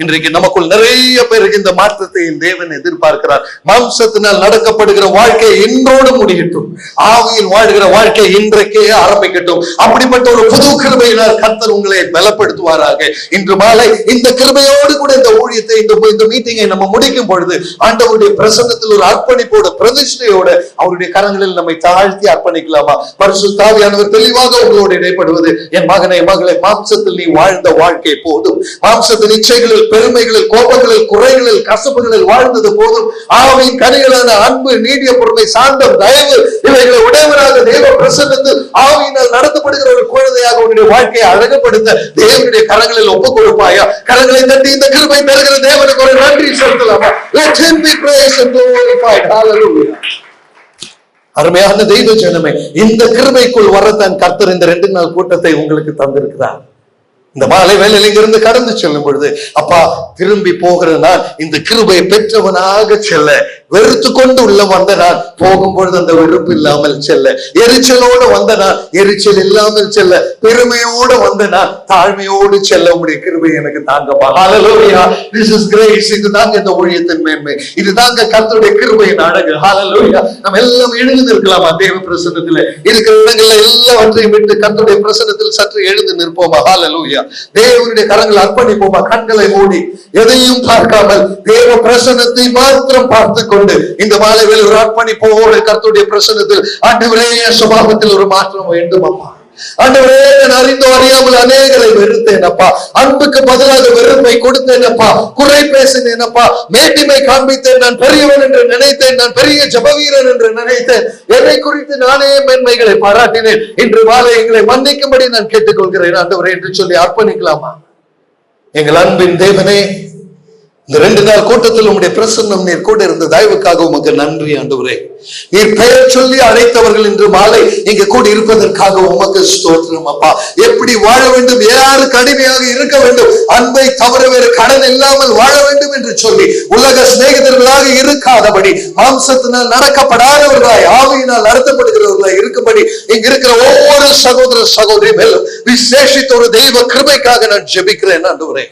இன்றைக்கு நமக்குள் நிறைய பேருக்கு இந்த மாற்றத்தை தேவன் எதிர்பார்க்கிறார். மாம்சத்தினால் நடக்கப்படுகிற வாழ்க்கை இன்றோடு முடியட்டும், ஆவியில் வாழ்கிற வாழ்க்கை இன்றைக்கே ஆரம்பிக்கட்டும். அப்படிப்பட்ட ஒரு புது கிருபையினால் கர்த்தர் உங்களை பலப்படுத்துவாராக. இன்று மாலை இந்த கிருபையோடு கூட இந்த ஊழியத்தை, இந்த மீட்டிங்கை நம்ம முடிக்கும் பொழுது ஆண்டவருடைய பிரசன்னத்தில் ஒரு அர்ப்பணிப்போட, பிரதிஷ்டையோட அவருடைய கரங்களில் நம்மை தாழ்த்தி அர்ப்பணிக்கலாமா? பரிசுத்த ஆவியானவர் தெளிவாக உங்களோடு இடைப்படுவது, என் மகனை, மகளை, மாம்சத்தில் நீ வாழ்ந்த வாழ்க்கை போதும், மாம்சத்தின் இச்சைகளில், பெருமைகளில், கோபங்களில், குறைகளில், கசப்புகளில் வாழ்ந்தது போதும். ஆவியின் கனிகளான அன்பு, நீடிய பொறுமை, சாந்தம், தயவு இவைகளை உடையவராக தேவ பிரசன்னத்தில் ஆவியினால் நடத்தப்படுகிற ஒரு குழந்தையாக உன்னுடைய வாழ்க்கையை அழகுபடுத்த தேவனுடைய கரங்களில் ஒப்புக் கொடுப்பாயா? கரங்களை தட்டி இந்த கிருபை தருகிற தேவனுக்கு ஒரு நன்றி செலுத்தலாமா? Let him be praised and glorified. Hallelujah. அருமையான தெய்வ ஜனமே, இந்த கிருபைக்குள் வரத்தான் கர்த்தர் இந்த 2 நாள் கூட்டத்தை உங்களுக்கு தந்திருக்கிறார். இந்த மாலை வேளையில் இங்கிருந்து கடந்து செல்லும் பொழுது, அப்பா திரும்பி போகிற நான் இந்த கிருபையை பெற்றவனாக செல்ல, வெறுத்து கொண்டு உள்ள வந்த நான் போகும் பொழுது அந்த வெறுப்பு இல்லாமல் செல்ல, எரிச்சலோடு வந்த நான் எரிச்சல் இல்லாமல் செல்ல, பெருமையோடு வந்த நான் தாழ்மையோடு செல்ல உடைய கிருபை எனக்கு தாங்கப்பா. ஹல்லேலூயா. This is grace. இதுதாங்க இந்த ஊழியத்தின் மேன்மை, இதுதாங்க கர்த்தருடைய கிருபையின் அழகு. ஹல்லேலூயா. நம்ம எல்லாம் எழுந்து நிற்கலாமா? தேவ பிரசன்னத்தில் இருக்கிற இடங்கள்ல எல்லாவற்றையும் விட்டு கர்த்தருடைய பிரசன்னத்தில் சற்று எழுந்து நிற்போமா? ஹல்லேலூயா. தேவனுடைய கரங்கள் அர்ப்பணிப்போமா? கண்களை மூடி எதையும் பார்க்காமல் தேவ பிரசன்னத்தை மாத்திரம் பார்த்து கொண்டு இந்த மாலை வேளை ஒரு அர்ப்பணிப்போடு கர்த்தருடைய பிரசன்னத்தில், ஆண்டவரே என் சுபாவத்தில் ஒரு மாற்றம் வேண்டும் அப்பா. ஆண்டவரே, நான் அறிந்தோ அறியாமல் அநேகரை வெறுத்தேன் அப்பா, அன்புக்கு பதிலாக வெறுப்பை கொடுத்தேன் அப்பா, குறை பேசினேன் அப்பா, மேட்டிமை காண்பித்தேன், நான் பெரியவன் என்று நினைத்தேன், நான் பெரிய ஜபவீரன் என்று நினைத்தேன், என்னை குறித்து நானே மேன்மைகளை பாராட்டினேன். இன்று மாலை எங்களை மன்னிக்கும்படி நான் கேட்டுக்கொள்கிறேன் ஆண்டவரே என்று சொல்லி அர்ப்பணிக்கலாமா? எங்கள் அன்பின் தேவனே, இந்த 2 நாள் கூட்டத்தில் உங்களுடைய பிரசன்னம் நீர் கூட இருந்த தயவுக்காக உமக்கு நன்றி ஆண்டவரே. நீர் பெயர் சொல்லி அழைத்தவர்கள் இன்று மாலை இங்க கூட இருப்பதற்காக உமக்கு ஸ்தோத்திரம் அப்பா. எப்படி வாழ வேண்டும், யாருக்கு அடிமையாக இருக்க வேண்டும், அன்பை தவிர வேறு கடன் இல்லாமல் வாழ வேண்டும் என்று சொல்லி உலக சிநேகிதர்களாக இருக்காதபடி, மாம்சத்தினால் நடக்கப்படாதவர்களாய் ஆவியினால் நடத்தப்படுகிறவர்களாய் இருக்கும்படி இங்க இருக்கிற ஒவ்வொரு சகோதர சகோதரி மேலும் விசேஷித்த ஒரு தெய்வ கிருபைக்காக நான் ஜெபிக்கிறேன் ஆண்டவரே.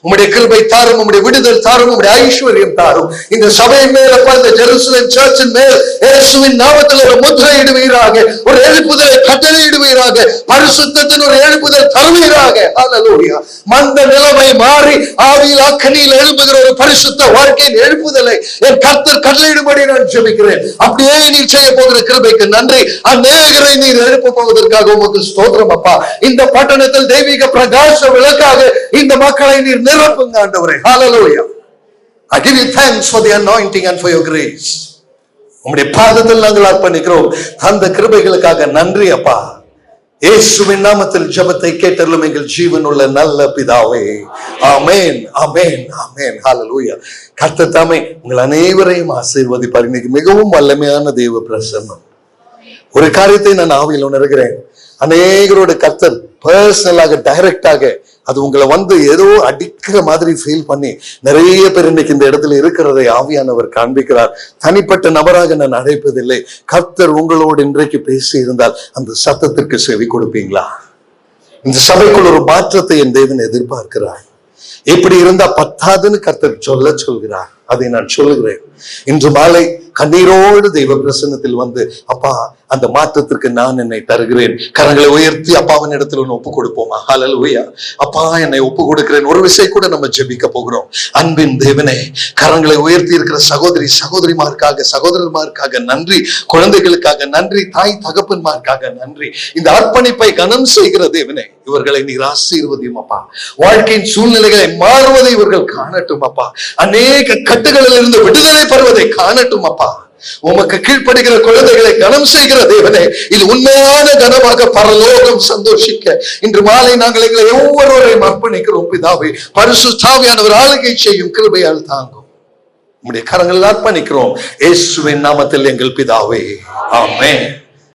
உம்முடைய கிருபை தாரும், உம்முடைய விடுதல் தாரும், உம்முடைய ஐஸ்வர்யம் தாரும். இந்த சபையின் மேல் அப்பா, இந்த ஜெருசலேம் சர்ச்சின் மேல் இயேசுவின் நாமத்தில் ஒரு முத்திரை இடுவீராக, ஒரு எழுப்புதலை கட்டளையிடுவீராக, பரிசுத்தத்தின் ஒரு எழுப்புதல் தருவீராக. ஹல்லேலூயா. மந்த நிலைமை மாறி ஆவியில் அக்கினியில் எழுப்புகிற ஒரு பரிசுத்த வாழ்க்கையின் எழுப்புதலை என் கர்த்தர் கட்டளையிடும்படி நான் ஜெபிக்கிறேன். அப்படியே நீர் செய்ய போகிற கிருபைக்கு நன்றி. அநேகரை நீர் எழுப்ப போவதற்காக உமக்கு ஸ்தோத்திரம் அப்பா. இந்த பட்டணத்தில் தெய்வீக பிரகாச விளக்காக இந்த மக்களை நீர் நிரப்புங்க ஆண்டவரே. ஹல்லேலூயா. I give you thanks for the anointing and for your grace. உம்முடைய பாதத்தில் நாங்கள் அர்ப்பணிக்கிறோம். அந்த கிருபைகளுக்காக நன்றி அப்பா. இயேசுவின் நாமத்தில் ஜெபத்தை கேட்டருளும் எங்கள் ஜீவனுள்ள நல்ல பிதாவே. ஆமென், ஆமென், ஆமென். ஹல்லேலூயா. கர்த்தர் தாமே உங்கள் அனைவரையும் ஆசீர்வதிப்பார். இன்னைக்கு மிகவும் வல்லமையான தேவ பிரசன்னம். ஒரு காரியத்தை நான் ஆவியில் உணர்கிறேன். அநேகரோட கர்த்தர் பர்சனலாக டைரக்டாக அது உங்களை ஏதோ அடிக்கிற மாதிரி ஃபீல் பண்ணி நிறைய பேர் இன்னைக்கு இந்த இடத்துல இருக்கிறதை ஆவியானவர் காண்பிக்கிறார். தனிப்பட்ட நபராக நான் அழைப்பதில்லை. கர்த்தர் உங்களோடு இன்றைக்கு பேசி இருந்தால் அந்த சத்தத்திற்கு செவி கொடுப்பீங்களா? இந்த சபைக்குள் ஒரு மாற்றத்தை என் தேவன் எதிர்பார்க்கிறார். இப்படி இருந்தா பத்தாதுன்னு கர்த்தர் சொல்கிறார். அதை நான் சொல்லுகிறேன். இன்று மாலை கண்ணீரோடு தெய்வ பிரசன்னத்தில் வந்து, அப்பா அந்த மாற்றத்திற்கு நான் என்னை தருகிறேன். கரங்களை உயர்த்தி அப்பாவின் இடத்துல ஒன்று ஒப்பு கொடுப்போமா? ஹல்லேலூயா. அப்பா என்னை ஒப்பு கொடுக்கிறேன். ஒரு விஷயம் கூட நம்ம ஜெபிக்க போகிறோம். அன்பின் தேவனே, கரங்களை உயர்த்தி இருக்கிற சகோதரிமாருக்காக, சகோதரர்மாருக்காக நன்றி. குழந்தைகளுக்காக நன்றி. தாய் தகப்பன்மாருக்காக நன்றி. இந்த அர்ப்பணிப்பை கனம் செய்கிற தேவனே, இவர்களை நீர் ஆசீர்வதியும் அப்பா. வாழ்க்கையின் சூழ்நிலைகளை மாறுவதை இவர்கள் காணட்டும் அப்பா. அநேக கட்டுகளில் இருந்து விடுதலை பெறுவதை காணட்டும் அப்பா. உமக்கு கீழ்ப்படுகிற குழந்தைகளை கனம் செய்கிற தேவனே, இது உண்மையான கனமாக பரலோகம் சந்தோஷிக்க இன்று மாலை நாங்கள் எங்களை ஒவ்வொருவரையும் அர்ப்பணிக்கிறோம் பிதாவே. பரிசுத்த ஆவியானவர் ஆளுகை செய்யும் கிருபையால் தாங்கும். உம்முடைய கரங்களில் அர்ப்பணிக்கிறோம் இயேசுவின் நாமத்தில் எங்கள் பிதாவே, ஆமென்.